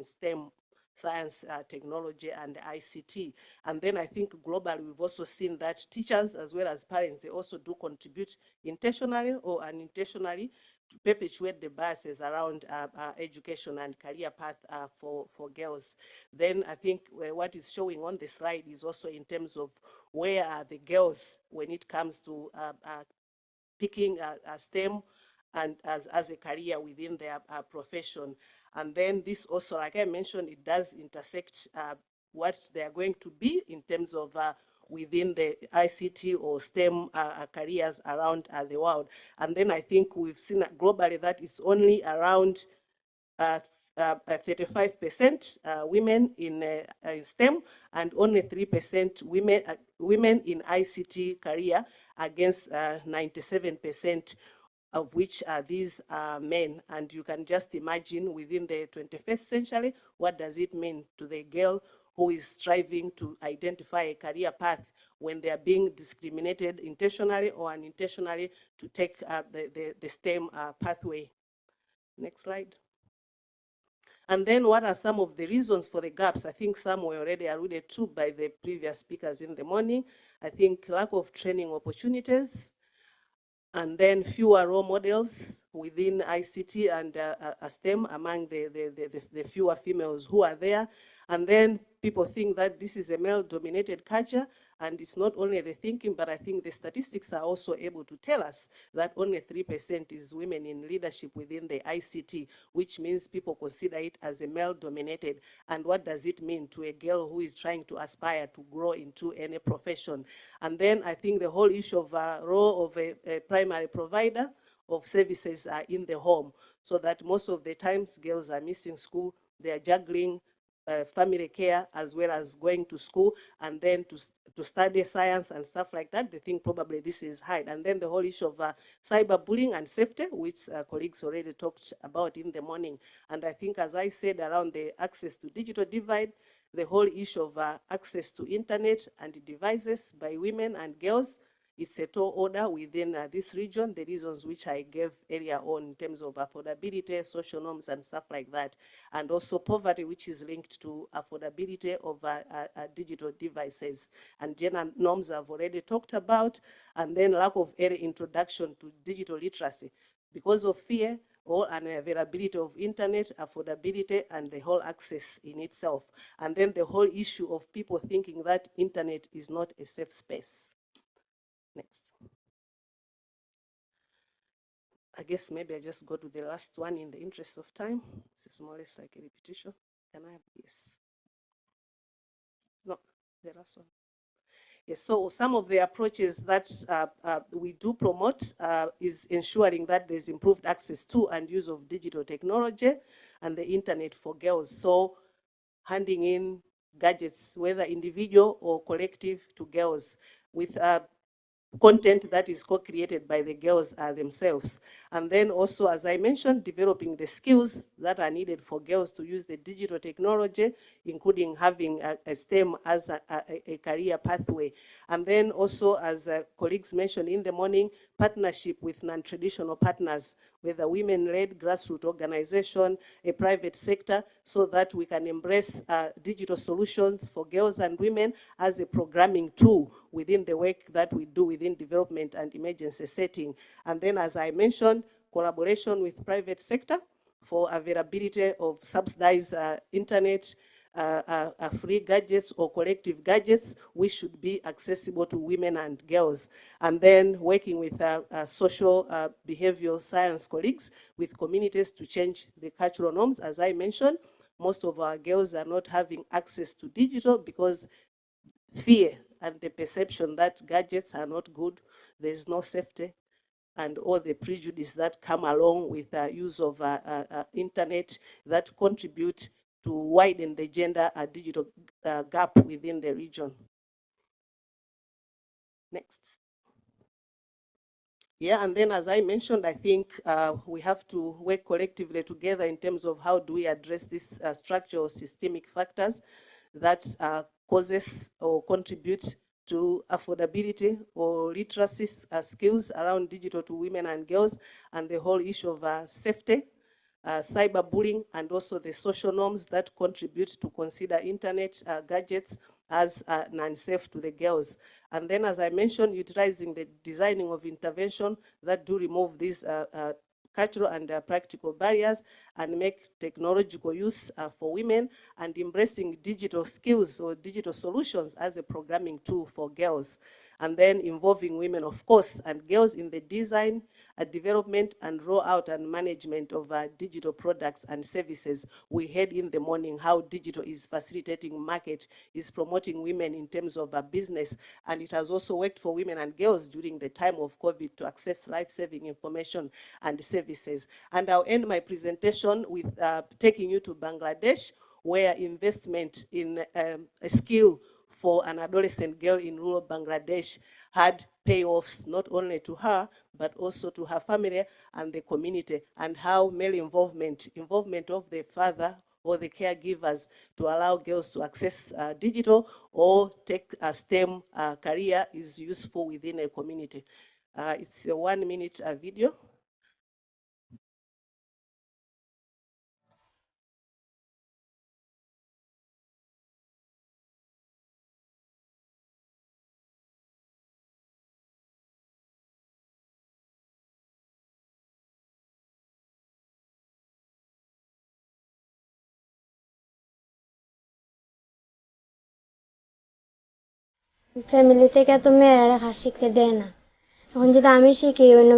STEM, science, technology, and ICT. And then I think globally, we've also seen that teachers as well as parents, they also do contribute intentionally or unintentionally to perpetuate the biases around education and career path for girls. Then I think what is showing on the slide is also in terms of where are the girls when it comes to picking STEM and as a career within their profession. And then this also, like I mentioned, it does intersect what they are going to be in terms of within the ICT or STEM careers around the world. And then I think we've seen globally that it's only around 35% women in STEM and only 3% women in ICT career against 97% of which these are men. And you can just imagine within the 21st century, what does it mean to the girl who is striving to identify a career path when they are being discriminated intentionally or unintentionally to take the STEM pathway. Next slide. And then what are some of the reasons for the gaps? I think some were already alluded to by the previous speakers in the morning. I think lack of training opportunities, and then fewer role models within ICT and STEM among the fewer females who are there. And then people think that this is a male-dominated culture, and it's not only the thinking, but I think the statistics are also able to tell us that only 3% is women in leadership within the ICT, which means people consider it as a male-dominated. And what does it mean to a girl who is trying to aspire to grow into any profession? And then I think the whole issue of role of a primary provider of services are in the home, so that most of the times girls are missing school, they are juggling family care as well as going to school, and then to study science and stuff like that. They think probably this is high. And then the whole issue of cyberbullying and safety, which colleagues already talked about in the morning. And I think, as I said, around the access to digital divide, the whole issue of access to internet and devices by women and girls, it's a tall order within this region, the reasons which I gave earlier on in terms of affordability, social norms, and stuff like that. And also poverty, which is linked to affordability of digital devices. And gender norms I've already talked about. And then lack of early introduction to digital literacy because of fear or unavailability of internet, affordability, and the whole access in itself. And then the whole issue of people thinking that internet is not a safe space. Next. I guess maybe I just go to the last one in the interest of time. This is more or less like a repetition. Can I have yes? No, the last one. Yes, so some of the approaches that we do promote is ensuring that there's improved access to and use of digital technology and the internet for girls. So handing in gadgets, whether individual or collective, to girls with content that is co-created by the girls themselves. And then also, as I mentioned, developing the skills that are needed for girls to use the digital technology, including having a STEM as a career pathway. And then also, as colleagues mentioned in the morning, partnership with non-traditional partners, whether women-led grassroots organization, a private sector, so that we can embrace digital solutions for girls and women as a programming tool within the work that we do within development and emergency setting. And then, as I mentioned, collaboration with private sector for availability of subsidized internet, free gadgets or collective gadgets, which should be accessible to women and girls. And then working with social behavioral science colleagues with communities to change the cultural norms. As I mentioned, most of our girls are not having access to digital because fear and the perception that gadgets are not good, there's no safety, and all the prejudice that come along with use of internet that contribute to widen the gender digital gap within the region. Next. Yeah, and then as I mentioned, I think we have to work collectively together in terms of how do we address these structural systemic factors that causes or contribute to affordability or literacy skills around digital to women and girls, and the whole issue of safety, cyberbullying, and also the social norms that contribute to consider internet gadgets as non-safe to the girls. And then, as I mentioned, utilizing the designing of intervention that do remove these cultural and practical barriers and make technological use for women, and embracing digital skills or digital solutions as a programming tool for girls. And then involving women, of course, and girls in the design, development, and rollout and management of digital products and services. We heard in the morning how digital is facilitating market, is promoting women in terms of business, and it has also worked for women and girls during the time of COVID to access life-saving information and services. And I'll end my presentation with taking you to Bangladesh, where investment in a skill for an adolescent girl in rural Bangladesh had payoffs not only to her, but also to her family and the community, and how male involvement of the father or the caregivers to allow girls to access digital or take a STEM career is useful within a community. It's a 1-minute video. Family থেকে তো মেয়েরা কাজ শিখতে দেয় না। এখন যদি আমি শিখি অন্য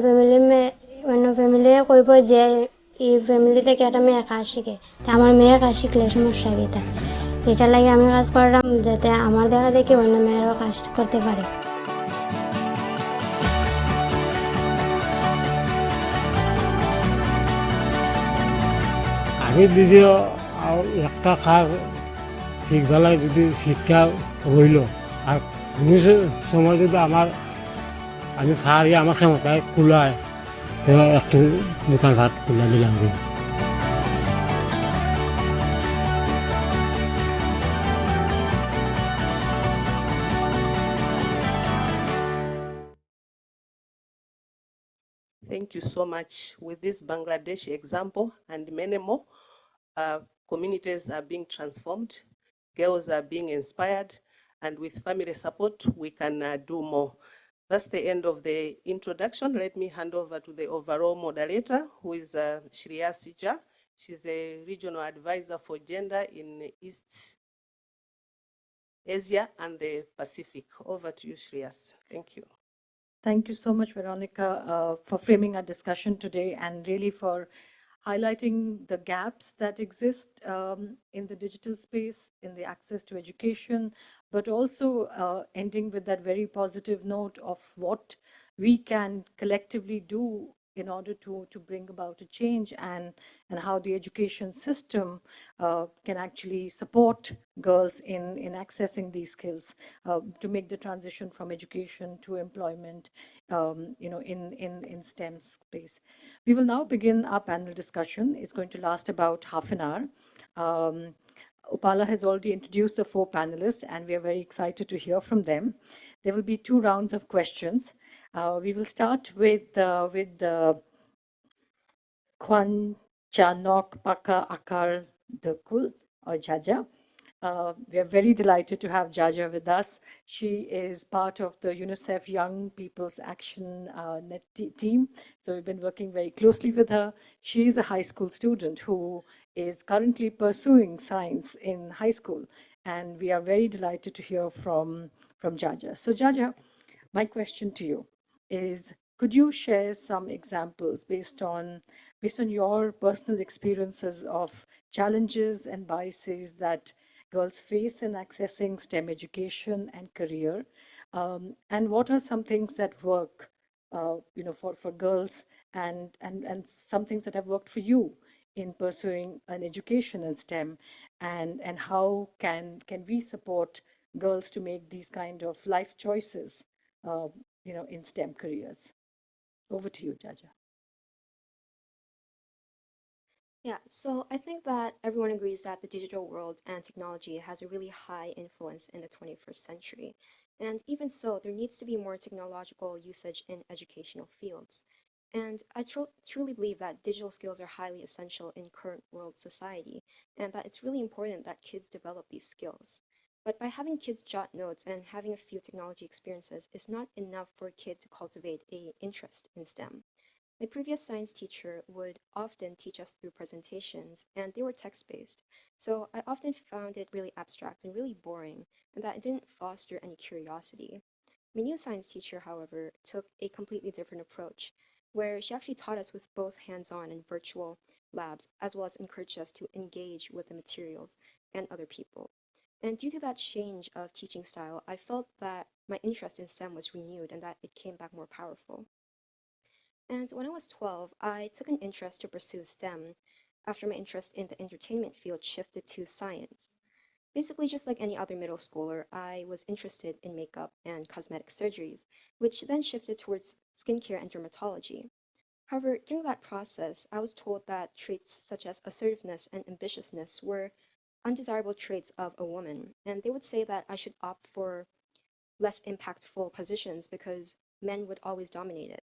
ফ্যামিলি কইব যে এই ফ্যামিলি থেকে একটা মেয়ে কাজ শিখে, তা আমার মেয়ে কাজ শিখলে সমস্যা কিটা? এটা লাগে আমি কাজ করলাম যাতে আমার দেখা দেখি অন্য মেয়েরাও কাজ করতে পারে। আমি নিজেও একটা কাজ ঠিকবেলায় যদি শিক্ষা রইল আর কোনো সময় যদি আমি পারি আমার ক্ষমতায় খোলায় তো একটু দোকানঘাট খুলে দিলাম। Thank you so much. With this Bangladesh example and many more, communities are being transformed, girls are being inspired, and with family support, we can do more. That's the end of the introduction. Let me hand over to the overall moderator, who is Shreya Sija. She's a regional advisor for gender in East Asia and the Pacific. Over to you, Shreyas. Thank you. Thank you so much, Veronica, for framing our discussion today and really for highlighting the gaps that exist in the digital space, in the access to education, but also ending with that very positive note of what we can collectively do in order to bring about a change and how the education system can actually support girls in accessing these skills to make the transition from education to employment, in STEM space. We will now begin our panel discussion. It's going to last about half an hour. Upala has already introduced the 4 panelists, and we are very excited to hear from them. There will be 2 rounds of questions. We will start with the Kwan Chanok Paka Akar Dekul, or Jaja. We are very delighted to have Jaja with us. She is part of the UNICEF Young People's Action Net team. So we've been working very closely with her. She is a high school student who is currently pursuing science in high school. And we are very delighted to hear from Jaja. So Jaja, my question to you is, could you share some examples based on your personal experiences of challenges and biases that girls face in accessing STEM education and career, and what are some things that work, for girls, and some things that have worked for you in pursuing an education in STEM, and how can we support girls to make these kind of life choices, in STEM careers? Over to you, Jaja. Yeah, so I think that everyone agrees that the digital world and technology has a really high influence in the 21st century. And even so, there needs to be more technological usage in educational fields. And I truly believe that digital skills are highly essential in current world society, and that it's really important that kids develop these skills. But by having kids jot notes and having a few technology experiences is not enough for a kid to cultivate an interest in STEM. My previous science teacher would often teach us through presentations, and they were text-based. So I often found it really abstract and really boring, and that it didn't foster any curiosity. My new science teacher, however, took a completely different approach, where she actually taught us with both hands-on and virtual labs, as well as encouraged us to engage with the materials and other people. And due to that change of teaching style, I felt that my interest in STEM was renewed and that it came back more powerful. And when I was 12, I took an interest to pursue STEM after my interest in the entertainment field shifted to science. Basically, just like any other middle schooler, I was interested in makeup and cosmetic surgeries, which then shifted towards skincare and dermatology. However, during that process, I was told that traits such as assertiveness and ambitiousness were undesirable traits of a woman, and they would say that I should opt for less impactful positions because men would always dominate it.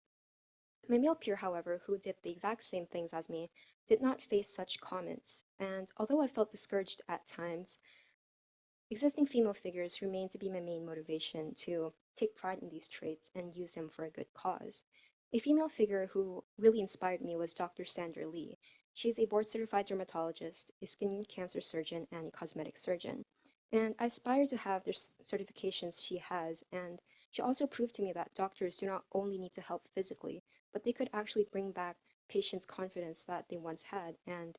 My male peer, however, who did the exact same things as me, did not face such comments, and although I felt discouraged at times, existing female figures remain to be my main motivation to take pride in these traits and use them for a good cause. A female figure who really inspired me was Dr. Sandra Lee. She is a board-certified dermatologist, a skin cancer surgeon, and a cosmetic surgeon. And I aspire to have the certifications she has, and she also proved to me that doctors do not only need to help physically, but they could actually bring back patients' confidence that they once had, and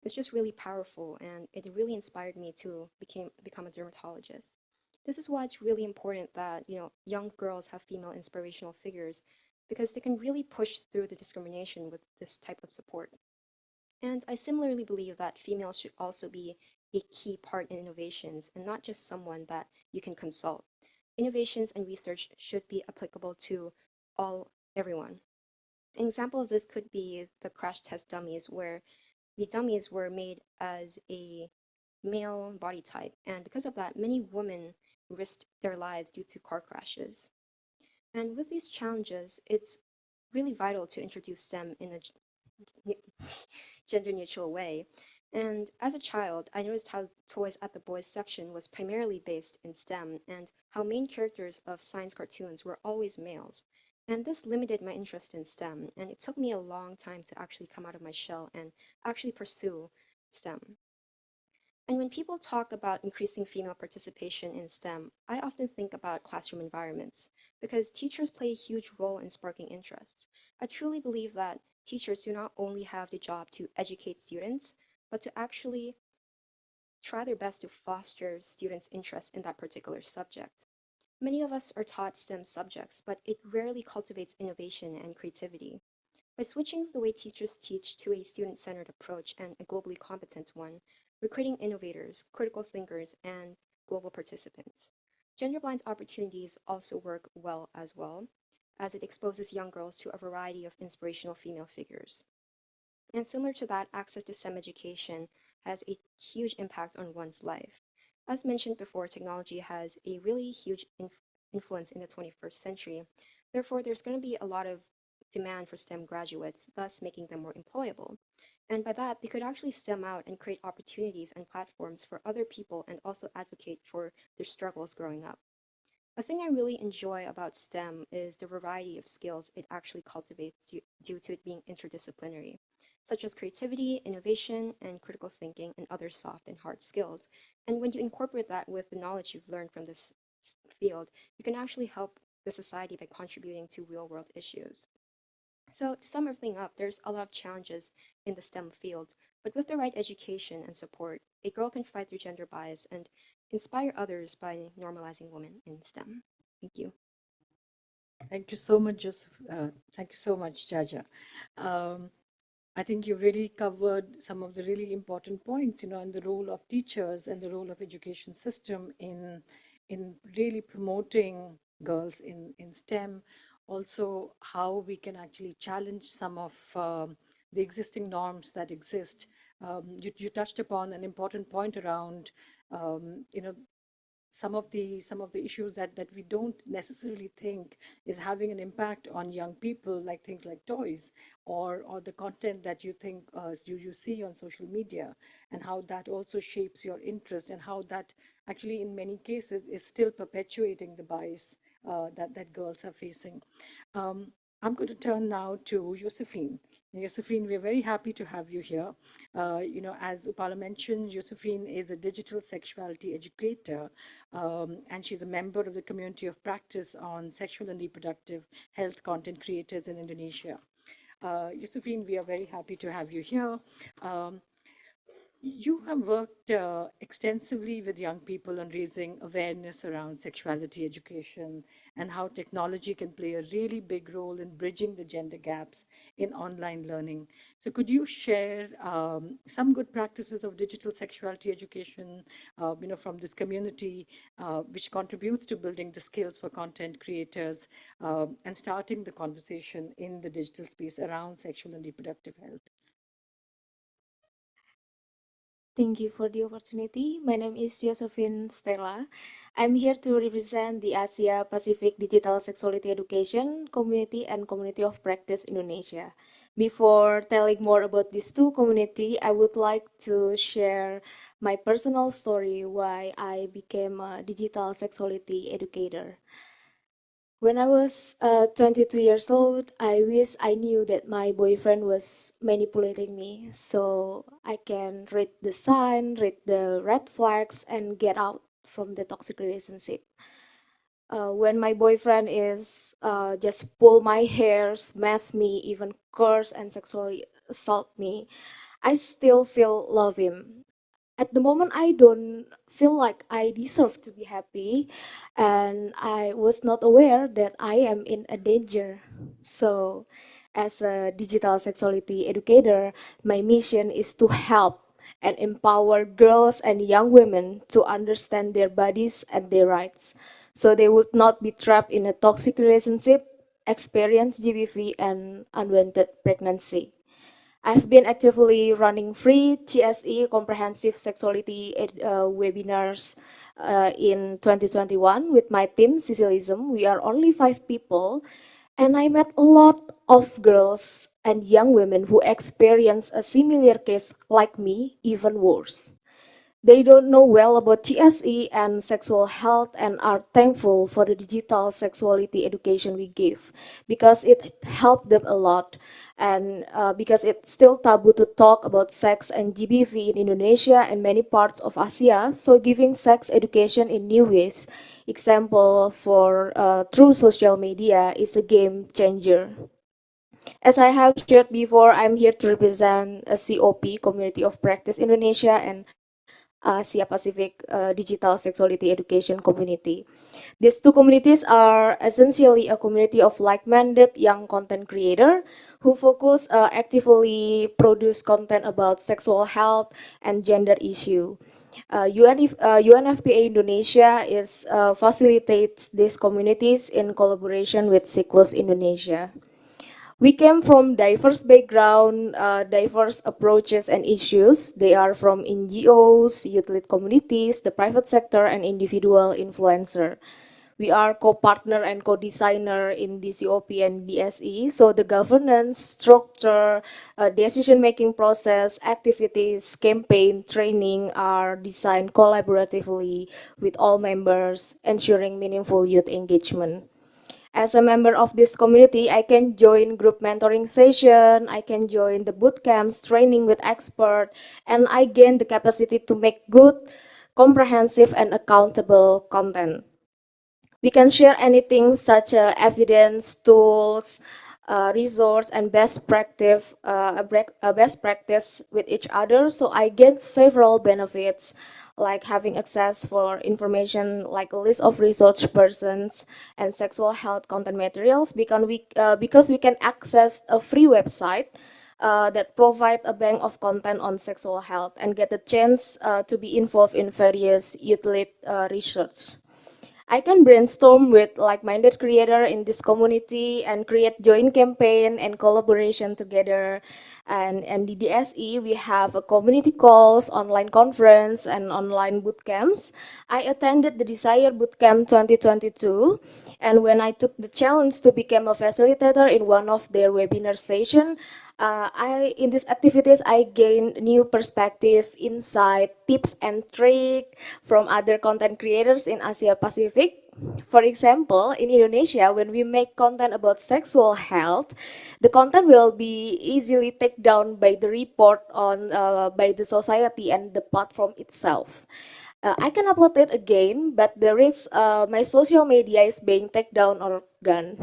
it's just really powerful, and it really inspired me to become a dermatologist. This is why it's really important that, young girls have female inspirational figures because they can really push through the discrimination with this type of support. And I similarly believe that females should also be a key part in innovations and not just someone that you can consult. Innovations and research should be applicable to everyone. An example of this could be the crash test dummies, where the dummies were made as a male body type, and because of that, many women risked their lives due to car crashes. And with these challenges, it's really vital to introduce STEM in a gender neutral way. And as a child, I noticed how toys at the boys section was primarily based in STEM and how main characters of science cartoons were always males. And this limited my interest in STEM, and it took me a long time to actually come out of my shell and actually pursue STEM. And when people talk about increasing female participation in STEM, I often think about classroom environments because teachers play a huge role in sparking interests. I truly believe that teachers do not only have the job to educate students, but to actually try their best to foster students' interest in that particular subject. Many of us are taught STEM subjects, but it rarely cultivates innovation and creativity. By switching the way teachers teach to a student-centered approach and a globally competent one, we're creating innovators, critical thinkers, and global participants. Gender-blind opportunities also work well, as it exposes young girls to a variety of inspirational female figures. And similar to that, access to STEM education has a huge impact on one's life. As mentioned before, technology has a really huge influence in the 21st century. Therefore, there's going to be a lot of demand for STEM graduates, thus making them more employable. And by that, they could actually STEM out and create opportunities and platforms for other people and also advocate for their struggles growing up. A thing I really enjoy about STEM is the variety of skills it actually cultivates due to it being interdisciplinary, such as creativity, innovation, and critical thinking, and other soft and hard skills. And when you incorporate that with the knowledge you've learned from this field, you can actually help the society by contributing to real-world issues. So to sum everything up, there's a lot of challenges in the STEM field, but with the right education and support, a girl can fight through gender bias and inspire others by normalizing women in STEM. Thank you. Thank you so much, Joseph. Thank you so much, Jaja. I think you really covered some of the really important points, and the role of teachers and the role of education system in really promoting girls in STEM. Also, how we can actually challenge some of the existing norms that exist. You touched upon an important point around, some of the issues that we don't necessarily think is having an impact on young people, like things like toys or the content that you think you see on social media, and how that also shapes your interest, and how that actually in many cases is still perpetuating the bias that girls are facing. I'm going to turn now to Josephine. Josephine, we're very happy to have you here. As Upala mentioned, Josephine is a digital sexuality educator, and she's a member of the community of practice on sexual and reproductive health content creators in Indonesia. Josephine, we are very happy to have you here. You have worked extensively with young people on raising awareness around sexuality education and how technology can play a really big role in bridging the gender gaps in online learning. So, could you share some good practices of digital sexuality education, from this community, which contributes to building the skills for content creators and starting the conversation in the digital space around sexual and reproductive health? Thank you for the opportunity. My name is Josephine Stella. I'm here to represent the Asia Pacific Digital Sexuality Education Community and Community of Practice Indonesia. Before telling more about these two communities, I would like to share my personal story why I became a digital sexuality educator. When I was 22 years old, I wish I knew that my boyfriend was manipulating me so I can read the sign, read the red flags, and get out from the toxic relationship. When my boyfriend is just pull my hair, smash me, even curse and sexually assault me, I still feel love him. At the moment, I don't feel like I deserve to be happy, and I was not aware that I am in a danger. So as a digital sexuality educator, my mission is to help and empower girls and young women to understand their bodies and their rights so they would not be trapped in a toxic relationship, experience GBV, and unwanted pregnancy. I've been actively running free GSE comprehensive sexuality webinars in 2021 with my team, Sicilism. We are only 5 people, and I met a lot of girls and young women who experience a similar case like me, even worse. They don't know well about GSE and sexual health and are thankful for the digital sexuality education we give because it helped them a lot and because it's still taboo to talk about sex and GBV in Indonesia and many parts of Asia. So giving sex education in new ways, example for through social media, is a game changer. As I have shared before, I'm here to represent a COP, Community of Practice Indonesia, and Asia Pacific Digital Sexuality Education Community. These two communities are essentially a community of like-minded young content creator who focus actively produce content about sexual health and gender issue. UNFPA Indonesia is facilitates these communities in collaboration with Cyclus Indonesia. We came from diverse background, diverse approaches and issues. They are from NGOs, youth-led communities, the private sector, and individual influencer. We are co-partner and co-designer in DCOP and DSE. So the governance, structure, decision-making process, activities, campaign, training are designed collaboratively with all members, ensuring meaningful youth engagement. As a member of this community, I can join group mentoring session, I can join the boot camps, training with expert, and I gain the capacity to make good, comprehensive, and accountable content. We can share anything such as evidence, tools, resource, and best practice with each other. So I get several benefits like having access for information like a list of research persons and sexual health content materials because we can access a free website that provide a bank of content on sexual health and get a chance to be involved in various youth-led research. I can brainstorm with like-minded creator in this community and create joint campaign and collaboration together. And the DSE, we have a community calls, online conference, and online boot camps. I attended the Desire Bootcamp 2022, and when I took the challenge to become a facilitator in one of their webinar session, in these activities I gain new perspective, insight, tips and trick from other content creators in Asia Pacific. For example, in Indonesia, when we make content about sexual health, the content will be easily taken down by the report on by the society and the platform itself. I can upload it again, but the risk my social media is being taken down or gone.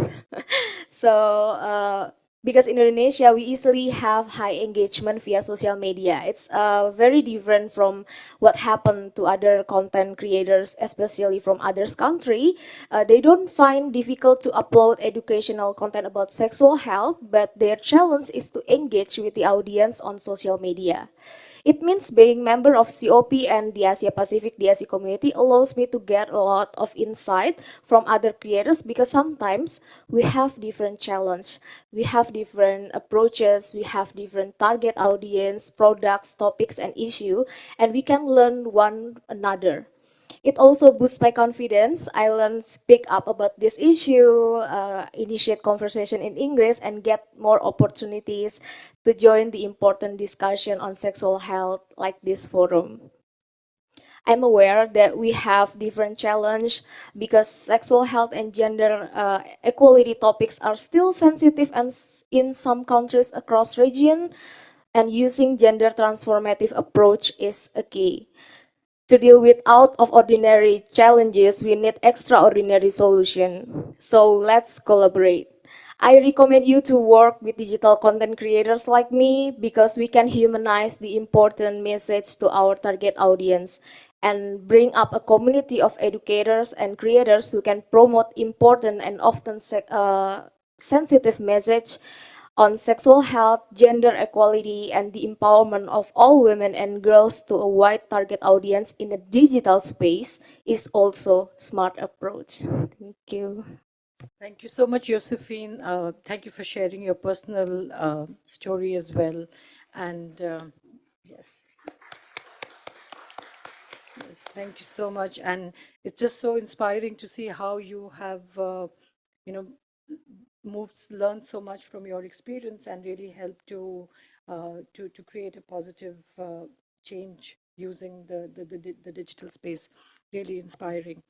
So because in Indonesia we easily have high engagement via social media. It's very different from what happened to other content creators, especially from others country. They don't find difficult to upload educational content about sexual health, but their challenge is to engage with the audience on social media. It means being member of COP and the Asia Pacific DSC community allows me to get a lot of insight from other creators because sometimes we have different challenge, we have different approaches, we have different target audience, products, topics, and issue, and we can learn one another. It also boosts my confidence. I learn speak up about this issue, initiate conversation in English, and get more opportunities to join the important discussion on sexual health like this forum. I'm aware that we have different challenge because sexual health and gender equality topics are still sensitive and in some countries across region, and using gender transformative approach is a key. To deal with out of ordinary challenges, we need extraordinary solution. So let's collaborate. I recommend you to work with digital content creators like me because we can humanize the important message to our target audience and bring up a community of educators and creators who can promote important and often sensitive message on sexual health, gender equality, and the empowerment of all women and girls to a wide target audience in the digital space is also smart approach. Thank you. Thank you so much, Josephine. Thank you for sharing your personal story as well. And yes. Yes, thank you so much. And it's just so inspiring to see how you have, you know, learned so much from your experience and really helped to create a positive change using the digital space. Really inspiring.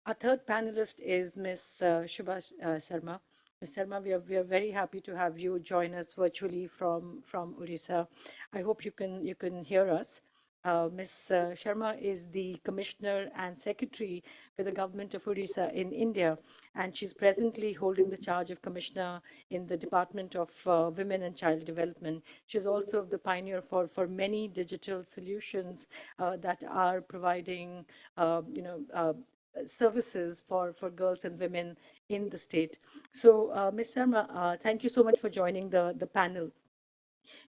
Our third panelist is Ms. Shubha Sharma. Ms. Sharma, we are very happy to have you join us virtually from Odisha. I hope you can hear us. Ms. Sharma is the Commissioner and Secretary for the Government of Odisha in India, and she's presently holding the charge of Commissioner in the Department of Women and Child Development. She's also the pioneer for many digital solutions that are providing, services for girls and women in the state. So, Ms. Sharma, thank you so much for joining the panel.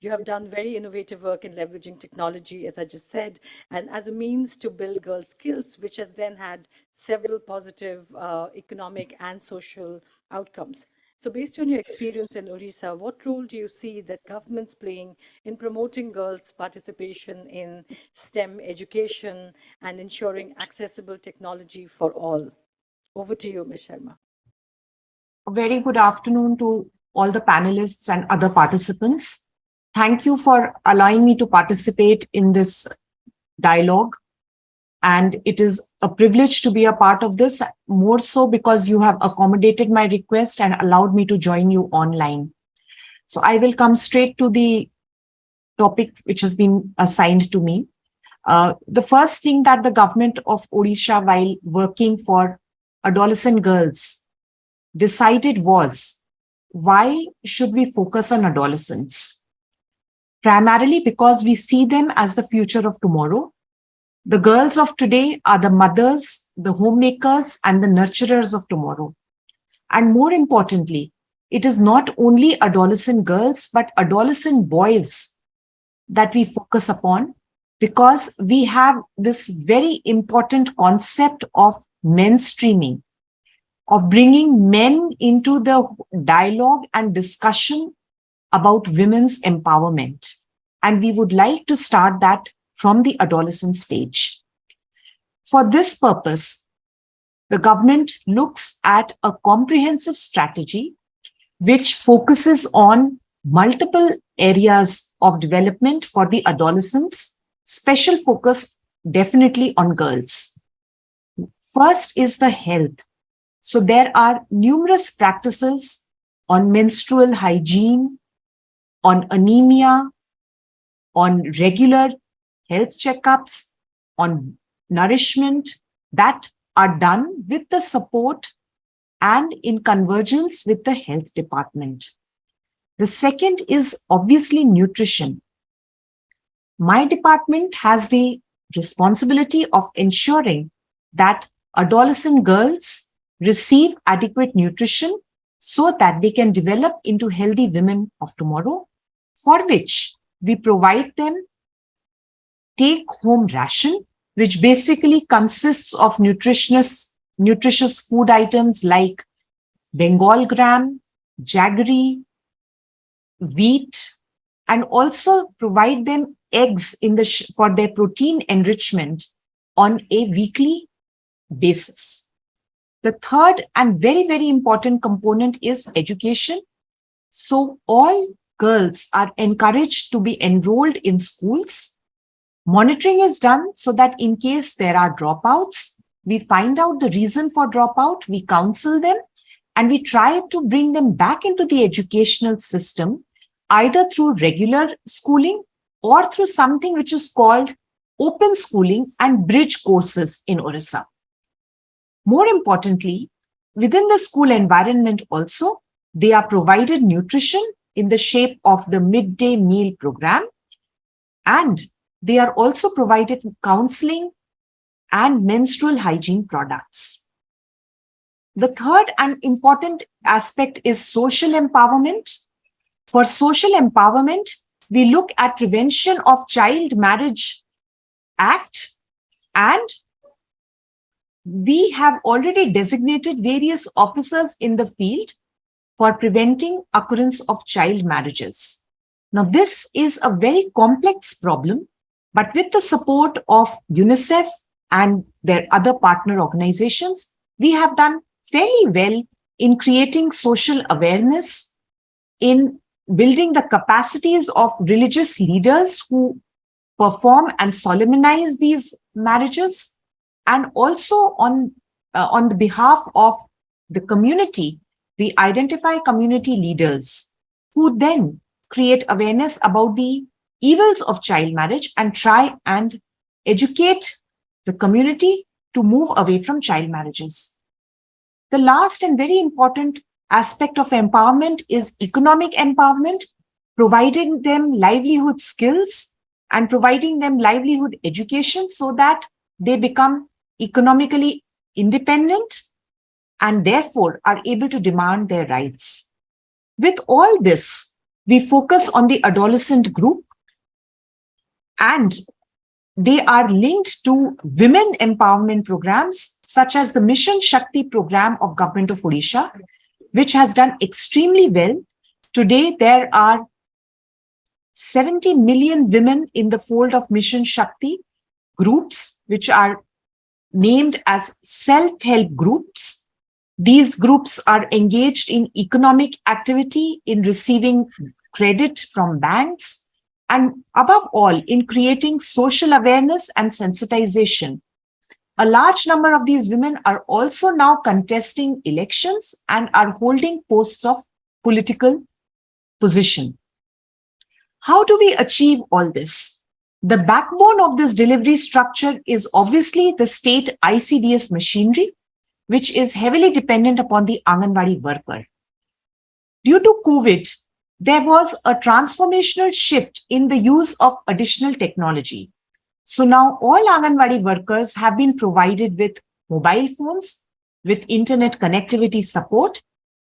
You have done very innovative work in leveraging technology, as I just said, and as a means to build girls' skills, which has then had several positive economic and social outcomes. So based on your experience in Odisha, what role do you see that government's playing in promoting girls' participation in STEM education and ensuring accessible technology for all? Over to you, Ms. Sharma. A very good afternoon to all the panelists and other participants. Thank you for allowing me to participate in this dialogue. And it is a privilege to be a part of this, more so because you have accommodated my request and allowed me to join you online. So I will come straight to the topic which has been assigned to me. The first thing that the government of Odisha, while working for adolescent girls, decided was, why should we focus on adolescents? Primarily because we see them as the future of tomorrow. The girls of today are the mothers, the homemakers, and the nurturers of tomorrow. And more importantly, it is not only adolescent girls, but adolescent boys that we focus upon, because we have this very important concept of mainstreaming, of bringing men into the dialogue and discussion about women's empowerment. And we would like to start that from the adolescent stage. For this purpose, the government looks at a comprehensive strategy which focuses on multiple areas of development for the adolescents, special focus definitely on girls. First is the health. So there are numerous practices on menstrual hygiene, on anemia, on regular health checkups, on nourishment that are done with the support and in convergence with the health department. The second is obviously nutrition. My department has the responsibility of ensuring that adolescent girls receive adequate nutrition so that they can develop into healthy women of tomorrow, for which we provide them take-home ration, which basically consists of nutritious food items like Bengal gram, jaggery, wheat, and also provide them eggs for their protein enrichment on a weekly basis. The third and very, very important component is education. So all girls are encouraged to be enrolled in schools. Monitoring is done so that in case there are dropouts, we find out the reason for dropout, we counsel them, and we try to bring them back into the educational system, either through regular schooling or through something which is called open schooling and bridge courses in Orissa. More importantly, within the school environment also, they are provided nutrition in the shape of the midday meal program, and they are also provided counseling and menstrual hygiene products. The third and important aspect is social empowerment. For social empowerment, we look at Prevention of Child Marriage Act, and we have already designated various officers in the field for preventing occurrence of child marriages. Now, this is a very complex problem, but with the support of UNICEF and their other partner organizations, we have done fairly well in creating social awareness, in building the capacities of religious leaders who perform and solemnize these marriages, and also on the behalf of the community, we identify community leaders who then create awareness about the evils of child marriage and try and educate the community to move away from child marriages. The last and very important aspect of empowerment is economic empowerment, providing them livelihood skills and providing them livelihood education so that they become economically independent and therefore are able to demand their rights. With all this, we focus on the adolescent group, and they are linked to women empowerment programs such as the Mission Shakti program of Government of Odisha, which has done extremely well. Today, there are 70 million women in the fold of Mission Shakti groups, which are named as self-help groups. These groups are engaged in economic activity, in receiving credit from banks, and above all, in creating social awareness and sensitization. A large number of these women are also now contesting elections and are holding posts of political position. How do we achieve all this? The backbone of this delivery structure is obviously the state ICDS machinery, which is heavily dependent upon the Anganwadi worker. Due to COVID, there was a transformational shift in the use of additional technology. So now all Anganwadi workers have been provided with mobile phones, with internet connectivity support,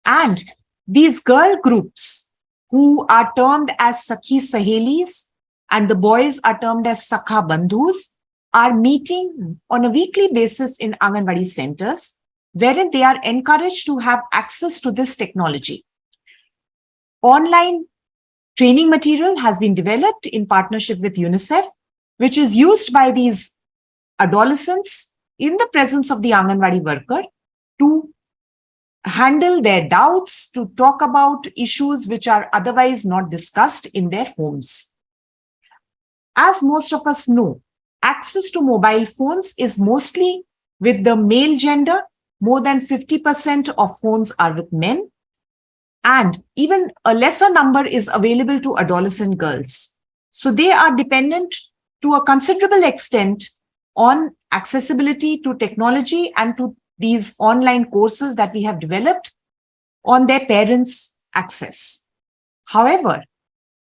and these girl groups who are termed as Sakhi Sahelis and the boys are termed as Sakha Bandhus are meeting on a weekly basis in Anganwadi centers, wherein they are encouraged to have access to this technology. Online training material has been developed in partnership with UNICEF, which is used by these adolescents in the presence of the Anganwadi worker to handle their doubts, to talk about issues which are otherwise not discussed in their homes. As most of us know, access to mobile phones is mostly with the male gender. More than 50% of phones are with men, and even a lesser number is available to adolescent girls. So they are dependent to a considerable extent on accessibility to technology and to these online courses that we have developed on their parents' access. However,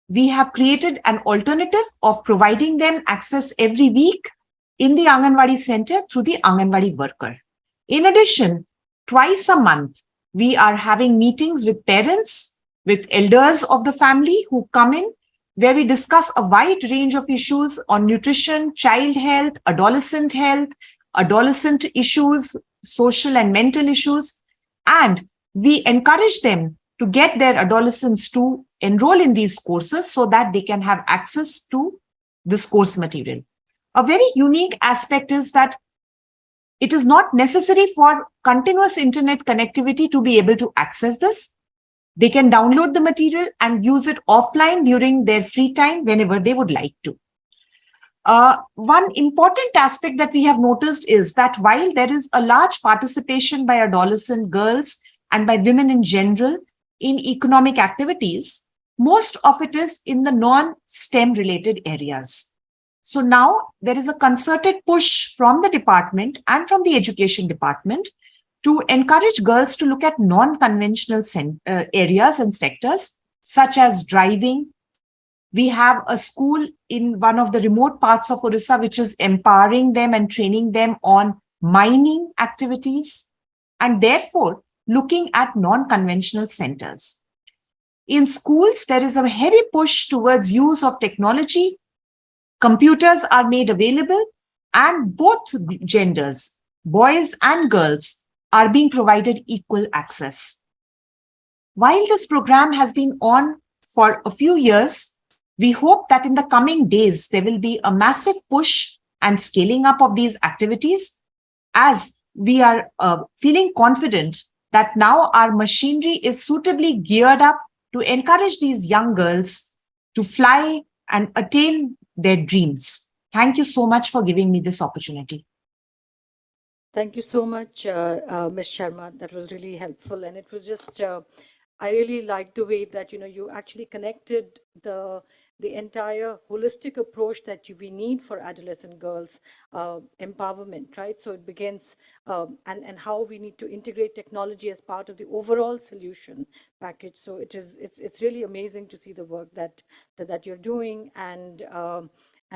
we have created an alternative of providing them access every week in the Anganwadi center through the Anganwadi worker. In addition, twice a month, we are having meetings with parents, with elders of the family who come in, where we discuss a wide range of issues on nutrition, child health, adolescent issues, social and mental issues, and we encourage them to get their adolescents to enroll in these courses so that they can have access to this course material. A very unique aspect is that it is not necessary for continuous internet connectivity to be able to access this. They can download the material and use it offline during their free time whenever they would like to. One important aspect that we have noticed is that while there is a large participation by adolescent girls and by women in general in economic activities, most of it is in the non-STEM related areas. So now there is a concerted push from the department and from the education department to encourage girls to look at non-conventional areas and sectors such as driving. We have a school in one of the remote parts of Orissa which is empowering them and training them on mining activities and therefore looking at non-conventional centers. In schools, there is a heavy push towards use of technology. Computers are made available and both genders, boys and girls, are being provided equal access. While this program has been on for a few years, we hope that in the coming days, there will be a massive push and scaling up of these activities as we are feeling confident that now our machinery is suitably geared up to encourage these young girls to fly and attain their dreams. Thank you so much for giving me this opportunity. Thank you so much, Ms. Sharma. That was really helpful. And it was just, I really liked the way that, you actually connected the entire holistic approach that we need for adolescent girls empowerment, right? So it begins and how we need to integrate technology as part of the overall solution package. So it's really amazing to see the work that you're doing and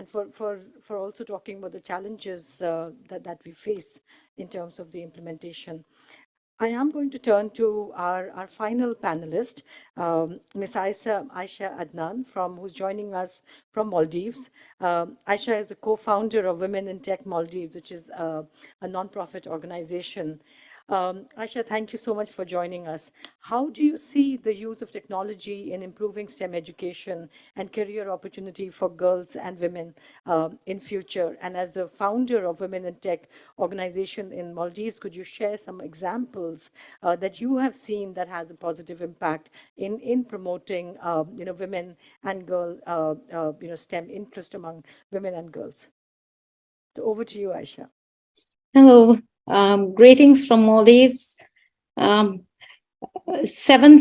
for also talking about the challenges that we face in terms of the implementation. I am going to turn to our final panelist, Ms. Aisha Adnan, who's joining us from Maldives. Aisha is the co-founder of Women in Tech Maldives, which is a nonprofit organization. Aisha, thank you so much for joining us. How do you see the use of technology in improving STEM education and career opportunity for girls and women in future? And as the founder of Women in Tech organization in Maldives, could you share some examples that you have seen that has a positive impact in promoting women and girl STEM interest among women and girls? So over to you, Aisha. Hello. Greetings from Maldives. 7th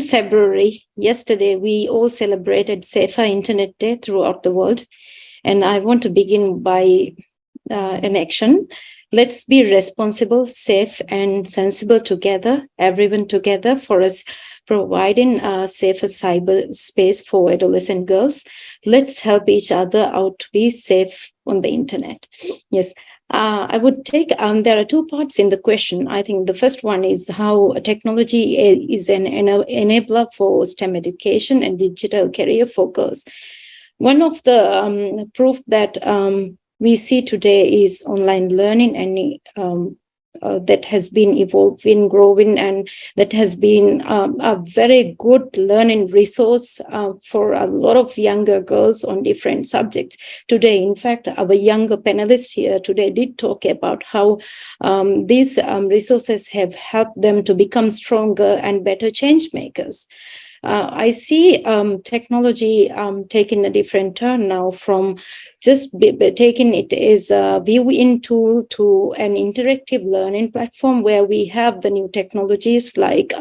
February, yesterday, we all celebrated Safer Internet Day throughout the world. And I want to begin by an action. Let's be responsible, safe, and sensible together, everyone together, for us providing a safer cyber space for adolescent girls. Let's help each other out to be safe on the internet. Yes. I would take, there are two parts in the question. I think the first one is how technology is an enabler for STEM education and digital career focus. One of the proof that we see today is online learning and that has been evolving, growing, and that has been a very good learning resource for a lot of younger girls on different subjects. Today, in fact, our younger panelists here today did talk about how these resources have helped them to become stronger and better change makers. I see technology taking a different turn now from just taking it as a viewing tool to an interactive learning platform where we have the new technologies like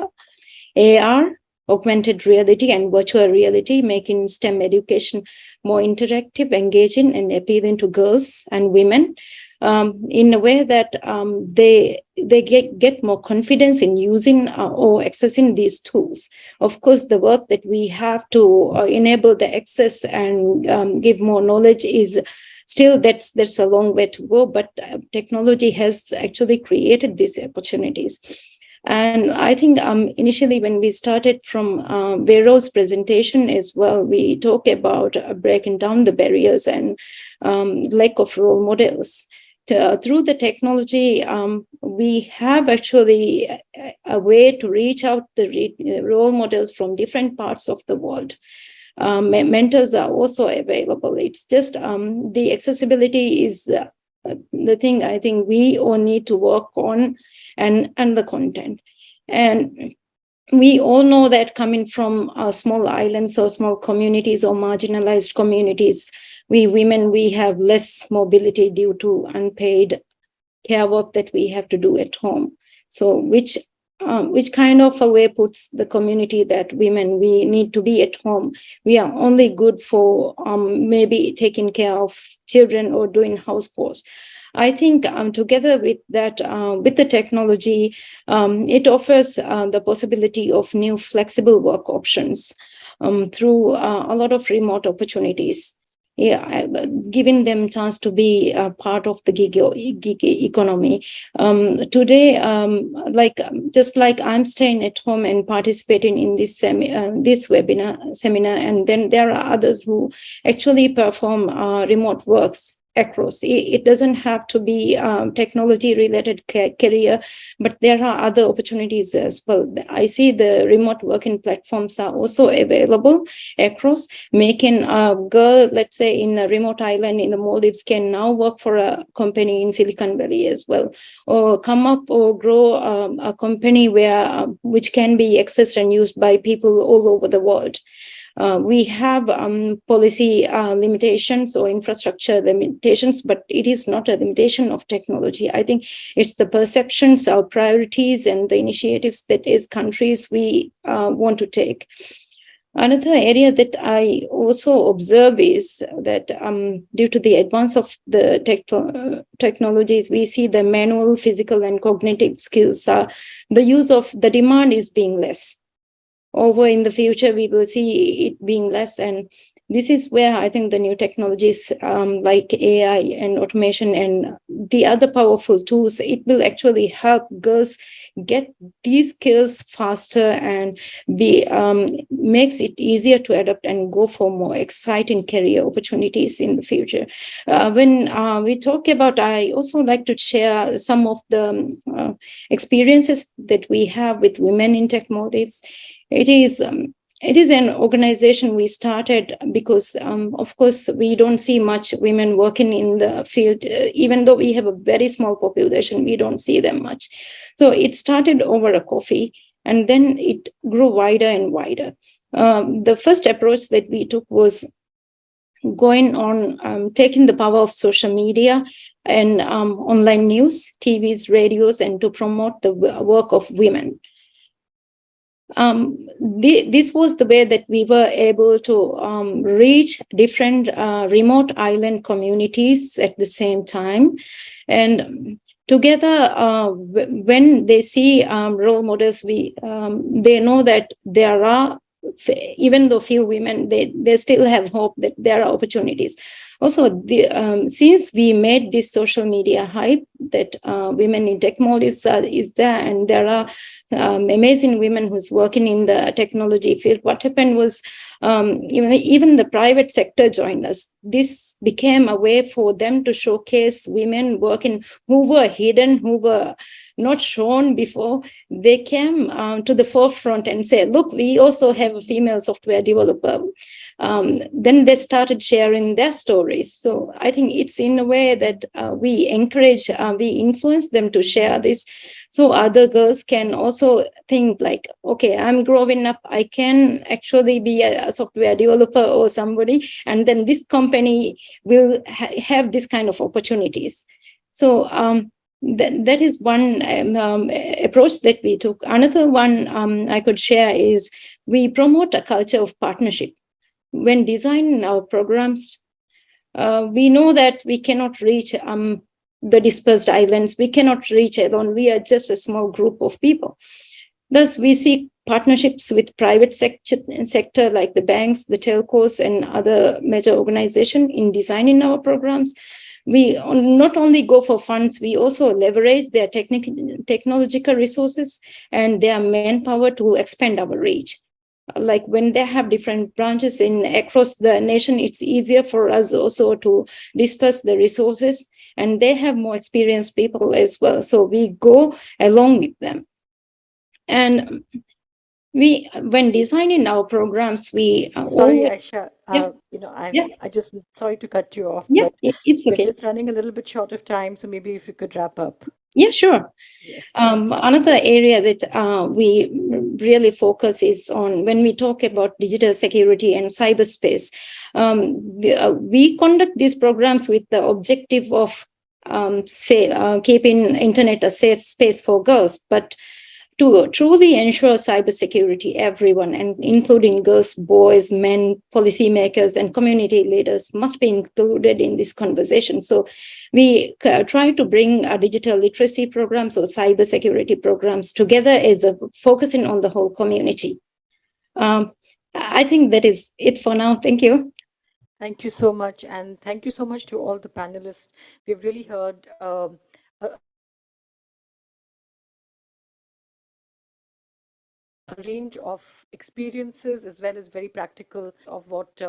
AR, augmented reality, and virtual reality, making STEM education more interactive, engaging, and appealing to girls and women. in a way that they get more confidence in using or accessing these tools. Of course, the work that we have to enable the access and give more knowledge is still that's a long way to go, but technology has actually created these opportunities. And I think initially when we started from Vero's presentation as well, we talk about breaking down the barriers and lack of role models. Through the technology, we have actually a way to reach out the role models from different parts of the world. Mentors are also available. It's just the accessibility is the thing I think we all need to work on, and the content. And we all know that coming from small islands or small communities or marginalized communities, we women, we have less mobility due to unpaid care work that we have to do at home. So which kind of a way puts the community that women, we need to be at home. We are only good for maybe taking care of children or doing house chores. I think together with that, with the technology, it offers the possibility of new flexible work options through a lot of remote opportunities. Yeah, giving them chance to be a part of the gig economy. Today, just like I'm staying at home and participating in this seminar, and then there are others who actually perform remote works across. It doesn't have to be technology related career, but there are other opportunities as well. I see the remote working platforms are also available across, making a girl, let's say in a remote island in the Maldives, can now work for a company in Silicon Valley as well, or come up or grow a company where which can be accessed and used by people all over the world. We have policy limitations or infrastructure limitations, but it is not a limitation of technology. I think it's the perceptions, our priorities, and the initiatives that as countries we want to take. Another area that I also observe is that due to the advance of the technologies, we see the manual, physical, and cognitive skills. The use of the demand is being less. Over in the future, we will see it being less. And this is where I think the new technologies like AI and automation and the other powerful tools, it will actually help girls get these skills faster and makes it easier to adapt and go for more exciting career opportunities in the future. When we talk about, I also like to share some of the experiences that we have with women in Tech Maldives. It is an organization we started because, of course, we don't see much women working in the field. Even though we have a very small population, we don't see them much. So it started over a coffee, and then it grew wider and wider. The first approach that we took was going on taking the power of social media and online news, TVs, radios, and to promote the work of women. This was the way that we were able to reach different remote island communities at the same time. And together, when they see role models, they know that there are, even though few women, they still have hope that there are opportunities. Also, since we made this social media hype that women in Tech Maldives is there, and there are amazing women who's working in the technology field, what happened was even the private sector joined us. This became a way for them to showcase women working who were hidden, who were not shown before. They came to the forefront and said, look, we also have a female software developer. Then they started sharing their stories. So I think it's in a way that we encourage, we influence them to share this, so other girls can also think like, okay, I'm growing up, I can actually be a software developer or somebody, and then this company will have this kind of opportunities. So that is one approach that we took. Another one I could share is we promote a culture of partnership. When designing our programs, we know that we cannot reach the dispersed islands. We cannot reach alone. We are just a small group of people. Thus, we seek partnerships with private sector like the banks, the telcos, and other major organizations in designing our programs. We not only go for funds, we also leverage their technological resources and their manpower to expand our reach. Like when they have different branches across the nation, it's easier for us also to disperse the resources, and they have more experienced people as well. So we go along with them. And when designing our programs, we Sorry, Aisha. Yeah. I just sorry to cut you off, Yeah, but it's we're okay. just running a little bit short of time, so maybe if you could wrap up. Yeah, sure. Yes. Another area that we really focus is on when we talk about digital security and cyberspace. We conduct these programs with the objective of keeping internet a safe space for girls, but to truly ensure cybersecurity, everyone, and including girls, boys, men, policymakers, and community leaders must be included in this conversation. So we try to bring our digital literacy programs or cybersecurity programs together as a focusing on the whole community. I think that is it for now. Thank you. Thank you so much. And thank you so much to all the panelists. We've really heard a range of experiences as well as very practical of what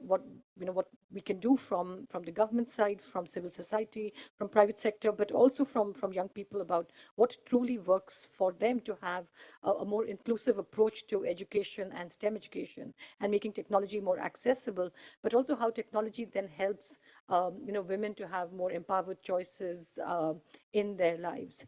what we can do from the government side, from civil society, from private sector, but also from young people about what truly works for them to have a more inclusive approach to education and STEM education and making technology more accessible, but also how technology then helps women to have more empowered choices in their lives.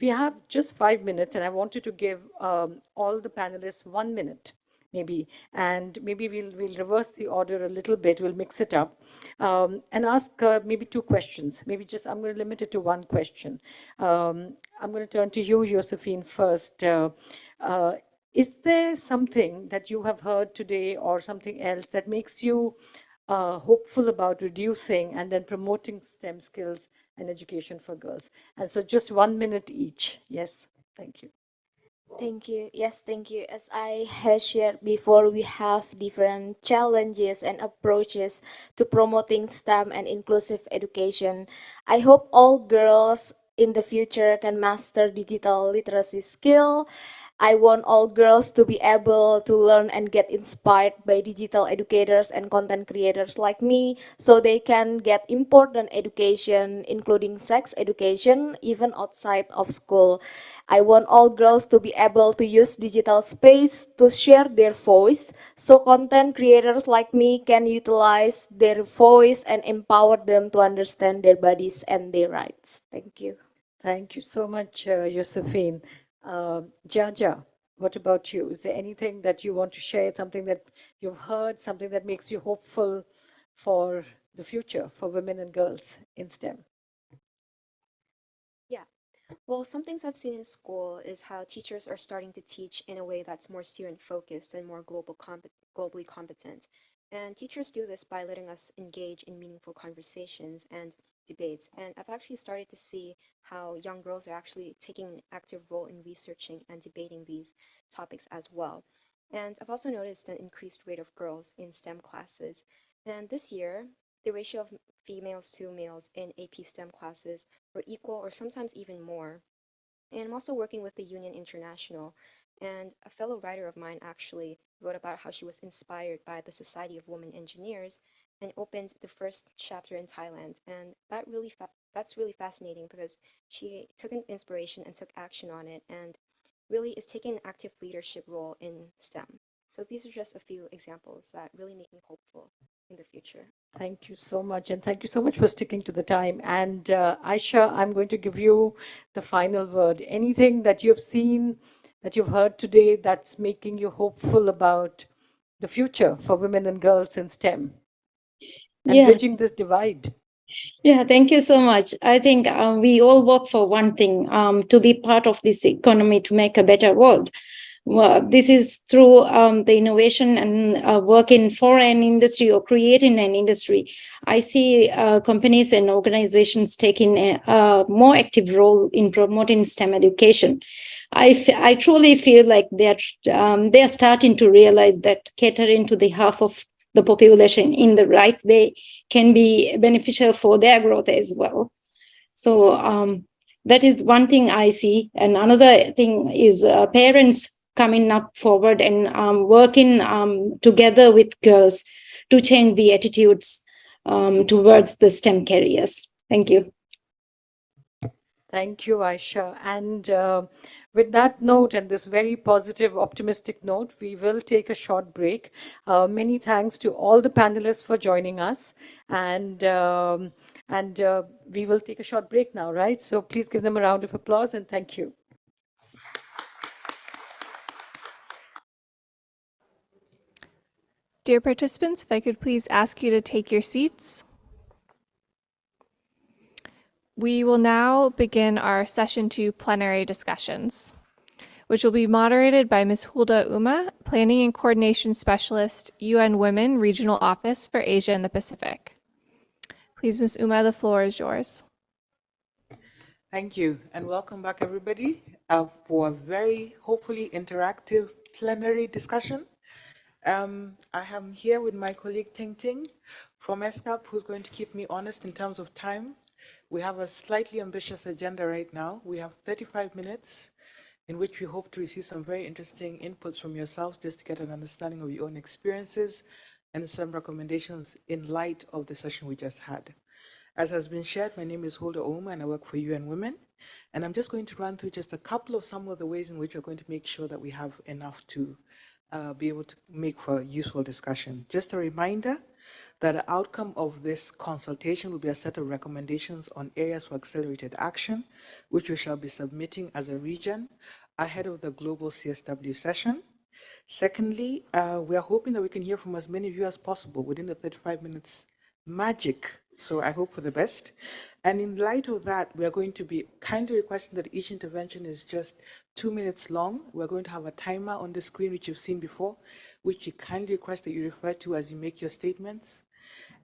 We have just 5 minutes, and I wanted to give all the panelists 1 minute, maybe, and maybe we'll reverse the order a little bit. We'll mix it up and ask maybe 2 questions. Maybe just I'm going to limit it to 1 question. I'm going to turn to you, Josephine, first. Is there something that you have heard today or something else that makes you hopeful about reducing and then promoting STEM skills and education for girls? And so just 1 minute each. Yes, thank you. Thank you. Yes, thank you. As I had shared before, we have different challenges and approaches to promoting STEM and inclusive education. I hope all girls in the future can master digital literacy skill. I want all girls to be able to learn and get inspired by digital educators and content creators like me, so they can get important education, including sex education, even outside of school. I want all girls to be able to use digital space to share their voice, so content creators like me can utilize their voice and empower them to understand their bodies and their rights. Thank you. Thank you so much, Josephine. Jaja, what about you? Is there anything that you want to share, something that you've heard, something that makes you hopeful for the future for women and girls in STEM? Yeah. Well, some things I've seen in school is how teachers are starting to teach in a way that's more student focused and more globally competent. And teachers do this by letting us engage in meaningful conversations and debates. And I've actually started to see how young girls are actually taking an active role in researching and debating these topics as well. And I've also noticed an increased rate of girls in STEM classes. And this year, the ratio of females to males in AP STEM classes were equal or sometimes even more. And I'm also working with the Union International. And a fellow writer of mine actually wrote about how she was inspired by the Society of Women Engineers and opened the first chapter in Thailand. And that's really fascinating because she took an inspiration and took action on it and really is taking an active leadership role in STEM. So these are just a few examples that really make me hopeful in the future. Thank you so much. And thank you so much for sticking to the time. And Aisha, I'm going to give you the final word. Anything that you've seen, that you've heard today that's making you hopeful about the future for women and girls in STEM and bridging this divide? Yeah, thank you so much. I think we all work for one thing, to be part of this economy to make a better world. This is through the innovation and work in foreign industry or creating an industry. I see companies and organizations taking a more active role in promoting STEM education. I truly feel like they are starting to realize that catering to the half of the population in the right way can be beneficial for their growth as well. So that is one thing I see. And another thing is parents coming up forward and working together with girls to change the attitudes towards the STEM careers. Thank you. Thank you, Aisha. And with that note and this very positive, optimistic note, we will take a short break. Many thanks to all the panelists for joining us. And we will take a short break now, right? So please give them a round of applause and thank you. Dear participants, if I could please ask you to take your seats. We will now begin our session 2 plenary discussions, which will be moderated by Ms. Hulda Uma, Planning and Coordination Specialist, UN Women Regional Office for Asia and the Pacific. Please, Ms. Uma, the floor is yours. Thank you, and welcome back, everybody, for a very, hopefully, interactive plenary discussion. I am here with my colleague Ting Ting from ESCAP, who's going to keep me honest in terms of time. We have a slightly ambitious agenda right now. We have 35 minutes in which we hope to receive some very interesting inputs from yourselves just to get an understanding of your own experiences and some recommendations in light of the session we just had. As has been shared, my name is Hulda Uma and I work for UN Women. And I'm just going to run through just a couple of some of the ways in which we're going to make sure that we have enough to be able to make for a useful discussion. Just a reminder that the outcome of this consultation will be a set of recommendations on areas for accelerated action, which we shall be submitting as a region ahead of the global CSW session. Secondly, we are hoping that we can hear from as many of you as possible within the 35 minutes magic. So I hope for the best. And in light of that, we are going to be kindly requesting that each intervention is just 2 minutes long. We're going to have a timer on the screen, which you've seen before, which you kindly request that you refer to as you make your statements.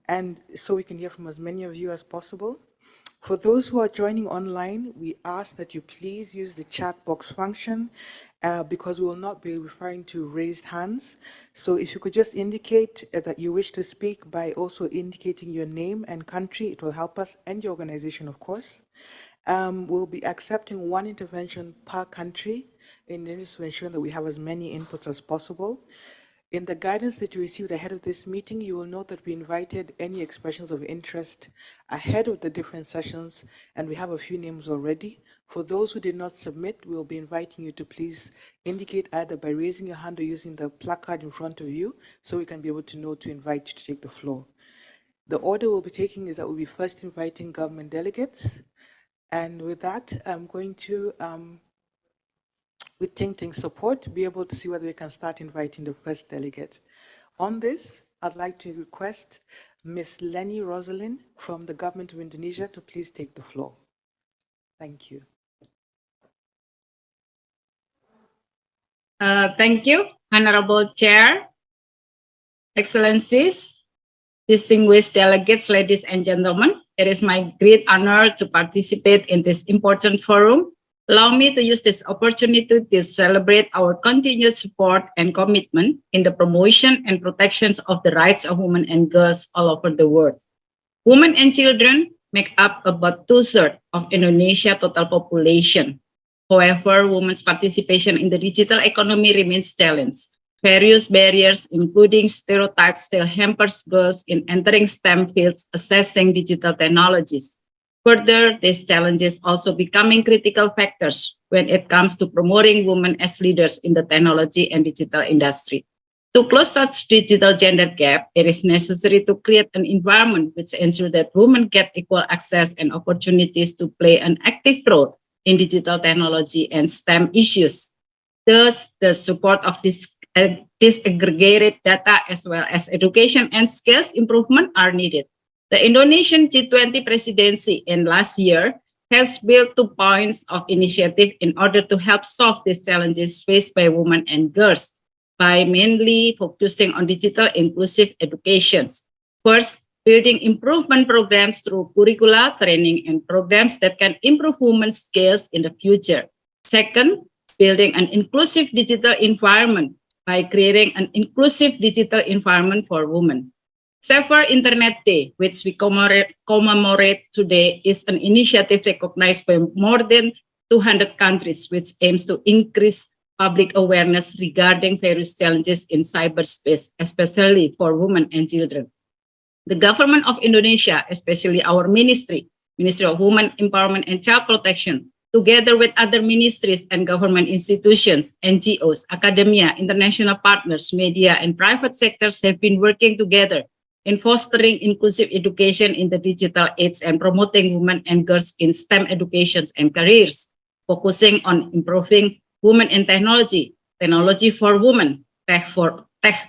And so we can hear from as many of you as possible. For those who are joining online, we ask that you please use the chat box function because we will not be referring to raised hands. So if you could just indicate that you wish to speak by also indicating your name and country, it will help us, and your organization, of course. We'll be accepting one intervention per country in order to ensure that we have as many inputs as possible. In the guidance that you received ahead of this meeting, you will note that we invited any expressions of interest ahead of the different sessions, and we have a few names already. For those who did not submit, we will be inviting you to please indicate either by raising your hand or using the placard in front of you, so we can be able to know to invite you to take the floor. The order we'll be taking is that we'll be first inviting government delegates, and with that, I'm going to with Ting Ting's support, be able to see whether we can start inviting the first delegate. On this, I'd like to request Ms. Leni Rosalind from the government of Indonesia to please take the floor. Thank you. Thank you, Honorable Chair, Excellencies, distinguished delegates, ladies and gentlemen. It is my great honor to participate in this important forum. Allow me to use this opportunity to celebrate our continued support and commitment in the promotion and protection of the rights of women and girls all over the world. Women and children make up about 2/3 of Indonesia's total population. However, women's participation in the digital economy remains challenged. Various barriers, including stereotypes, still hampers girls in entering STEM fields, accessing digital technologies. Further, these challenges also becoming critical factors when it comes to promoting women as leaders in the technology and digital industry. To close such digital gender gap, it is necessary to create an environment which ensures that women get equal access and opportunities to play an active role in digital technology and STEM issues. Thus, the support of disaggregated data as well as education and skills improvement are needed. The Indonesian G20 presidency in last year has built 2 points of initiative in order to help solve these challenges faced by women and girls by mainly focusing on digital inclusive educations. First, building improvement programs through curricula, training, and programs that can improve women's skills in the future. Second, building an inclusive digital environment by creating an inclusive digital environment for women. Safer Internet Day, which we commemorate today, is an initiative recognized by more than 200 countries, which aims to increase public awareness regarding various challenges in cyberspace, especially for women and children. The government of Indonesia, especially our Ministry of Women Empowerment and Child Protection, together with other ministries and government institutions, NGOs, academia, international partners, media, and private sectors have been working together in fostering inclusive education in the digital age and promoting women and girls in STEM educations and careers, focusing on improving women in technology, technology for women, tech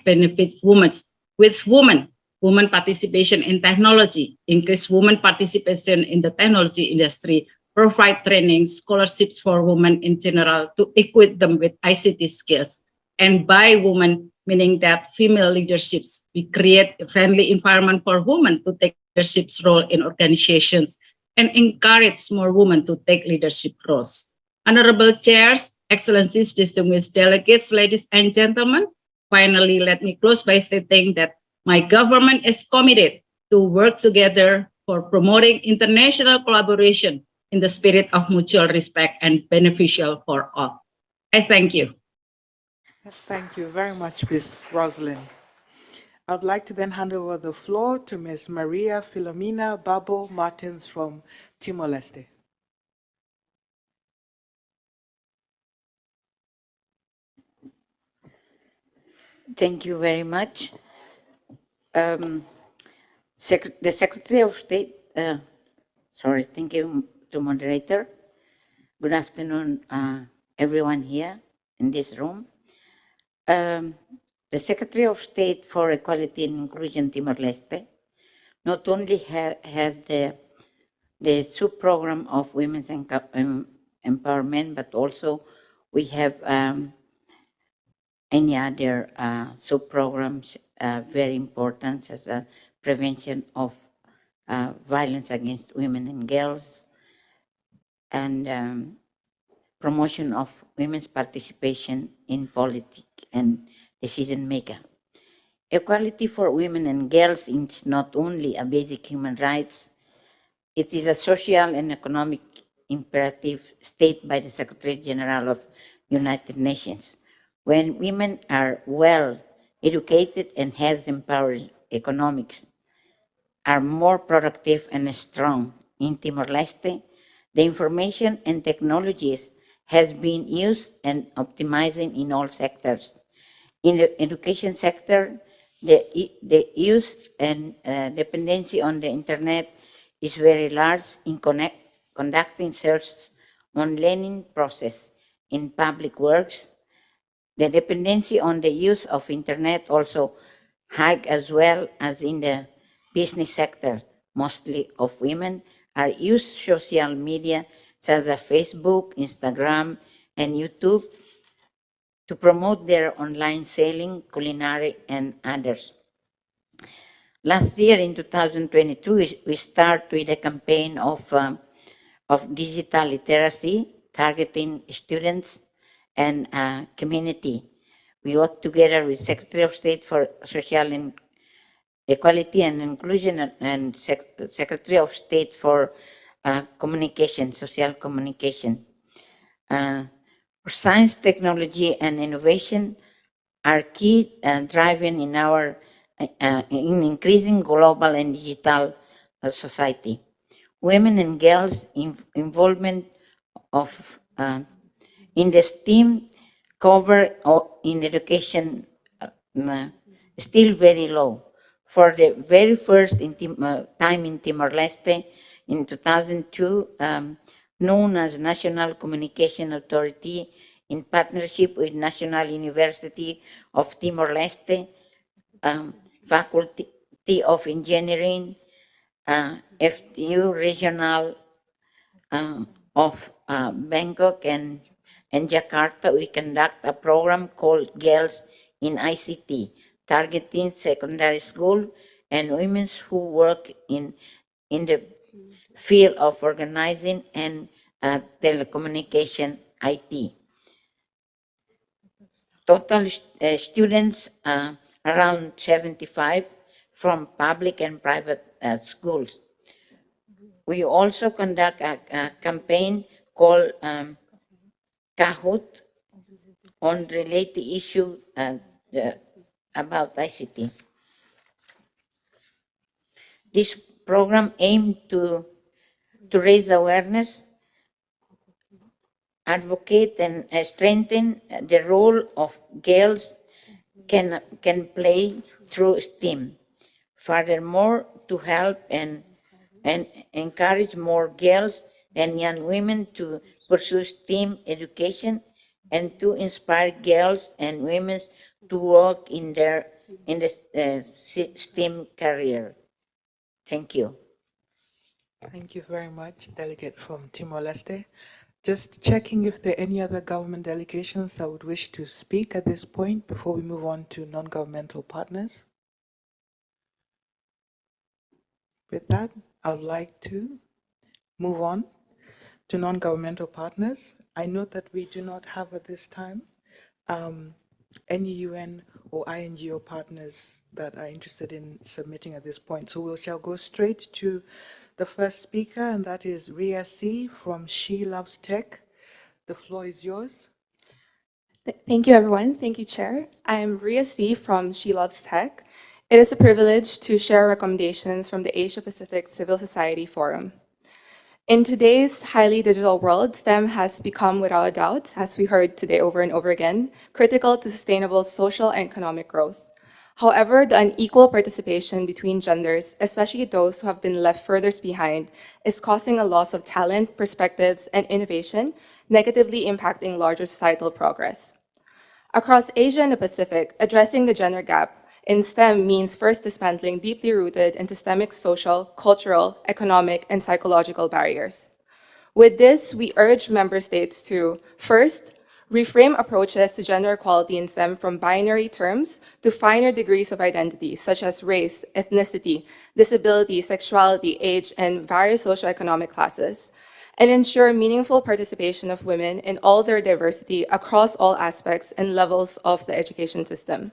benefit women, with women participation in technology, increase women participation in the technology industry, provide training, scholarships for women in general to equip them with ICT skills. And by women, meaning that female leaderships, we create a friendly environment for women to take leadership role in organizations and encourage more women to take leadership roles. Honorable chairs, excellencies, distinguished delegates, ladies and gentlemen, finally, let me close by stating that my government is committed to work together for promoting international collaboration in the spirit of mutual respect and beneficial for all. I thank you. Thank you very much, Ms. Rosalind. I'd like to then hand over the floor to Ms. Maria Filomena Babo Martins from Timor-Leste. Thank you very much. The Secretary of State, thank you to moderator. Good afternoon, everyone here in this room. The Secretary of State for Equality and Inclusion Timor-Leste not only had the sub-program of women's empowerment, but also we have any other sub-programs very important, such as prevention of violence against women and girls, and promotion of women's participation in politics and decision making. Equality for women and girls is not only a basic human rights, it is a social and economic imperative stated by the Secretary General of United Nations. When women are well educated and has empowered economics, are more productive and strong in Timor-Leste, the information and technologies has been used and optimizing in all sectors. In the education sector, the use and dependency on the internet is very large in conducting search on learning process. In public works, the dependency on the use of internet also high as well as in the business sector. Mostly of women are use social media such as Facebook, Instagram, and YouTube to promote their online selling, culinary, and others. Last year in 2022, we start with a campaign of digital literacy targeting students and community. We work together with Secretary of State for Social Equality and Inclusion and Secretary of State for Communication, Social Communication. Science, technology, and innovation are key driving in our in increasing global and digital society. Women and girls' involvement of in the STEAM cover in education still very low. For the very first time in Timor-Leste in 2002, known as National Communication Authority, in partnership with National University of Timor-Leste, Faculty of Engineering, FTU Regional of Bangkok and Jakarta, we conduct a program called Girls in ICT, targeting secondary school and women who work in the field of organizing and telecommunication IT. Total students around 75 from public and private schools. We also conduct a campaign called Kahoot on related issue about ICT. This program aimed to raise awareness, advocate and strengthen the role of girls can play through STEAM. Furthermore, to help and encourage more girls and young women to pursue STEAM education and to inspire girls and women to work in the STEAM career. Thank you. Thank you very much, Delegate from Timor-Leste. Just checking if there are any other government delegations that would wish to speak at this point before we move on to non-governmental partners. With that, I would like to move on to non-governmental partners. I note that we do not have at this time any UN or INGO partners that are interested in submitting at this point. So we shall go straight to the first speaker, and that is Ria C. from She Loves Tech. The floor is yours. Thank you, everyone. Thank you, Chair. I'm Ria C. from She Loves Tech. It is a privilege to share recommendations from the Asia Pacific Civil Society Forum. In today's highly digital world, STEM has become, without a doubt, as we heard today over and over again, critical to sustainable social and economic growth. However, the unequal participation between genders, especially those who have been left furthest behind, is causing a loss of talent, perspectives, and innovation, negatively impacting larger societal progress. Across Asia and the Pacific, addressing the gender gap in STEM means first dismantling deeply rooted and systemic social, cultural, economic, and psychological barriers. With this, we urge member states to, first, reframe approaches to gender equality in STEM from binary terms to finer degrees of identity, such as race, ethnicity, disability, sexuality, age, and various socioeconomic classes, and ensure meaningful participation of women in all their diversity across all aspects and levels of the education system.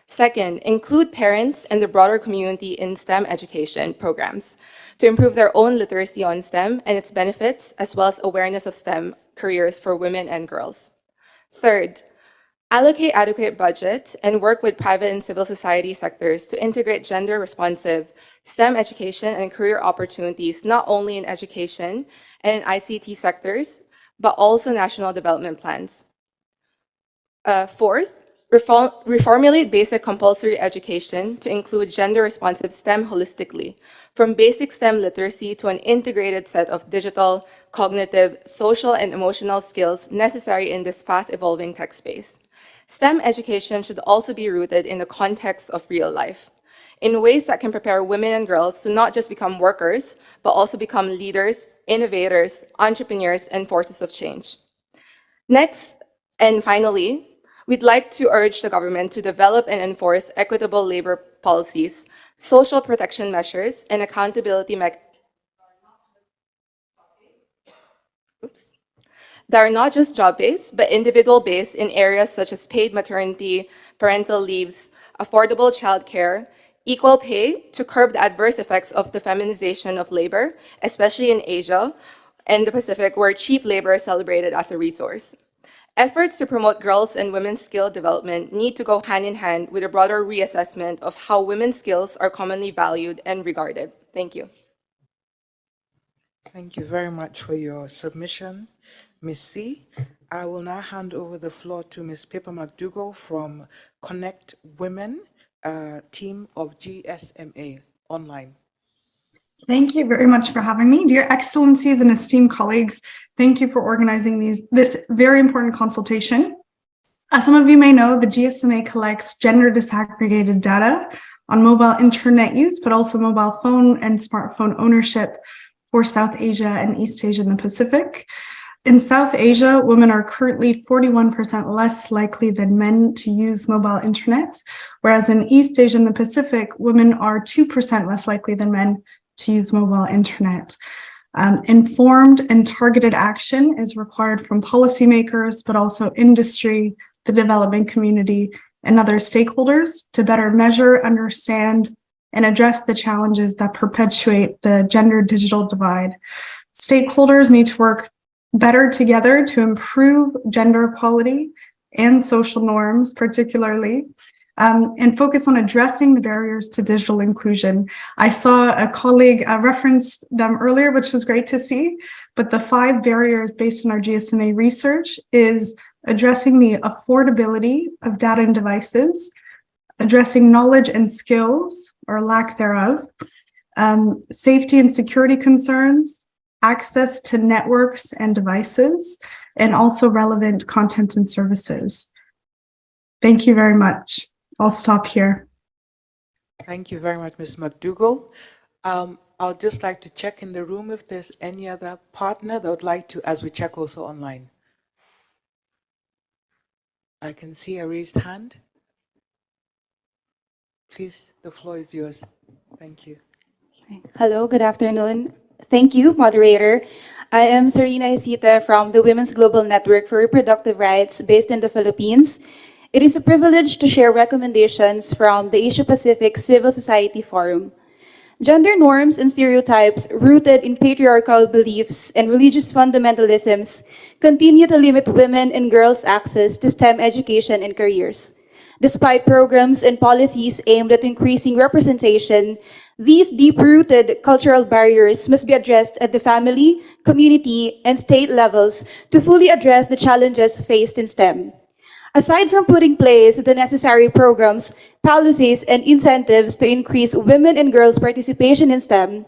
Second, include parents and the broader community in STEM education programs to improve their own literacy on STEM and its benefits, as well as awareness of STEM careers for women and girls. Third, allocate adequate budget and work with private and civil society sectors to integrate gender-responsive STEM education and career opportunities, not only in education and in ICT sectors, but also national development plans. Fourth, reformulate basic compulsory education to include gender-responsive STEM holistically, from basic STEM literacy to an integrated set of digital, cognitive, social, and emotional skills necessary in this fast-evolving tech space. STEM education should also be rooted in the context of real life, in ways that can prepare women and girls to not just become workers, but also become leaders, innovators, entrepreneurs, and forces of change. Next, and finally, we'd like to urge the government to develop and enforce equitable labor policies, social protection measures, and accountability mechanisms that are not just job-based, but individual-based in areas such as paid maternity, parental leaves, affordable childcare, equal pay to curb the adverse effects of the feminization of labor, especially in Asia and the Pacific, where cheap labor is celebrated as a resource. Efforts to promote girls' and women's skill development need to go hand in hand with a broader reassessment of how women's skills are commonly valued and regarded. Thank you. Thank you very much for your submission, Ms. C. I will now hand over the floor to Ms. Pippa McDougall from Connect Women, team of GSMA Online. Thank you very much for having me. Dear Excellencies and esteemed colleagues, thank you for organizing this very important consultation. As some of you may know, the GSMA collects gender disaggregated data on mobile internet use, but also mobile phone and smartphone ownership for South Asia and East Asia and the Pacific. In South Asia, women are currently 41% less likely than men to use mobile internet, whereas in East Asia and the Pacific, women are 2% less likely than men to use mobile internet. Informed and targeted action is required from policymakers, but also industry, the development community, and other stakeholders to better measure, understand, and address the challenges that perpetuate the gender digital divide. Stakeholders need to work better together to improve gender equality and social norms, particularly, and focus on addressing the barriers to digital inclusion. I saw a colleague referenced them earlier, which was great to see, but the 5 barriers based on our GSMA research is addressing the affordability of data and devices, addressing knowledge and skills or lack thereof, safety and security concerns, access to networks and devices, and also relevant content and services. Thank you very much. I'll stop here. Thank you very much, Ms. McDougall. I'll just like to check in the room if there's any other partner that would like to, as we check also online. I can see a raised hand. Please, the floor is yours. Thank you. Hello, good afternoon. Thank you, moderator. I am Serena Isita from the Women's Global Network for Reproductive Rights based in the Philippines. It is a privilege to share recommendations from the Asia-Pacific Civil Society Forum. Gender norms and stereotypes rooted in patriarchal beliefs and religious fundamentalisms continue to limit women and girls' access to STEM education and careers. Despite programs and policies aimed at increasing representation, these deep-rooted cultural barriers must be addressed at the family, community, and state levels to fully address the challenges faced in STEM. Aside from putting in place the necessary programs, policies, and incentives to increase women and girls' participation in STEM,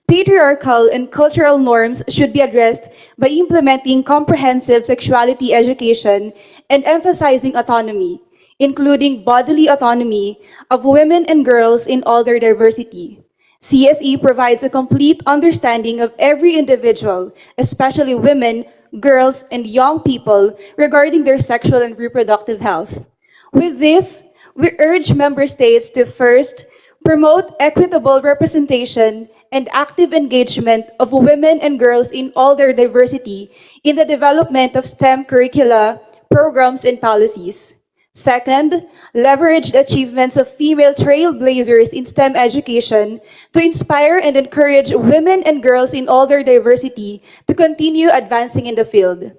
patriarchal and cultural norms should be addressed by implementing comprehensive sexuality education and emphasizing autonomy, including bodily autonomy of women and girls in all their diversity. CSE provides a complete understanding of every individual, especially women, girls, and young people regarding their sexual and reproductive health. With this, we urge member states to first, promote equitable representation and active engagement of women and girls in all their diversity in the development of STEM curricula, programs, and policies. Second, leverage the achievements of female trailblazers in STEM education to inspire and encourage women and girls in all their diversity to continue advancing in the field.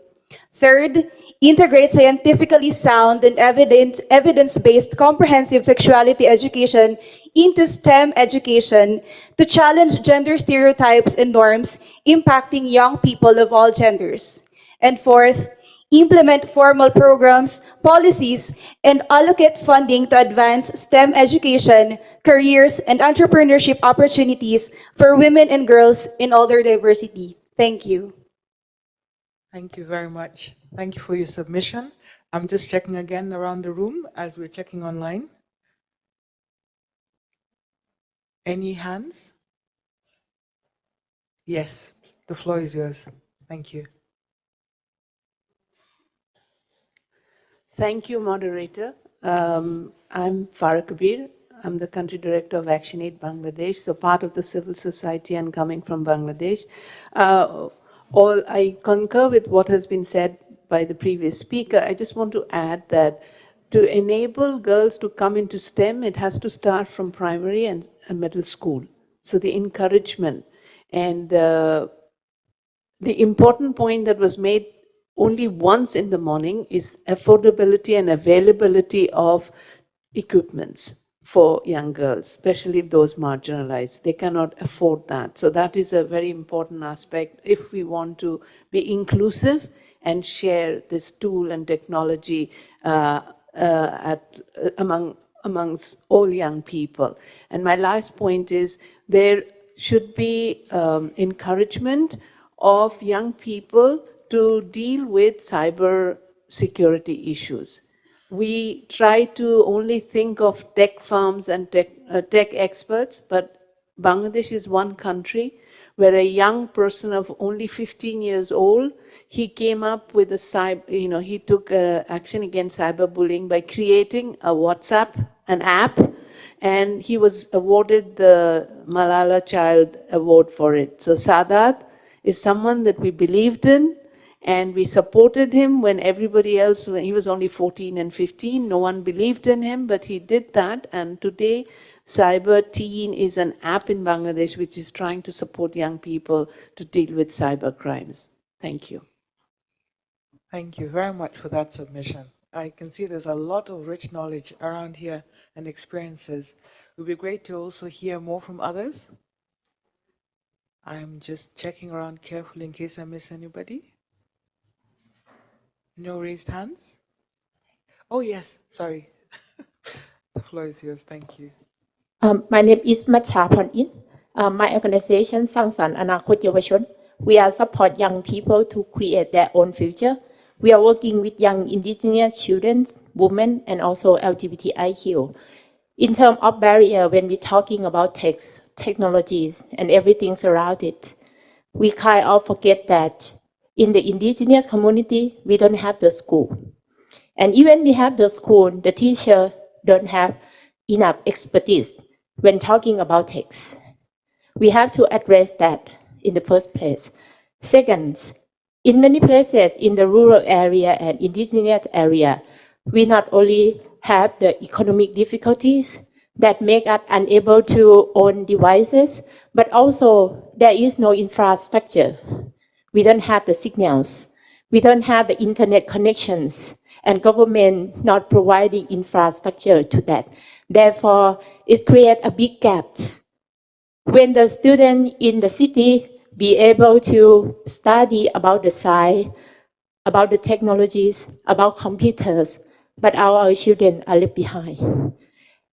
Third, integrate scientifically sound and evidence-based comprehensive sexuality education into STEM education to challenge gender stereotypes and norms impacting young people of all genders. And fourth, implement formal programs, policies, and allocate funding to advance STEM education, careers, and entrepreneurship opportunities for women and girls in all their diversity. Thank you. Thank you very much. Thank you for your submission. I'm just checking again around the room as we're checking online. Any hands? Yes, the floor is yours. Thank you. Thank you, moderator. I'm Farah Kabir. I'm the country director of ActionAid Bangladesh, so part of the civil society and coming from Bangladesh. I concur with what has been said by the previous speaker. I just want to add that to enable girls to come into STEM, it has to start from primary and middle school. So the encouragement and the important point that was made only once in the morning is affordability and availability of equipments for young girls, especially those marginalized. They cannot afford that. So that is a very important aspect if we want to be inclusive and share this tool and technology amongst all young people. And my last point is there should be encouragement of young people to deal with cyber security issues. We try to only think of tech firms and tech experts, but Bangladesh is one country where a young person of only 15 years old, he came up with he took action against cyberbullying by creating a WhatsApp, an app, and he was awarded the Malala Child Award for it. So Sadat is someone that we believed in, and we supported him when everybody else, when he was only 14 and 15, no one believed in him, but he did that. And today, Cyber Teen is an app in Bangladesh which is trying to support young people to deal with cyber crimes. Thank you. Thank you very much for that submission. I can see there's a lot of rich knowledge around here and experiences. It would be great to also hear more from others. I'm just checking around carefully in case I miss anybody. No raised hands? Oh, yes, sorry. The floor is yours. Thank you. My name is Macha Ponin. My organization, Sangsan Anakot Yawachon, we are support young people to create their own future. We are working with young indigenous children, women, and also LGBTIQ. In terms of barrier, when we're talking about technologies, and everything around it, we kind of forget that in the indigenous community, we don't have the school. And even we have the school, the teacher don't have enough expertise when talking about text. We have to address that in the first place. Second, in many places in the rural area and indigenous area, we not only have the economic difficulties that make us unable to own devices, but also there is no infrastructure. We don't have the signals. We don't have the internet connections, and government not providing infrastructure to that. Therefore, it creates a big gap. When the student in the city be able to study about the science, about the technologies, about computers, but our children are left behind.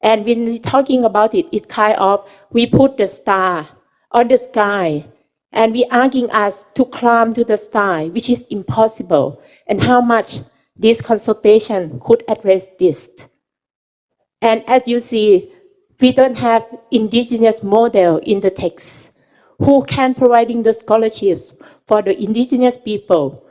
And when we're talking about it, it's kind of, we put the star on the sky, and we asking us to climb to the sky, which is impossible, and how much this consultation could address this. And as you see, we don't have indigenous model in the text who can providing the scholarships for the indigenous people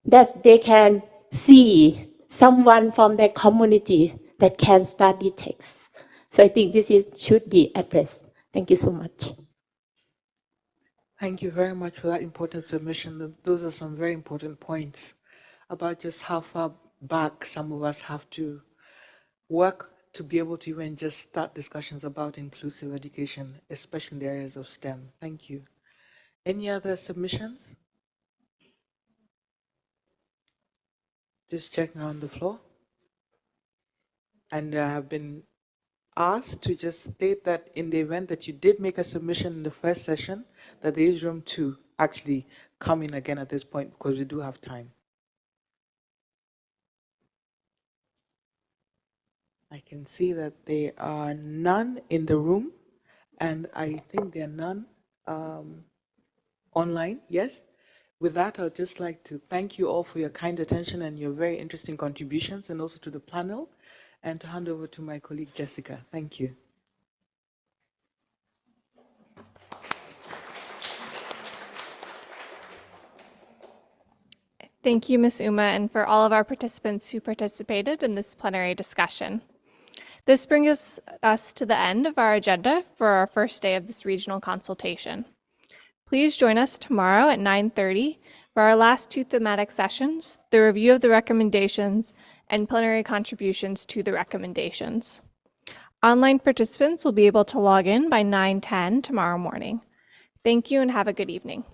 that they can see someone from their community that can study text. So I think should be addressed. Thank you so much. Thank you very much for that important submission. Those are some very important points about just how far back some of us have to work to be able to even just start discussions about inclusive education, especially in the areas of STEM. Thank you. Any other submissions? Just checking around the floor. And I have been asked to just state that in the event that you did make a submission in the first session, that there is room to actually come in again at this point because we do have time. I can see that there are none in the room, and I think there are none online. Yes? With that, I'd just like to thank you all for your kind attention and your very interesting contributions, and also to the panel, and to hand over to my colleague Jessica. Thank you. Thank you, Ms. Uma, and for all of our participants who participated in this plenary discussion. This brings us to the end of our agenda for our first day of this regional consultation. Please join us tomorrow at 9:30 for our last two thematic sessions, the review of the recommendations and plenary contributions to the recommendations. Online participants will be able to log in by 9:10 tomorrow morning. Thank you and have a good evening.